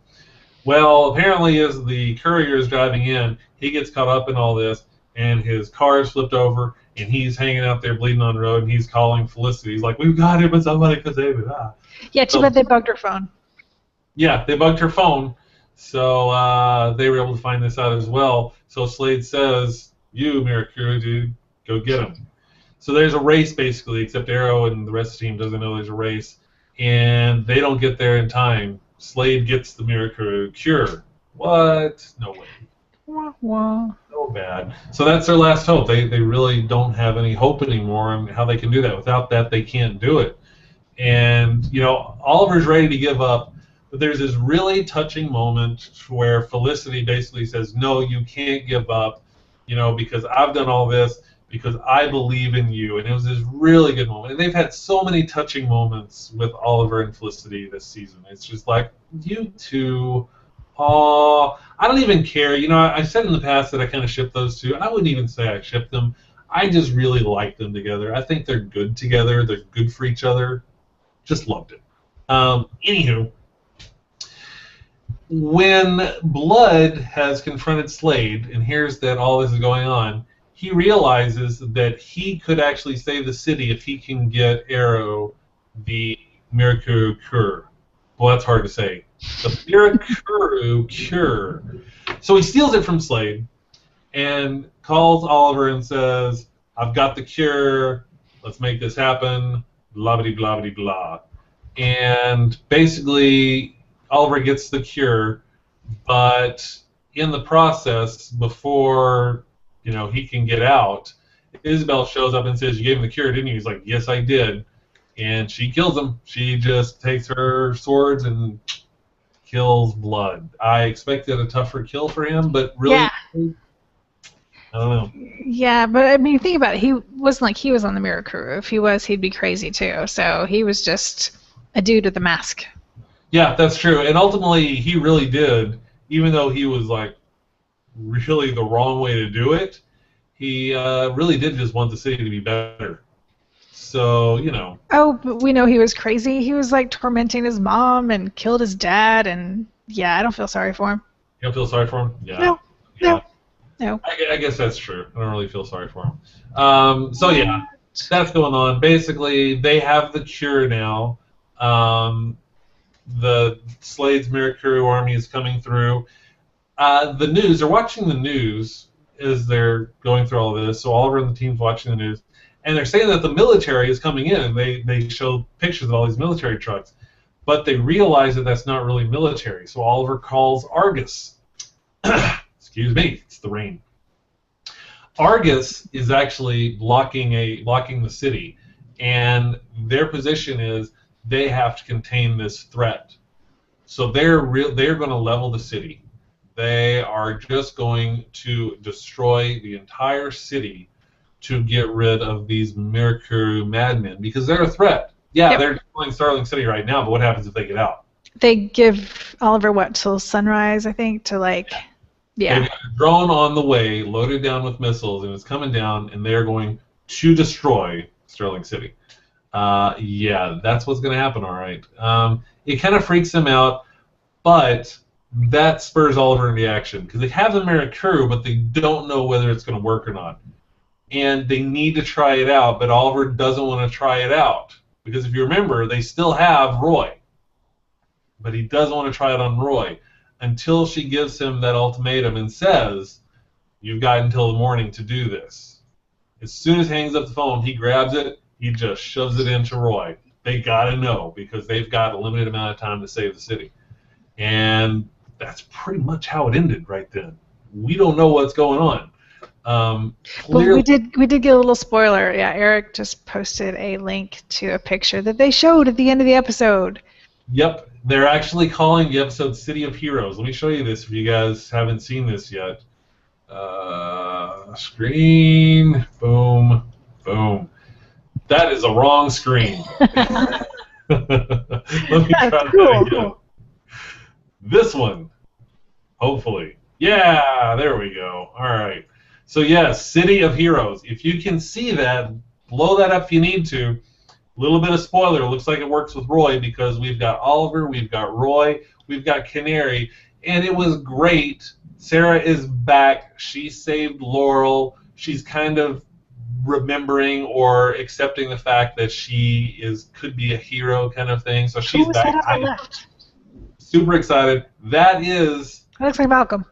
Well, apparently as the courier is driving in, he gets caught up in all this, and his car is flipped over, and he's hanging out there bleeding on the road, and he's calling Felicity. He's like, we've got him, but somebody could save it. Ah. Yeah, too bad they bugged her phone. Yeah, they bugged her phone, so they were able to find this out as well. So Slade says, you, Mirakuru, dude, go get him. So there's a race, basically, except Arrow and the rest of the team doesn't know there's a race, and they don't get there in time. Slade gets the Mirakuru cure. What? No way. Wah, wah. So bad. So that's their last hope. They really don't have any hope anymore on how they can do that. Without that, they can't do it. And, you know, Oliver's ready to give up, but there's this really touching moment where Felicity basically says, no, you can't give up, you know, because I've done all this, because I believe in you. And it was this really good moment. And they've had so many touching moments with Oliver and Felicity this season. It's just like, you two, oh, I don't even care. You know, I said in the past that I kind of ship those two. I wouldn't even say I ship them. I just really like them together. I think they're good together. They're good for each other. Just loved it. Anywho, when Blood has confronted Slade and hears that all this is going on, he realizes that he could actually save the city if he can get Arrow the Mirakuru cure. Well, that's hard to say. The Mirakuru cure. So he steals it from Slade and calls Oliver and says, I've got the cure. Let's make this happen. Blah-blah-blah-blah-blah. And basically, Oliver gets the cure, but in the process, before he can get out, Isabel shows up and says, you gave him the cure, didn't you? He's like, yes, I did. And she kills him. She just takes her swords and kills Blood. I expected a tougher kill for him, but really, yeah. I don't know. Yeah, but I mean, think about it. He wasn't like he was on the Mirakuru. If he was, he'd be crazy too. So he was just a dude with a mask. Yeah, that's true. And ultimately, he really did, even though he was like really the wrong way to do it, he really did just want the city to be better. So, Oh, but we know he was crazy. He was like tormenting his mom and killed his dad, and yeah, I don't feel sorry for him. You don't feel sorry for him? Yeah. No. Yeah. No. I guess that's true. I don't really feel sorry for him. So yeah, that's going on. Basically, they have the cure now. The Slade's Mirakuru army is coming through. The news, they're watching the news as they're going through all of this. So Oliver and the team's watching the news. And they're saying that the military is coming in, and they show pictures of all these military trucks. But they realize that that's not really military. So Oliver calls Argus. Excuse me, it's the rain. Argus is actually blocking the city, and their position is they have to contain this threat. So they're going to level the city. They are just going to destroy the entire city to get rid of these Mirakuru madmen because they're a threat. Yeah, They're destroying Starling City right now, but what happens if they get out? They give Oliver till sunrise, I think, to Yeah. They've got a drone on the way, loaded down with missiles, and it's coming down, and they're going to destroy Sterling City. Yeah, that's what's going to happen, all right. It kind of freaks him out, but that spurs Oliver into action, because they have the Mirakuru, but they don't know whether it's going to work or not. And they need to try it out, but Oliver doesn't want to try it out, because if you remember, they still have Roy. But he doesn't want to try it on Roy until she gives him that ultimatum and says, you've got until the morning to do this. As soon as he hangs up the phone, he grabs it, he just shoves it into Roy. They got to know, because they've got a limited amount of time to save the city. And that's pretty much how it ended right then. We don't know what's going on. But we did get a little spoiler. Yeah, Eric just posted a link to a picture that they showed at the end of the episode. Yep, they're actually calling the episode City of Heroes. Let me show you this if you guys haven't seen this yet. Screen, boom, boom. That is a wrong screen. Let me try that again. This one, hopefully. Yeah, there we go. All right. So yes, City of Heroes. If you can see that, blow that up if you need to. Little bit of spoiler. Looks like it works with Roy because we've got Oliver, we've got Roy, we've got Canary, and it was great. Sarah is back. She saved Laurel. She's kind of remembering or accepting the fact that she could be a hero kind of thing. So she's Who was back. that on the left? Super excited. That looks like Malcolm.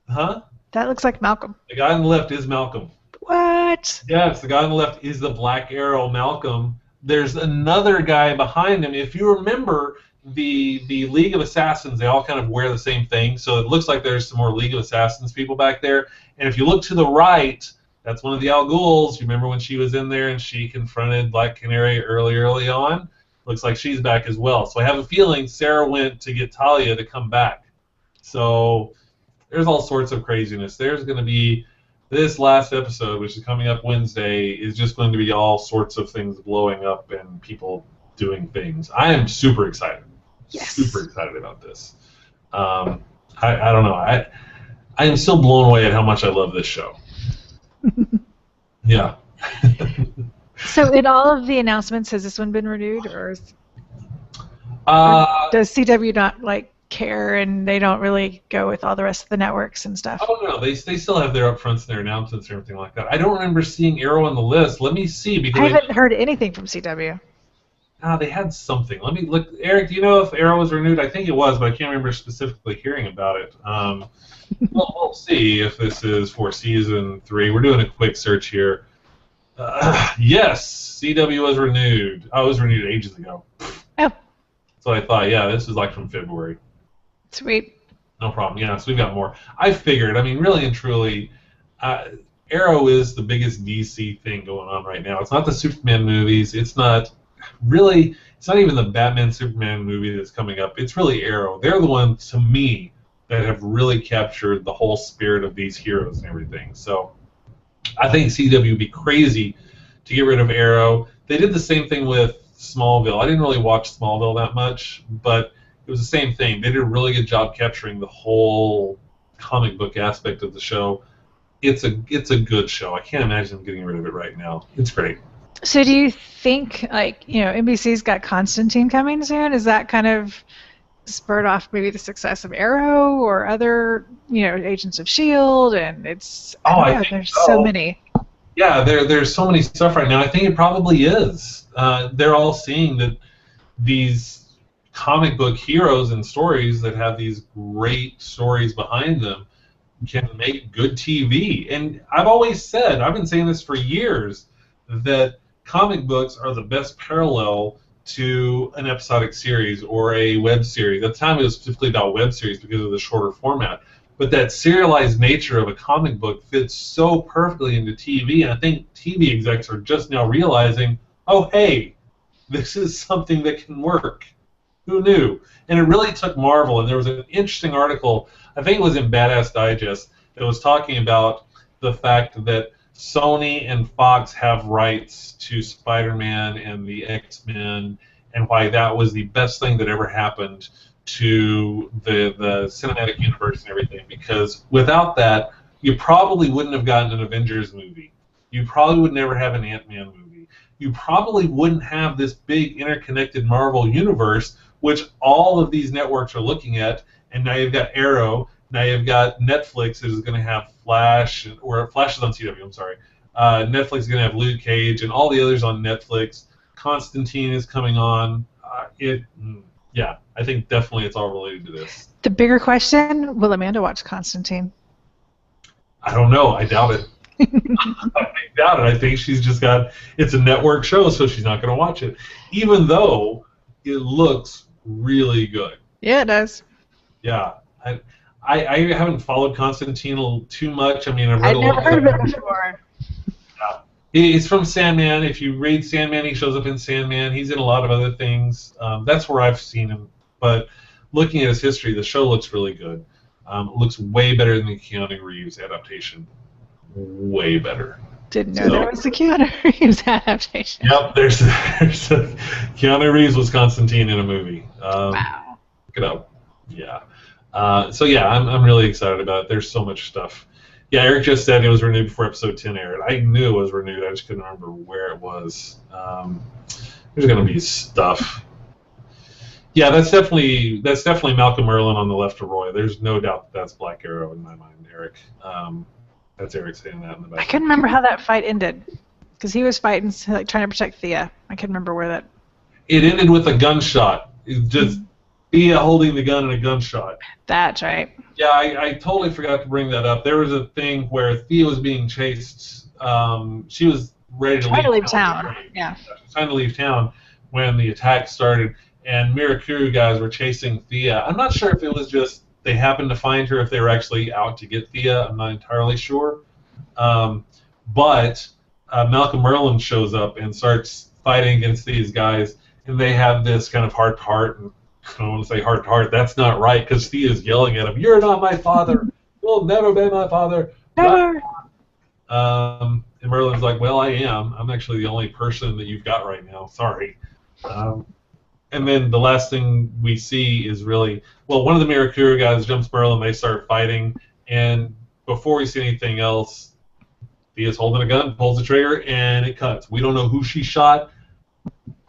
Huh? That looks like Malcolm. The guy on the left is Malcolm. What? Yes, the guy on the left is the Black Arrow Malcolm. There's another guy behind him. If you remember the League of Assassins, they all kind of wear the same thing, so it looks like there's some more League of Assassins people back there. And if you look to the right, that's one of the Al Ghuls. You remember when she was in there and she confronted Black Canary early on? Looks like she's back as well. So I have a feeling Sarah went to get Talia to come back. So there's all sorts of craziness. There's going to be this last episode, which is coming up Wednesday, is just going to be all sorts of things blowing up and people doing things. I am super excited. Yes. Super excited about this. I don't know. I am still blown away at how much I love this show. Yeah. So in all of the announcements, has this one been renewed, or does CW not care and they don't really go with all the rest of the networks and stuff? Oh no, they still have their upfronts and their announcements and everything like that. I don't remember seeing Arrow on the list. Let me see because I haven't heard anything from CW. They had something. Let me look. Eric, do you know if Arrow was renewed? I think it was, but I can't remember specifically hearing about it. We'll see if this is for season 3. We're doing a quick search here. Yes, CW was renewed. Oh, it was renewed ages ago. Oh. So I thought, yeah, this is like from February. Sweet. No problem. Yeah, so we've got more. I figured, I mean, really and truly, Arrow is the biggest DC thing going on right now. It's not the Superman movies. It's not even the Batman Superman movie that's coming up. It's really Arrow. They're the ones, to me, that have really captured the whole spirit of these heroes and everything. So I think CW would be crazy to get rid of Arrow. They did the same thing with Smallville. I didn't really watch Smallville that much, but it was the same thing. They did a really good job capturing the whole comic book aspect of the show. It's a good show. I can't imagine them getting rid of it right now. It's great. So do you think, NBC's got Constantine coming soon? Is that kind of spurred off maybe the success of Arrow or other, Agents of S.H.I.E.L.D.? And it's, I think there's so many. Yeah, there's so many stuff right now. I think it probably is. They're all seeing that these comic book heroes and stories that have these great stories behind them can make good TV. And I've always said, I've been saying this for years, that comic books are the best parallel to an episodic series or a web series. At the time it was specifically about web series because of the shorter format. But that serialized nature of a comic book fits so perfectly into TV, and I think TV execs are just now realizing, oh, hey, this is something that can work. Who knew? And it really took Marvel, and there was an interesting article, I think it was in Badass Digest, that was talking about the fact that Sony and Fox have rights to Spider-Man and the X-Men, and why that was the best thing that ever happened to the cinematic universe and everything, because without that, you probably wouldn't have gotten an Avengers movie. You probably would never have an Ant-Man movie. You probably wouldn't have this big interconnected Marvel universe, which all of these networks are looking at, and now you've got Arrow, now you've got Netflix that is going to have Flash, or Flash is on CW, I'm sorry. Netflix is going to have Luke Cage and all the others on Netflix. Constantine is coming on. Yeah, I think definitely it's all related to this. The bigger question, will Amanda watch Constantine? I don't know. I doubt it. I doubt it. I think she's just got, it's a network show, so she's not going to watch it, even though it looks really good. Yeah, it does. Yeah. I haven't followed Constantine too much. I mean, I've never heard of it before. Yeah. He's from Sandman. If you read Sandman, he shows up in Sandman. He's in a lot of other things. That's where I've seen him. But looking at his history, the show looks really good. It looks way better than the Keanu Reeves adaptation. Way better. Didn't know there was a Keanu Reeves adaptation. Yep, there's a Keanu Reeves was Constantine in a movie. Wow. Look it up. Yeah. So yeah, I'm really excited about it. There's so much stuff Yeah, Eric just said it was renewed before episode 10 aired. I knew it was renewed. I just couldn't remember where it was. There's going to be stuff. Yeah, that's definitely Malcolm Merlin on the left of Roy. There's no doubt that's Black Arrow in my mind, Eric. That's Eric saying that in the back. I couldn't remember how that fight ended, because he was fighting, like trying to protect Thea. I couldn't remember where that. It ended with a gunshot. It's just Thea holding the gun and a gunshot. That's right. Yeah, I totally forgot to bring that up. There was a thing where Thea was being chased. She was ready to leave town. Yeah. She was trying to leave town when the attack started, and Mirakuru guys were chasing Thea. I'm not sure if it was just they happened to find her, if they were actually out to get Thea. I'm not entirely sure. But Malcolm Merlin shows up and starts fighting against these guys, and they have this kind of heart-to-heart, and I don't want to say heart-to-heart. That's not right, because Thea's yelling at him, "You're not my father. You'll never be my father." Never. And Merlin's like, "Well, I am. I'm actually the only person that you've got right now. Sorry." And then the last thing we see is really, well, one of the Mirakuru guys jumps Merlin, they start fighting, and before we see anything else, Thea's holding a gun, pulls the trigger, and it cuts. We don't know who she shot.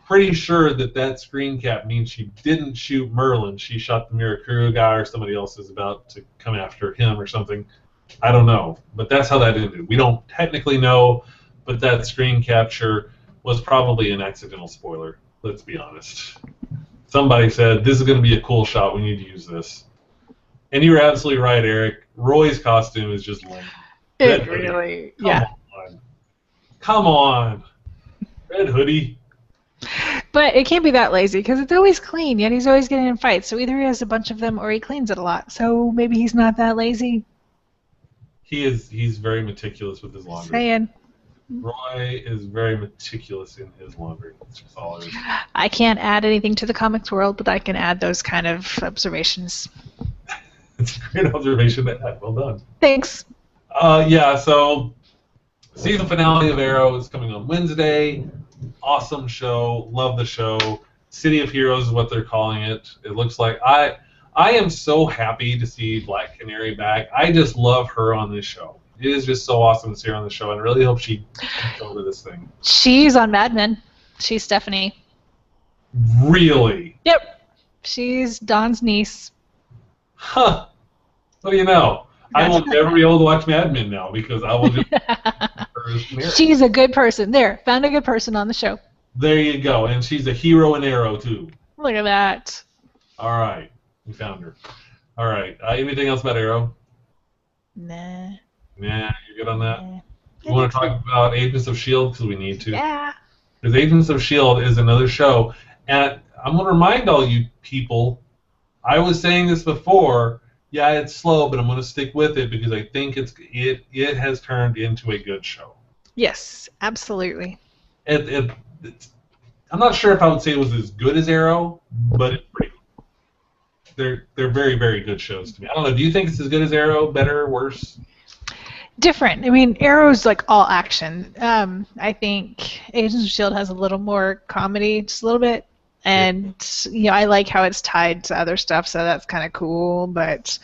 Pretty sure that screen cap means she didn't shoot Merlin. She shot the Mirakuru guy, or somebody else is about to come after him or something. I don't know, but that's how that ended. We don't technically know, but that screen capture was probably an accidental spoiler. Let's be honest. Somebody said, "This is going to be a cool shot. We need to use this." And you were absolutely right, Eric. Roy's costume is just lame. It really, yeah. Come on. Red hoodie. But it can't be that lazy, because it's always clean, yet he's always getting in fights. So either he has a bunch of them or he cleans it a lot. So maybe he's not that lazy. He's very meticulous with his laundry. Saying. Roy is very meticulous in his laundry. That's just all it is. I can't add anything to the comics world, but I can add those kind of observations. It's a great observation to add. Well done. Thanks. Yeah, so season finale of Arrow is coming on Wednesday. Awesome show. Love the show. City of Heroes is what they're calling it. It looks like I am so happy to see Black Canary back. I just love her on this show. It is just so awesome to see her on the show, and I really hope she gets over this thing. She's on Mad Men. She's Stephanie. Really? Yep. She's Don's niece. Huh. What do you know? I will never be able to watch Mad Men now, because I will just... She's a good person. There, found a good person on the show. There you go, and she's a hero in Arrow, too. Look at that. All right. We found her. All right. Anything else about Arrow? Nah. Nah, you're good on that? Nah. You want to talk about Agents of S.H.I.E.L.D.? Because we need to. Yeah. Because Agents of S.H.I.E.L.D. is another show. And I'm going to remind all you people, I was saying this before, yeah, it's slow, but I'm going to stick with it because I think it has turned into a good show. Yes, absolutely. I'm not sure if I would say it was as good as Arrow, but it's pretty good. They're very, very good shows to me. I don't know, do you think it's as good as Arrow, better, worse? Different. I mean, Arrow's like all action. I think Agents of S.H.I.E.L.D. has a little more comedy, just a little bit. And, you know, I like how it's tied to other stuff, so that's kind of cool. But,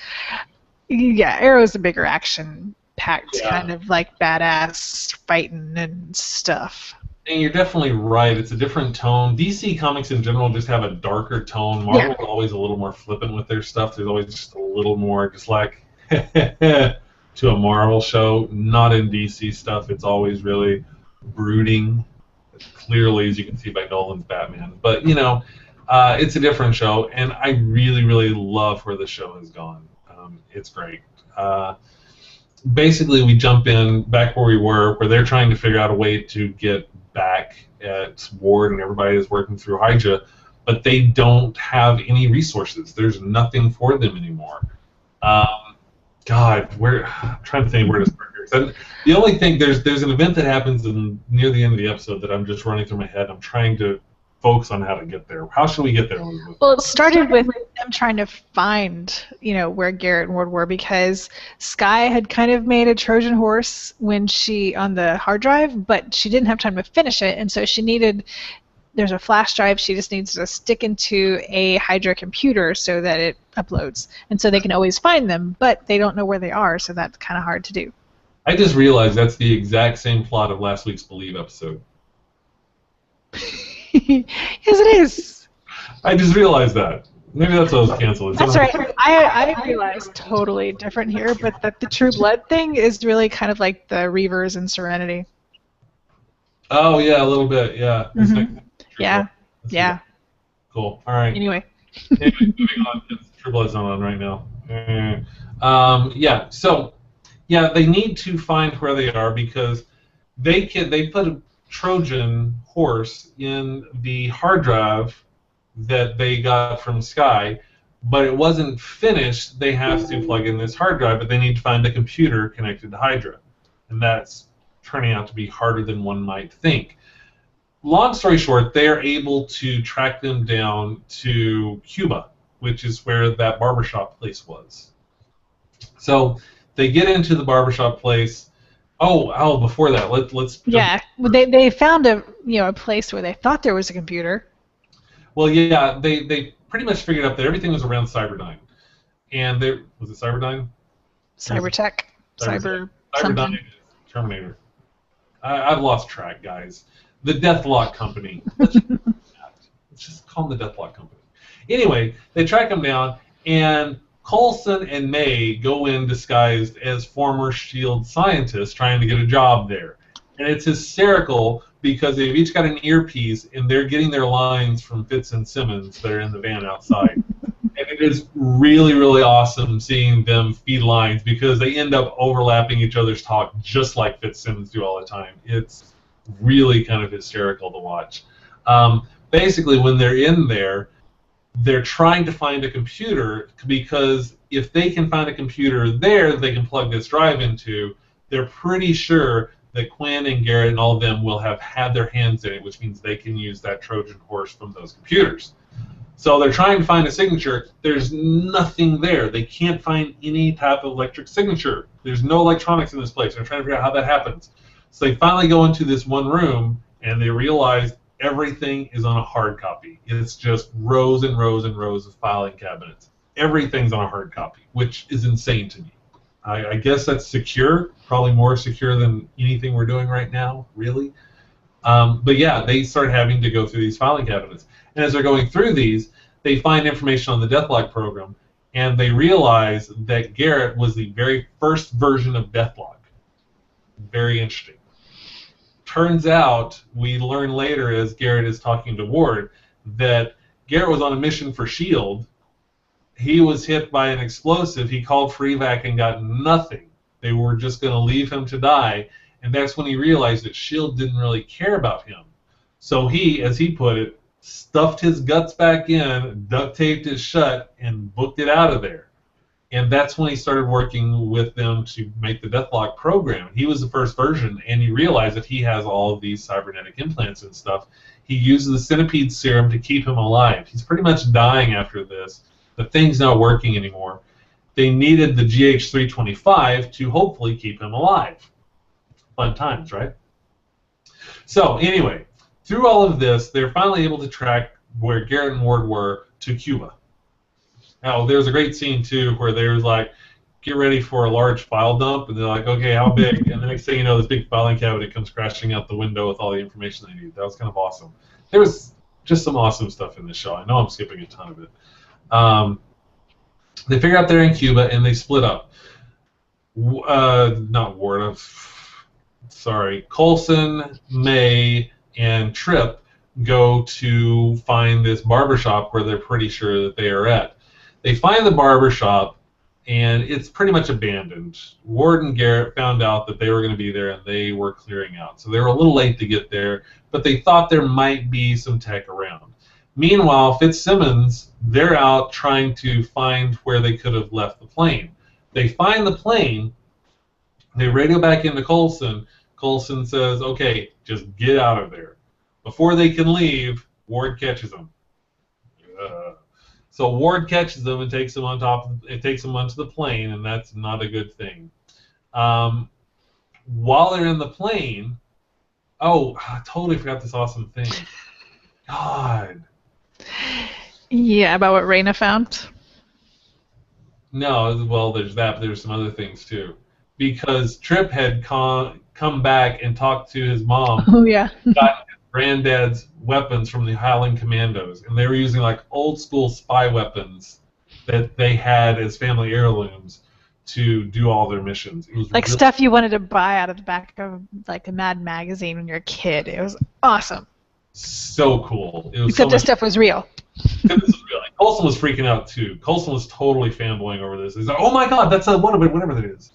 yeah, Arrow's a bigger action-packed kind of, like, badass fighting and stuff. And you're definitely right. It's a different tone. DC Comics in general just have a darker tone. Marvel is always a little more flippant with their stuff. There's always just a little more just like to a Marvel show. Not in DC stuff. It's always really brooding. Clearly, as you can see by Nolan's Batman. But, you know, it's a different show, and I really, really love where the show has gone. It's great. Basically, we jump in back where we were, where they're trying to figure out a way to get back at Ward, and everybody is working through Hydra, but they don't have any resources. There's nothing for them anymore. God, I'm trying to think where to start here. So the only thing, there's an event that happens near the end of the episode that I'm just running through my head. I'm trying to focus on how to get there. How should we get there, Elizabeth? Well, it started with them trying to find, you know, where Garrett and Ward were, because Skye had kind of made a Trojan horse when on the hard drive, but she didn't have time to finish it, and so there's a flash drive she just needs to stick into a Hydra computer so that it uploads. And so they can always find them, but they don't know where they are, so that's kind of hard to do. I just realized that's the exact same plot of last week's Believe episode. Yes, it is. I just realized that. Maybe that's what was canceled. That's right. I realized totally different here, but that the True Blood thing is really kind of like the Reavers in Serenity. Oh, yeah, a little bit, yeah. Mm-hmm. Yeah, yeah. Cool. All right. Anyway, moving on, because True Blood's not on right now. Yeah, so, yeah, they need to find where they are because they put a Trojan horse in the hard drive that they got from Sky, but it wasn't finished. They have to plug in this hard drive, but they need to find a computer connected to Hydra, and that's turning out to be harder than one might think. Long story short, they are able to track them down to Cuba, which is where that barbershop place was. So they get into the barbershop place. Oh, before that, let's. Yeah, they found a place where they thought there was a computer. Well, yeah, they pretty much figured out that everything was around Cyberdyne, and there was it Cyberdyne. Cybertech, Cyber Cyberdyne, Terminator. I've lost track, guys. The Deathlock Company. Let's just call them the Deathlock Company. Anyway, they track them down, and Coulson and May go in disguised as former S.H.I.E.L.D. scientists trying to get a job there. And it's hysterical because they've each got an earpiece, and they're getting their lines from Fitz and Simmons that are in the van outside. And it is really, really awesome seeing them feed lines because they end up overlapping each other's talk just like Fitzsimmons do all the time. It's really kind of hysterical to watch. Basically, when they're in there, they're trying to find a computer because if they can find a computer there that they can plug this drive into, they're pretty sure that Quinn and Garrett and all of them will have had their hands in it, which means they can use that Trojan horse from those computers. So they're trying to find a signature. There's nothing there. They can't find any type of electric signature. There's no electronics in this place. They're trying to figure out how that happens. So they finally go into this one room, and they realize everything is on a hard copy. It's just rows and rows and rows of filing cabinets. Everything's on a hard copy, which is insane to me. I guess that's secure, probably more secure than anything we're doing right now, really. But yeah, they start having to go through these filing cabinets. And as they're going through these, they find information on the Deathlock program, and they realize that Garrett was the very first version of Deathlock. Very interesting. Turns out, we learn later as Garrett is talking to Ward, that Garrett was on a mission for S.H.I.E.L.D. He was hit by an explosive. He called for evac and got nothing. They were just going to leave him to die, and that's when he realized that S.H.I.E.L.D. didn't really care about him. So he, as he put it, stuffed his guts back in, duct taped it shut, and booked it out of there. And that's when he started working with them to make the Deathlock program. He was the first version, and he realized that he has all of these cybernetic implants and stuff. He uses the centipede serum to keep him alive. He's pretty much dying after this. The thing's not working anymore. They needed the GH325 to hopefully keep him alive. Fun times, right? So anyway, through all of this, they're finally able to track where Garrett and Ward were to Cuba. Now, there's a great scene, too, where they was like, get ready for a large file dump, and they're like, okay, how big? And the next thing you know, this big filing cabinet comes crashing out the window with all the information they need. That was kind of awesome. There was just some awesome stuff in this show. I know I'm skipping a ton of it. They figure out they're in Cuba, and they split up. Not Ward, sorry. Coulson, May, and Tripp go to find this barbershop where they're pretty sure that they are at. They find the barbershop, and it's pretty much abandoned. Ward and Garrett found out that they were going to be there, and they were clearing out. So they were a little late to get there, but they thought there might be some tech around. Meanwhile, Fitzsimmons, they're out trying to find where they could have left the plane. They find the plane. They radio back into Coulson. Coulson says, okay, just get out of there. Before they can leave, Ward catches them. So Ward catches them and takes them on top. It takes them onto the plane, and that's not a good thing. While they're in the plane, I totally forgot this awesome thing. God. Yeah, about what Raina found? No, well, there's that, but there's some other things too. because Trip had come back and talked to his mom, Oh yeah. got his granddad's weapons from the Howling Commandos, and they were using like old school spy weapons that they had as family heirlooms to do all their missions. It was Like really stuff you wanted to buy out of the back of like a Mad magazine when you're a kid. It was awesome. so cool. It was Except so this stuff was real. This is real. Like, Coulson was freaking out too. Coulson was totally fanboying over this. He's like, "Oh my God, that's a whatever that is."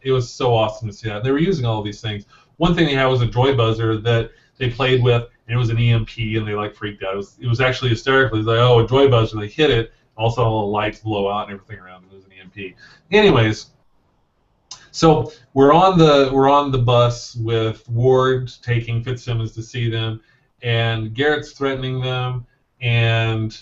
It was so awesome to see that. They were using all of these things. One thing they had was a joy buzzer that they played with, and it was an EMP, and they like freaked out. It was actually hysterical. It's like, oh, a joy buzzer. They hit it. Also, all the lights blow out and everything around it. It was an EMP. Anyways, so we're on the bus with Ward taking Fitzsimmons to see them, and Garrett's threatening them, and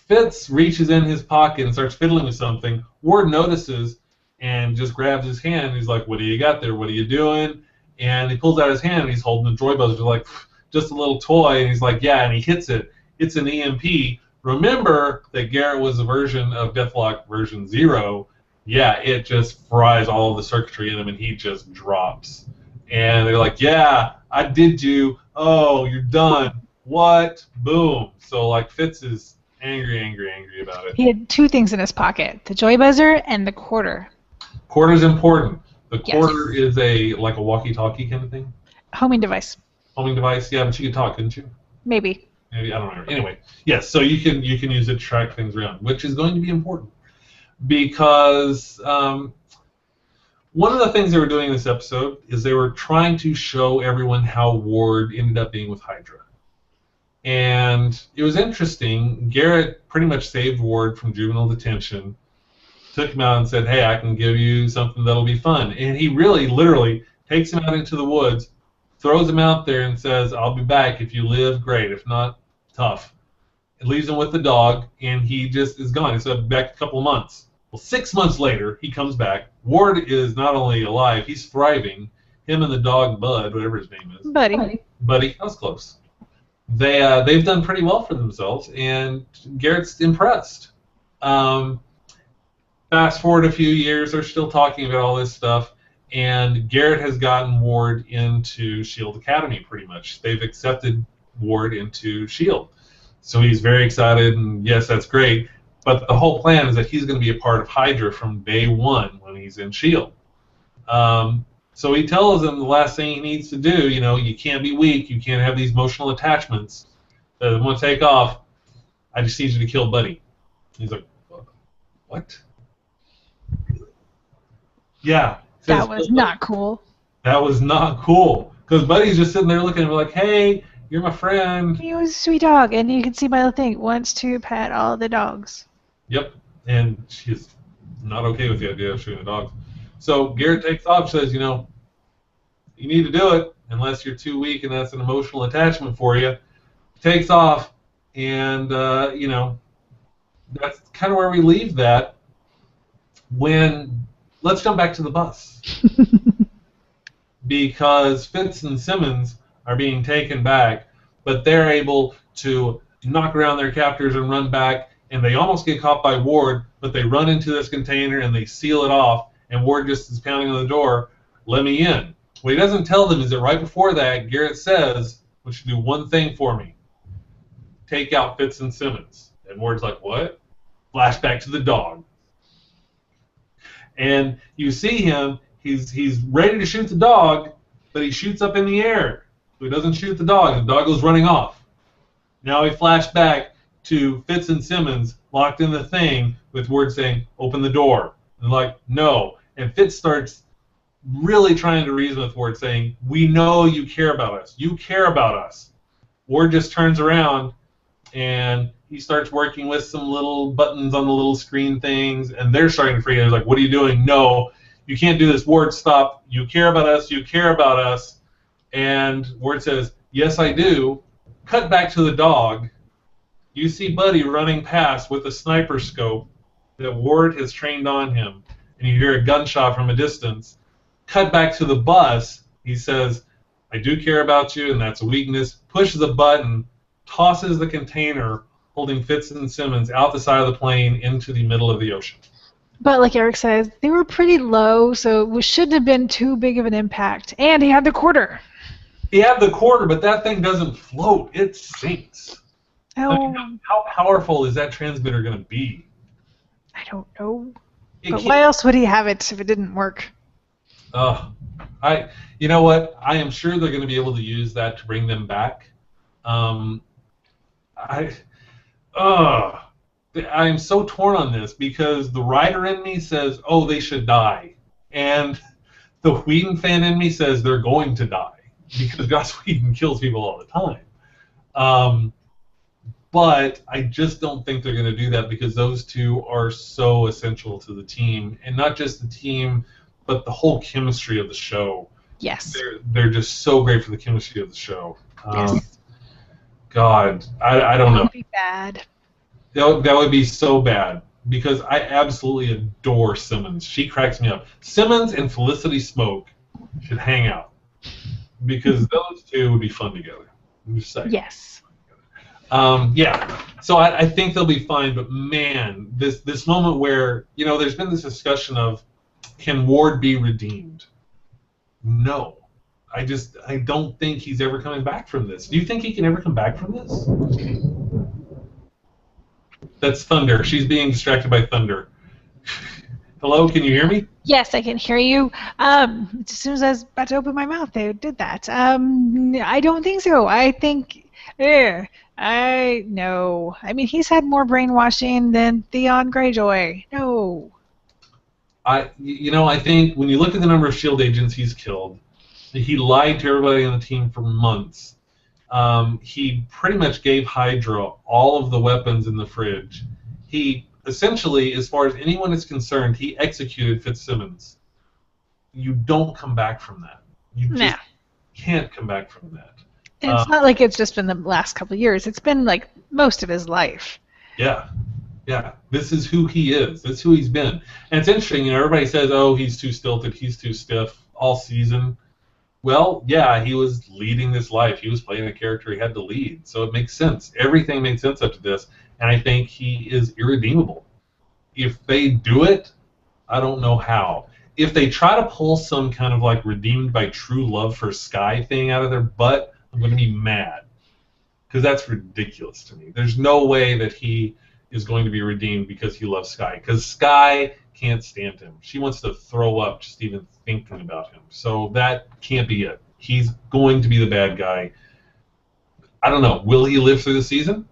Fitz reaches in his pocket and starts fiddling with something. Ward notices and just grabs his hand. He's like, "What do you got there? What are you doing?" And he pulls out his hand and he's holding a joy buzzer, like just a little toy. And he's like, "Yeah," and he hits it. It's an EMP. Remember that Garrett was a version of Deathlock version 0. Yeah, it just fries all of the circuitry in him, and he just drops. And they're like, "Yeah, I did you. Oh, you're done. What?" Boom. So like Fitz is angry about it. He had two things in his pocket: the joy buzzer and the quarter. Quarter's important. The Yes. quarter is like a walkie-talkie kind of thing. Homing device. Homing device. Yeah, but you could talk, couldn't you? Maybe. Maybe, I don't remember. Anyway, yes. So you can use it to track things around, which is going to be important because one of the things they were doing in this episode is they were trying to show everyone how Ward ended up being with Hydra. And it was interesting. Garrett pretty much saved Ward from juvenile detention, took him out and said, "Hey, I can give you something that'll be fun." And he really, literally takes him out into the woods, throws him out there and says, "I'll be back. If you live, great. If not, tough." It leaves him with the dog, and he just is gone. He's back a couple of months. Well, 6 months later, he comes back. Ward is not only alive, he's thriving. Him and the dog, Bud, whatever his name is. Buddy. Buddy, that was close. They've done pretty well for themselves, and Garrett's impressed. Fast forward a few years, they're still talking about all this stuff, and Garrett has gotten Ward into S.H.I.E.L.D. Academy pretty much. They've accepted Ward into S.H.I.E.L.D. So he's very excited, and yes, that's great. But the whole plan is that he's going to be a part of Hydra from day one when he's in S.H.I.E.L.D. So he tells him the last thing he needs to do, you can't be weak, you can't have these emotional attachments. I'm going to take off. I just need you to kill Buddy. He's like, what? Yeah. That was not cool. That was not cool. Because Buddy's just sitting there looking at him like, "Hey, you're my friend." He was a sweet dog, and you can see by the thing, wants to pet all the dogs. Yep. And she's not okay with the idea of shooting the dogs. So Garrett takes off, says, you need to do it unless you're too weak and that's an emotional attachment for you. Takes off, and, that's kind of where we leave that. Let's jump back to the bus. Because Fitz and Simmons are being taken back, but they're able to knock around their captors and run back, and they almost get caught by Ward, but they run into this container and they seal it off, and Ward just is pounding on the door, "Let me in." What he doesn't tell them is that right before that, Garrett says, "We should do one thing for me. Take out Fitz and Simmons." And Ward's like, "What?" Flashback to the dog. And you see him, he's ready to shoot the dog, but he shoots up in the air. So he doesn't shoot the dog goes running off. Now we flash back to Fitz and Simmons locked in the thing with Ward saying, "Open the door." And like, "No." And Fitz starts really trying to reason with Ward saying, "We know you care about us. You care about us." Ward just turns around and he starts working with some little buttons on the little screen things, and they're starting to freak out. He's like, "What are you doing? No, you can't do this. Ward, stop. You care about us. You care about us." And Ward says, "Yes, I do." Cut back to the dog. You see Buddy running past with a sniper scope that Ward has trained on him, and you hear a gunshot from a distance. Cut back to the bus. He says, "I do care about you, and that's a weakness." Pushes a button, tosses the container holding Fitz and Simmons out the side of the plane into the middle of the ocean. But like Eric says, they were pretty low, so it shouldn't have been too big of an impact. And he had the quarter. He had the quarter, but that thing doesn't float. It sinks. I mean, Oh, how powerful is that transmitter going to be? I don't know. It But can't. why else would he have it if it didn't work? Uh, you know what? I am sure they're going to be able to use that to bring them back. Um, I, uh, I am so torn on this because the writer in me says, oh, they should die. And the Whedon fan in me says they're going to die because Joss Whedon kills people all the time. Um, but I just don't think they're going to do that because those two are so essential to the team. And not just the team, but the whole chemistry of the show. Yes. They're just so great for the chemistry of the show. Yes. God, I don't That know. would be bad. That would be so bad because I absolutely adore Simmons. She cracks me up. Simmons and Felicity Smoke should hang out because those two would be fun together. I'm just saying. Yes. Yeah. So I think they'll be fine. But man, this moment where there's been this discussion of can Ward be redeemed? No. I don't think he's ever coming back from this. Do you think he can ever come back from this? That's Thunder. She's being distracted by Thunder. Hello, can you hear me? Yes, I can hear you. As soon as I was about to open my mouth, they did that. I don't think so. I think, no. I mean, he's had more brainwashing than Theon Greyjoy. No. I think when you look at the number of S.H.I.E.L.D. agents he's killed, he lied to everybody on the team for months. He pretty much gave Hydra all of the weapons in the fridge. He essentially, as far as anyone is concerned, he executed Fitzsimmons. You don't come back from that. You just can't come back from that. It's not like it's just been the last couple of years. It's been like most of his life. Yeah. Yeah. This is who he is. That's who he's been. And it's interesting, everybody says, oh, he's too stilted, he's too stiff all season. Well, yeah, he was leading this life. He was playing a character he had to lead. So it makes sense. Everything made sense up to this. And I think he is irredeemable. If they do it, I don't know how. If they try to pull some kind of like redeemed by true love for Skye thing out of their butt, I'm going to be mad. Because that's ridiculous to me. There's no way that he is going to be redeemed because he loves Skye. Because Skye can't stand him. She wants to throw up just even thinking about him. So that can't be it. He's going to be the bad guy. I don't know. Will he live through the season?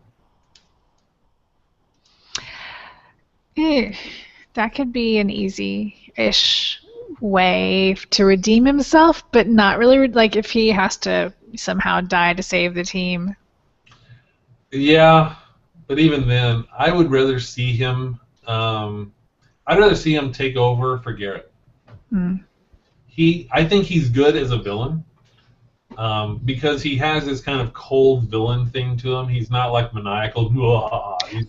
That could be an easy-ish way to redeem himself, but not really like if he has to somehow die to save the team. Yeah, but even then, I would rather see him. I'd rather see him take over for Garrett. I think he's good as a villain because he has this kind of cold villain thing to him. He's not like maniacal.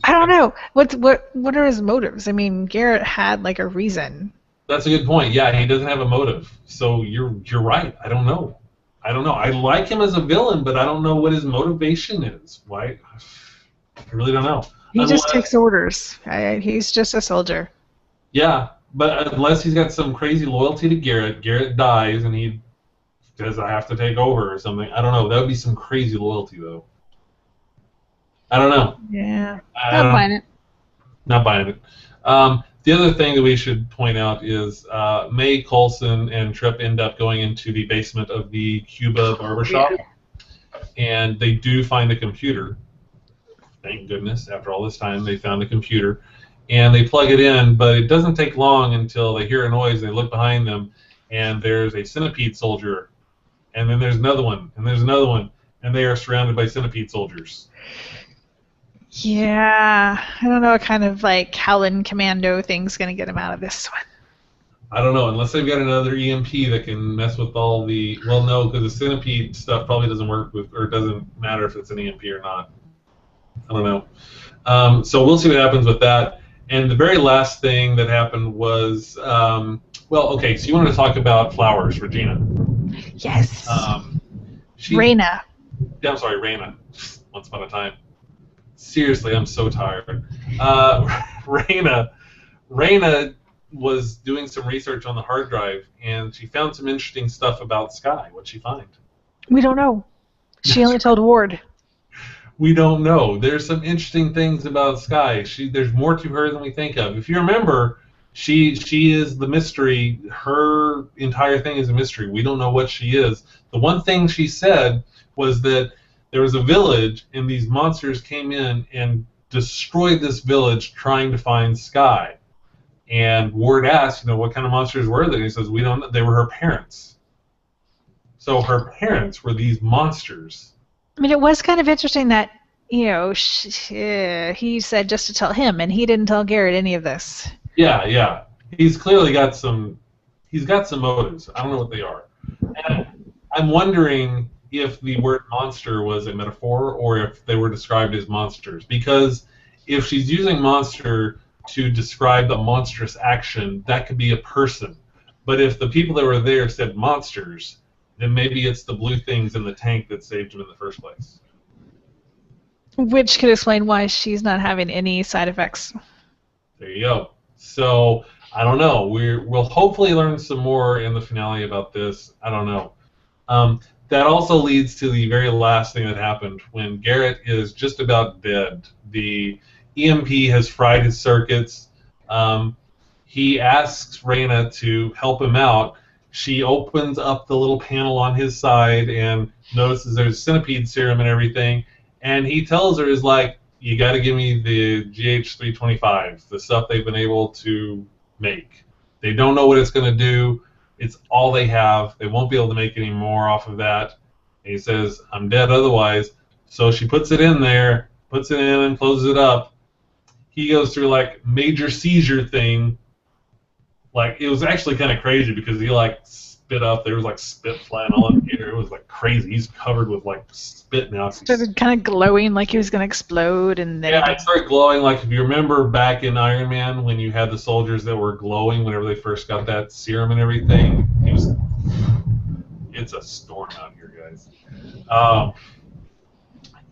I don't know. What are his motives? I mean, Garrett had like a reason. That's a good point. Yeah, he doesn't have a motive. So you're right. I don't know. I like him as a villain, but I don't know what his motivation is. Why? I really don't know. He just takes orders. He's just a soldier. Yeah, but unless he's got some crazy loyalty to Garrett, Garrett dies and he says, I have to take over or something. I don't know. That would be some crazy loyalty, though. I don't know. Yeah. Not buying it. Not buying it. The other thing that we should point out is May, Coulson, and Tripp end up going into the basement of the Cuba barbershop, and they do find a computer. Thank goodness, after all this time, they found a computer. And they plug it in, but it doesn't take long until they hear a noise, they look behind them, and there's a centipede soldier. And then there's another one, and there's another one, and they are surrounded by centipede soldiers. Yeah, I don't know what kind of like Howlin' Commando thing's gonna get him out of this one. I don't know, unless they've got another EMP that can mess with all the... Well, no, because the centipede stuff probably doesn't work with, or it doesn't matter if it's an EMP or not. I don't know. So we'll see what happens with that. And the very last thing that happened was, well, okay, so you wanted to talk about Flowers, Regina. Yes. Rhaena. Yeah, I'm sorry, Rhaena. Once upon a time. Seriously, I'm so tired. Rhaena was doing some research on the hard drive, and she found some interesting stuff about Skye. What'd she find? We don't know. She only told Ward. We don't know. There's some interesting things about Skye. There's more to her than we think of. If you remember, she is the mystery. Her entire thing is a mystery. We don't know what she is. The one thing she said was that there was a village, and these monsters came in and destroyed this village trying to find Skye. And Ward asked, what kind of monsters were they? And he says, we don't know. They were her parents. So her parents were these monsters. I mean, it was kind of interesting that, he said just to tell him, and he didn't tell Garrett any of this. Yeah. He's clearly got some motives. I don't know what they are. And I'm wondering if the word monster was a metaphor or if they were described as monsters. Because if she's using monster to describe a monstrous action, that could be a person. But if the people that were there said monsters, then maybe it's the blue things in the tank that saved him in the first place. Which could explain why she's not having any side effects. There you go. So, I don't know. We'll hopefully learn some more in the finale about this. I don't know. That also leads to the very last thing that happened. When Garrett is just about dead, the EMP has fried his circuits. He asks Raina to help him out. She opens up the little panel on his side and notices there's centipede serum and everything. And he tells her, you got to give me the GH325, the stuff they've been able to make. They don't know what it's going to do. It's all they have. They won't be able to make any more off of that. And he says, I'm dead otherwise. So she puts it in there, puts it in and closes it up. He goes through major seizure thing. It was actually kind of crazy because he spit up. There was spit flying all in the air. It was crazy. He's covered with spit now. Started kind of glowing like he was going to explode, and then it started glowing. If you remember back in Iron Man when you had the soldiers that were glowing whenever they first got that serum and everything. It's a storm out here, guys.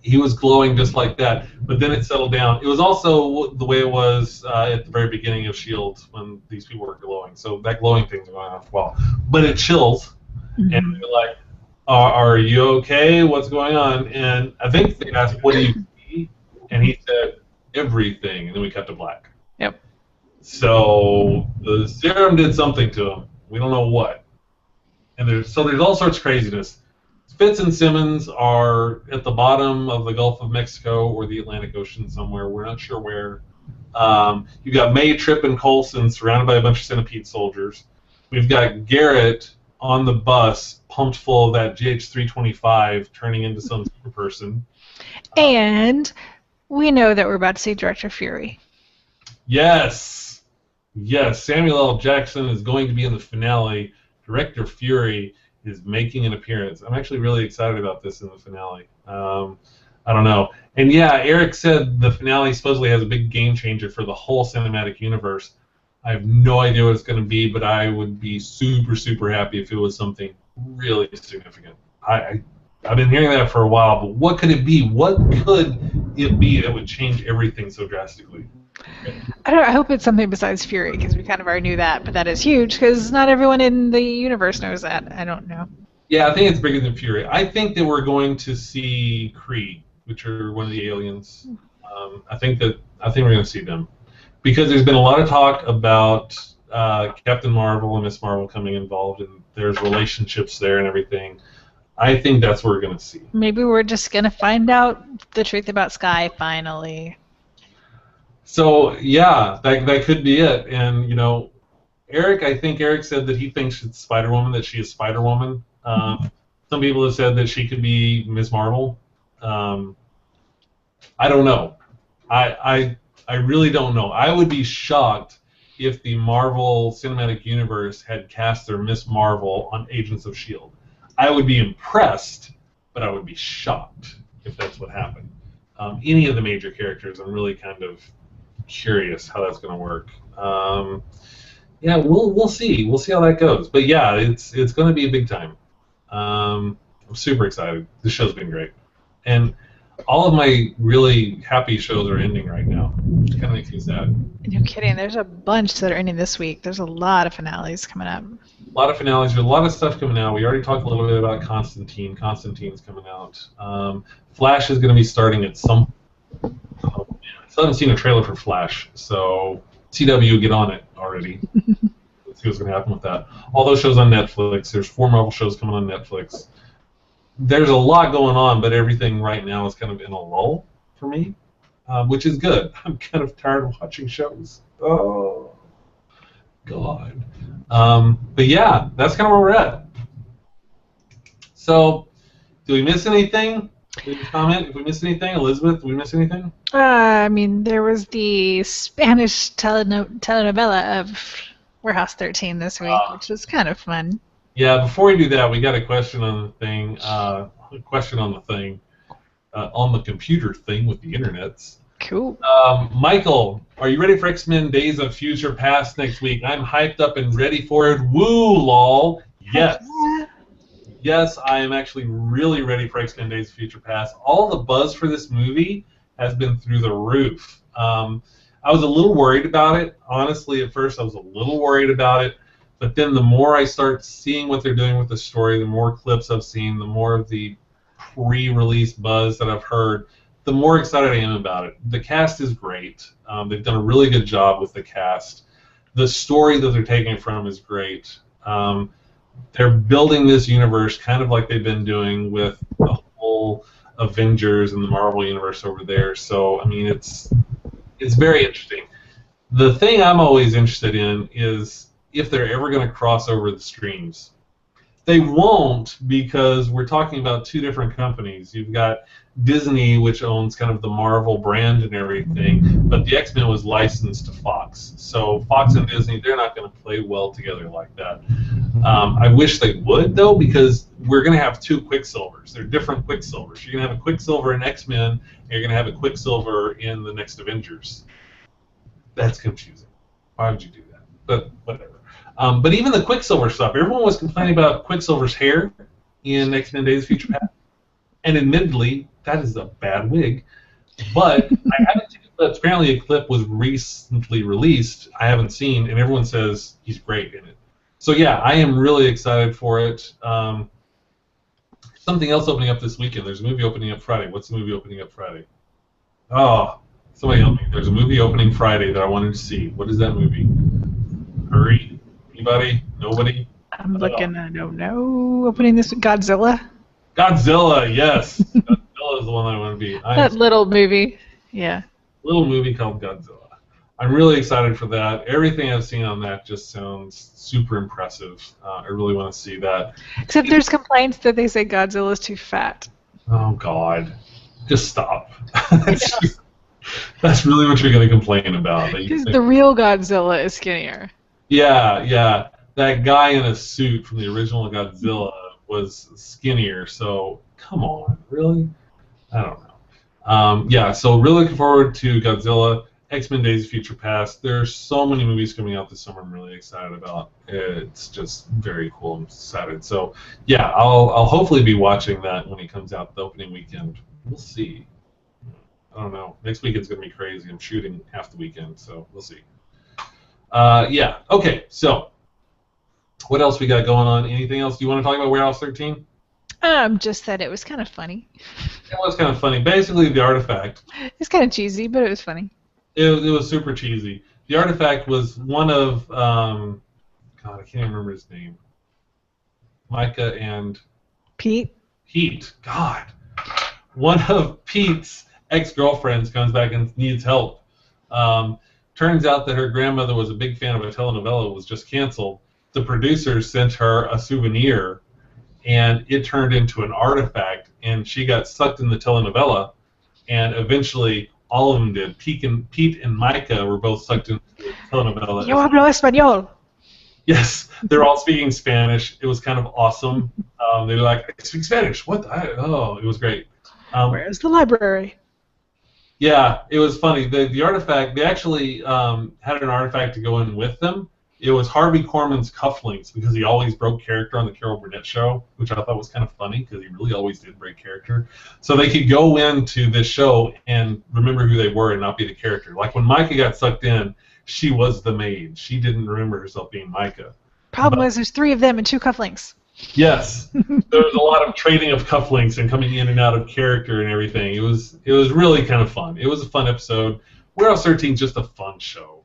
He was glowing just like that, but then it settled down. It was also the way it was at the very beginning of S.H.I.E.L.D. when these people were glowing. So that glowing thing's going on for a while. But it chills, and they're like, are you okay? What's going on? And I think they asked, what do you see? And he said, everything. And then we cut to black. Yep. So the serum did something to him. We don't know what. And there's all sorts of craziness. Fitz and Simmons are at the bottom of the Gulf of Mexico or the Atlantic Ocean somewhere. We're not sure where. You've got May, Tripp, and Coulson surrounded by a bunch of centipede soldiers. We've got Garrett on the bus, pumped full of that GH325, turning into some super person. And we know that we're about to see Director Fury. Yes. Samuel L. Jackson is going to be in the finale. Director Fury is making an appearance. I'm actually really excited about this in the finale. I don't know. And yeah, Eric said the finale supposedly has a big game changer for the whole cinematic universe. I have no idea what it's going to be, but I would be super, super happy if it was something really significant. I've been hearing that for a while, but what could it be? What could it be that would change everything so drastically? I don't know, I hope it's something besides Fury, because we kind of already knew that, but that is huge, because not everyone in the universe knows that. I don't know. Yeah, I think it's bigger than Fury. I think that we're going to see Kree, which are one of the aliens. I think we're going to see them, because there's been a lot of talk about Captain Marvel and Miss Marvel coming involved, and there's relationships there and everything. I think that's what we're going to see. Maybe we're just going to find out the truth about Skye finally. So yeah, that could be it. And I think Eric said that he thinks it's Spider-Woman, that she is Spider-Woman. Some people have said that she could be Ms. Marvel. I don't know. I really don't know. I would be shocked if the Marvel Cinematic Universe had cast their Ms. Marvel on Agents of S.H.I.E.L.D. I would be impressed, but I would be shocked if that's what happened. Any of the major characters, I'm really kind of curious how that's going to work. Yeah, we'll see. We'll see how that goes. But yeah, it's going to be a big time. I'm super excited. This show's been great, and all of my really happy shows are ending right now. It kind of makes me sad. No kidding. There's a bunch that are ending this week. There's a lot of finales coming up. A lot of finales. There's a lot of stuff coming out. We already talked a little bit about Constantine. Constantine's coming out. Flash is going to be starting at some. Oh, man. I still haven't seen a trailer for Flash, so CW, get on it already. Let's see what's going to happen with that. All those shows on Netflix. There's 4 Marvel shows coming on Netflix. There's a lot going on, but everything right now is kind of in a lull for me, which is good. I'm kind of tired of watching shows. Oh, God. But yeah, that's kind of where we're at. So, do we miss anything? Leave a comment if we missed anything. Elizabeth, did we miss anything? I mean, there was the Spanish telenovela of Warehouse 13 this week, which was kind of fun. Yeah, before we do that, we got a question on the thing. On the computer thing with the internets. Cool. Michael, are you ready for X-Men Days of Future Past next week? I'm hyped up and ready for it. Woo, lol. Yes. Yes, I am actually really ready for X-Men Days of Future Past. All the buzz for this movie has been through the roof. I was a little worried about it. Honestly, at first I was a little worried about it. But then the more I start seeing what they're doing with the story, the more clips I've seen, the more of the pre-release buzz that I've heard, the more excited I am about it. The cast is great. They've done a really good job with the cast. The story that they're taking it from is great. They're building this universe kind of like they've been doing with the whole Avengers and the Marvel universe over there. So, I mean, it's very interesting. The thing I'm always interested in is if they're ever going to cross over the streams. They won't, because we're talking about 2 different companies. You've got Disney, which owns kind of the Marvel brand and everything, but the X-Men was licensed to Fox. So Fox and Disney, they're not going to play well together like that. I wish they would, though, because we're going to have 2 Quicksilvers. They're different Quicksilvers. You're going to have a Quicksilver in X-Men, and you're going to have a Quicksilver in the next Avengers. That's confusing. Why would you do that? But whatever. But even the Quicksilver stuff, everyone was complaining about Quicksilver's hair in X-Men Days of Future Past. And admittedly, that is a bad wig. But I haven't seen clips. Apparently a clip was recently released. I haven't seen, and everyone says he's great in it. So yeah, I am really excited for it. Something else opening up this weekend. There's a movie opening up Friday. What's the movie opening up Friday? Oh, somebody help me. There's a movie opening Friday that I wanted to see. What is that movie? Hurry. Anybody? Nobody? I'm looking. I don't know. Opening this Godzilla. Godzilla, yes. Godzilla is the one I want to be. That little movie. Yeah. Little movie called Godzilla. I'm really excited for that. Everything I've seen on that just sounds super impressive. I really want to see that. Except there's complaints that they say Godzilla's too fat. Oh, God. Just stop. That's really what you're going to complain about. Because the real Godzilla is skinnier. Yeah. That guy in a suit from the original Godzilla was skinnier, so come on, really? I don't know. Yeah, so really looking forward to Godzilla, X-Men Days of Future Past. There's so many movies coming out this summer I'm really excited about. It's just very cool. I'm excited. So, yeah, I'll hopefully be watching that when it comes out the opening weekend. We'll see. I don't know. Next weekend's going to be crazy. I'm shooting half the weekend, so we'll see. Yeah, okay, so what else we got going on? Anything else? Do you want to talk about Warehouse 13? Just that it was kind of funny. It was kind of funny. Basically, the artifact. It's kind of cheesy, but it was funny. It was super cheesy. The artifact was one of, God, I can't even remember his name. Micah and... Pete? Pete. God. One of Pete's ex-girlfriends comes back and needs help. Turns out that her grandmother was a big fan of a telenovela that was just canceled. The producers sent her a souvenir, and it turned into an artifact, and she got sucked in the telenovela, and eventually all of them did. Pete and Micah were both sucked into the telenovela. Yo hablo español. Yes, they're all speaking Spanish. It was kind of awesome. They were like, I speak Spanish. What? It was great. Where's the library? Yeah, it was funny. The artifact, they actually had an artifact to go in with them. It was Harvey Korman's cufflinks, because he always broke character on the Carol Burnett show, which I thought was kind of funny because he really always did break character. So they could go into this show and remember who they were and not be the character. Like when Micah got sucked in, she was the maid. She didn't remember herself being Micah. Problem was there's 3 of them and 2 cufflinks. Yes, there was a lot of trading of cufflinks and coming in and out of character and everything. It was really kind of fun. It was a fun episode. Warehouse 13 is just a fun show.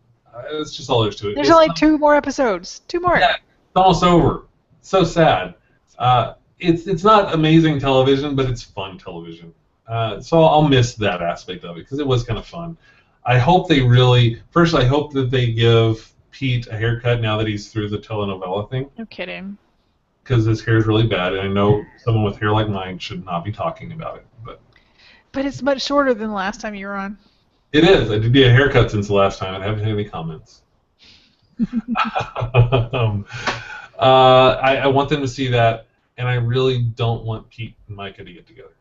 That's just all there is to it. There's only 2 more episodes. 2 more. Yeah, it's almost over. So sad. It's not amazing television, but it's fun television. So I'll miss that aspect of it because it was kind of fun. I hope they really. First, I hope that they give Pete a haircut now that he's through the telenovela thing. No kidding. Because his hair is really bad, and I know someone with hair like mine should not be talking about it. But it's much shorter than the last time you were on. It is. I did get a haircut since the last time. I haven't had any comments. I want them to see that, and I really don't want Pete and Micah to get together.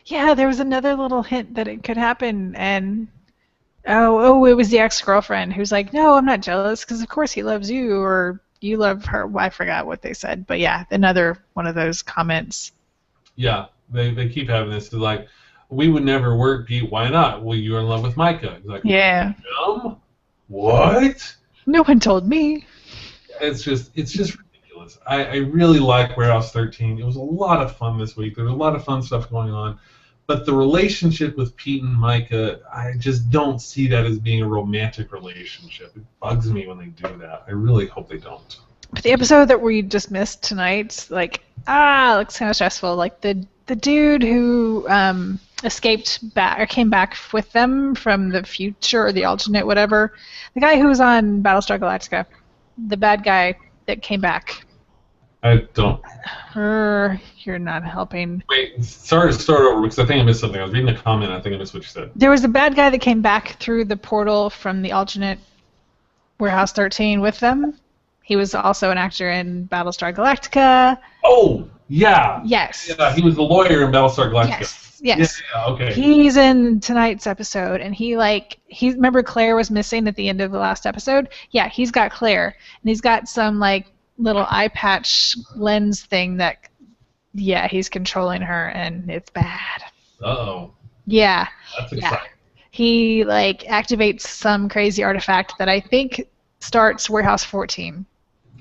Yeah, there was another little hint that it could happen, and it was the ex-girlfriend who's like, no, I'm not jealous, because of course he loves you, or you love her. Well, I forgot what they said, but yeah, another one of those comments. Yeah, they keep having this. They're like, we would never work, Pete. Why not? Well, you're in love with Micah. He's like, yeah. What? No one told me. It's just ridiculous. I really like Warehouse 13. It was a lot of fun this week. There was a lot of fun stuff going on. But the relationship with Pete and Micah, I just don't see that as being a romantic relationship. It bugs me when they do that. I really hope they don't. But the episode that we just missed tonight, looks kind of stressful. Like the dude who escaped back or came back with them from the future or the alternate, whatever. The guy who was on Battlestar Galactica, the bad guy that came back. I don't. You're not helping. Wait, sorry to start over because I think I missed something. I was reading a comment. I think I missed what you said. There was a bad guy that came back through the portal from the alternate Warehouse 13 with them. He was also an actor in Battlestar Galactica. Oh, yeah. Yes. Yeah, he was the lawyer in Battlestar Galactica. Yes. Yeah, okay. He's in tonight's episode, and he remember Claire was missing at the end of the last episode? Yeah, he's got Claire, and he's got some little eye patch lens thing that, yeah, he's controlling her, and it's bad. Uh-oh. Yeah. That's exciting. Yeah. He activates some crazy artifact that I think starts Warehouse 14.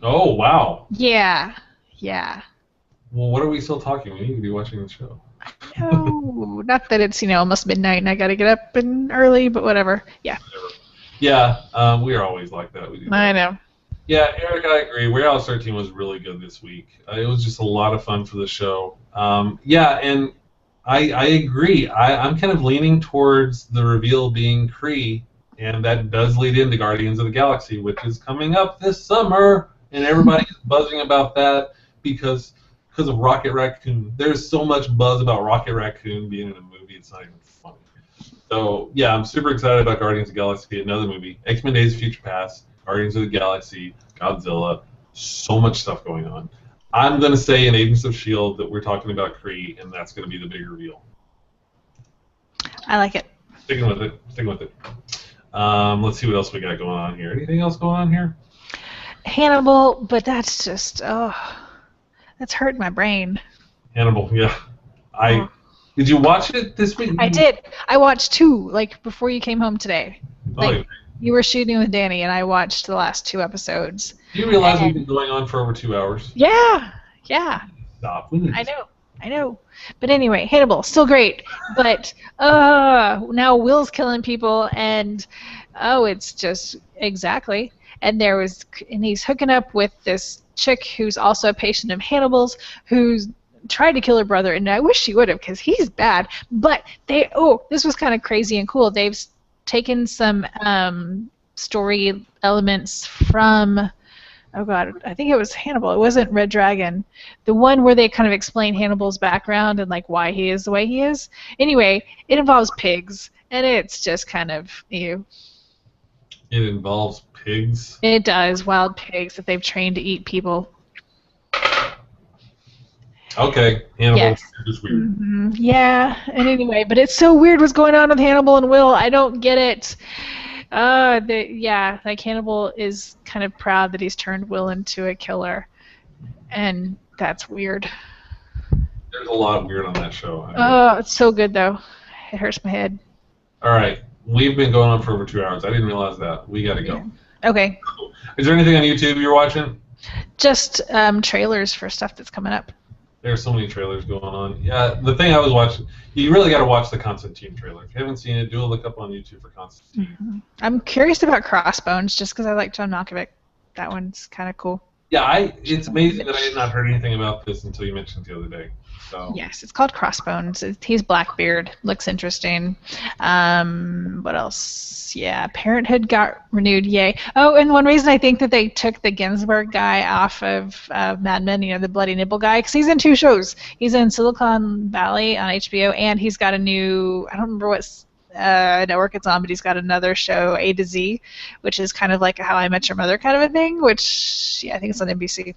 Oh, wow. Yeah. Yeah. Well, what are we still talking? We need to be watching the show. No, not that it's almost midnight and I gotta get up and early, but whatever. Yeah. Whatever. Yeah, we are always like that. We do that. I know. Yeah, Eric, I agree. Warehouse 13 was really good this week. It was just a lot of fun for the show. Yeah, and I agree. I'm kind of leaning towards the reveal being Kree, and that does lead into Guardians of the Galaxy, which is coming up this summer, and everybody's buzzing about that because of Rocket Raccoon. There's so much buzz about Rocket Raccoon being in a movie, it's not even funny. So, yeah, I'm super excited about Guardians of the Galaxy, another movie. X-Men Days of Future Past, Guardians of the Galaxy, Godzilla, so much stuff going on. I'm going to say in Agents of S.H.I.E.L.D. that we're talking about Kree, and that's going to be the big reveal. I like it. Sticking with it. Let's see what else we got going on here. Anything else going on here? Hannibal, but that's just, that's hurting my brain. Hannibal, yeah. Did you watch it this week? I did. I watched 2, before you came home today. Yeah. You were shooting with Danny, and I watched the last 2 episodes. Do you realize we've been going on for over 2 hours? Yeah. Stop. I know. But anyway, Hannibal, still great. But now Will's killing people, and it's just exactly. And he's hooking up with this chick who's also a patient of Hannibal's, who's tried to kill her brother, and I wish she would have, because he's bad. But this was kind of crazy and cool. They've taken some story elements from, I think it was Hannibal. It wasn't Red Dragon. The one where they kind of explain Hannibal's background and why he is the way he is. Anyway, it involves pigs, and it's just kind of ew. It involves pigs? It does, wild pigs that they've trained to eat people. Okay, Hannibal Yes. is weird. Mm-hmm. Yeah, and anyway, but it's so weird what's going on with Hannibal and Will. I don't get it. Yeah, like Hannibal is kind of proud that he's turned Will into a killer, and that's weird. There's a lot weird on that show. Oh, it's so good though. It hurts my head. All right, we've been going on for over 2 hours. I didn't realize that. We got to go. Yeah. Okay. Is there anything on YouTube you're watching? Just trailers for stuff that's coming up. There's so many trailers going on. Yeah, the thing I was watching, you really got to watch the Constantine trailer. If you haven't seen it, do a look up on YouTube for Constantine. Mm-hmm. I'm curious about Crossbones just because I like John Malkovich. That one's kind of cool. Yeah, it's amazing that I had not heard anything about this until you mentioned it the other day. So. Yes, it's called Crossbones. He's Blackbeard. Looks interesting. What else? Yeah, Parenthood got renewed. Yay. Oh, and one reason I think that they took the Ginsburg guy off of Mad Men, the Bloody Nipple guy, because he's in 2 shows. He's in Silicon Valley on HBO, and he's got a new, I don't remember what network it's on, but he's got another show, A to Z, which is kind of like a How I Met Your Mother kind of a thing, which, yeah, I think it's on NBC.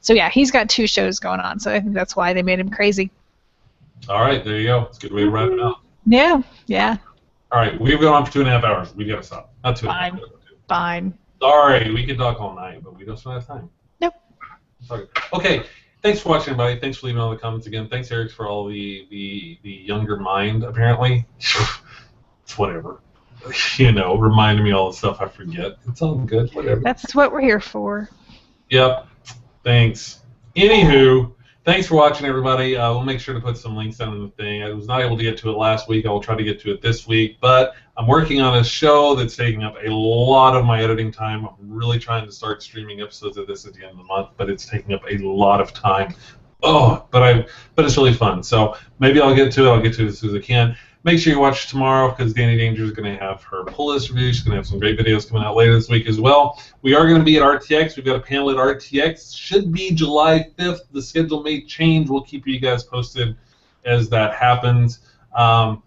So, yeah, he's got 2 shows going on, so I think that's why they made him crazy. All right, there you go. It's a good way to wrap it up. Yeah. All right, we've gone on for 2.5 hours. We've got to stop. Not 2.5. Fine. Sorry, we could talk all night, but we don't have time. Nope. Okay. Thanks for watching, everybody. Thanks for leaving all the comments again. Thanks, Eric, for all the younger mind, apparently. It's whatever. Reminding me all the stuff I forget. It's all good. Whatever. That's what we're here for. Yep. Thanks. Anywho, thanks for watching, everybody. We'll make sure to put some links down in the thing. I was not able to get to it last week. I will try to get to it this week, but I'm working on a show that's taking up a lot of my editing time. I'm really trying to start streaming episodes of this at the end of the month, but it's taking up a lot of time. But it's really fun. So maybe I'll get to it. I'll get to it as soon as I can. Make sure you watch tomorrow because Danny Danger is going to have her pull list review. She's going to have some great videos coming out later this week as well. We are going to be at RTX. We've got a panel at RTX. Should be July 5th. The schedule may change. We'll keep you guys posted as that happens. We're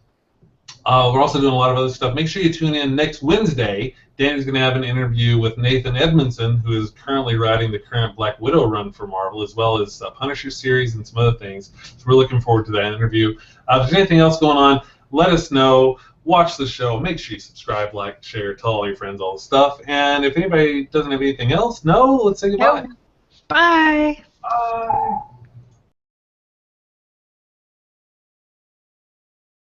also doing a lot of other stuff. Make sure you tune in next Wednesday. Danny's going to have an interview with Nathan Edmondson, who is currently writing the current Black Widow run for Marvel, as well as Punisher series and some other things. So we're looking forward to that interview. If there's anything else going on, let us know. Watch the show. Make sure you subscribe, like, share, tell all your friends all the stuff. And if anybody doesn't have anything else, let's say goodbye. Bye. Bye.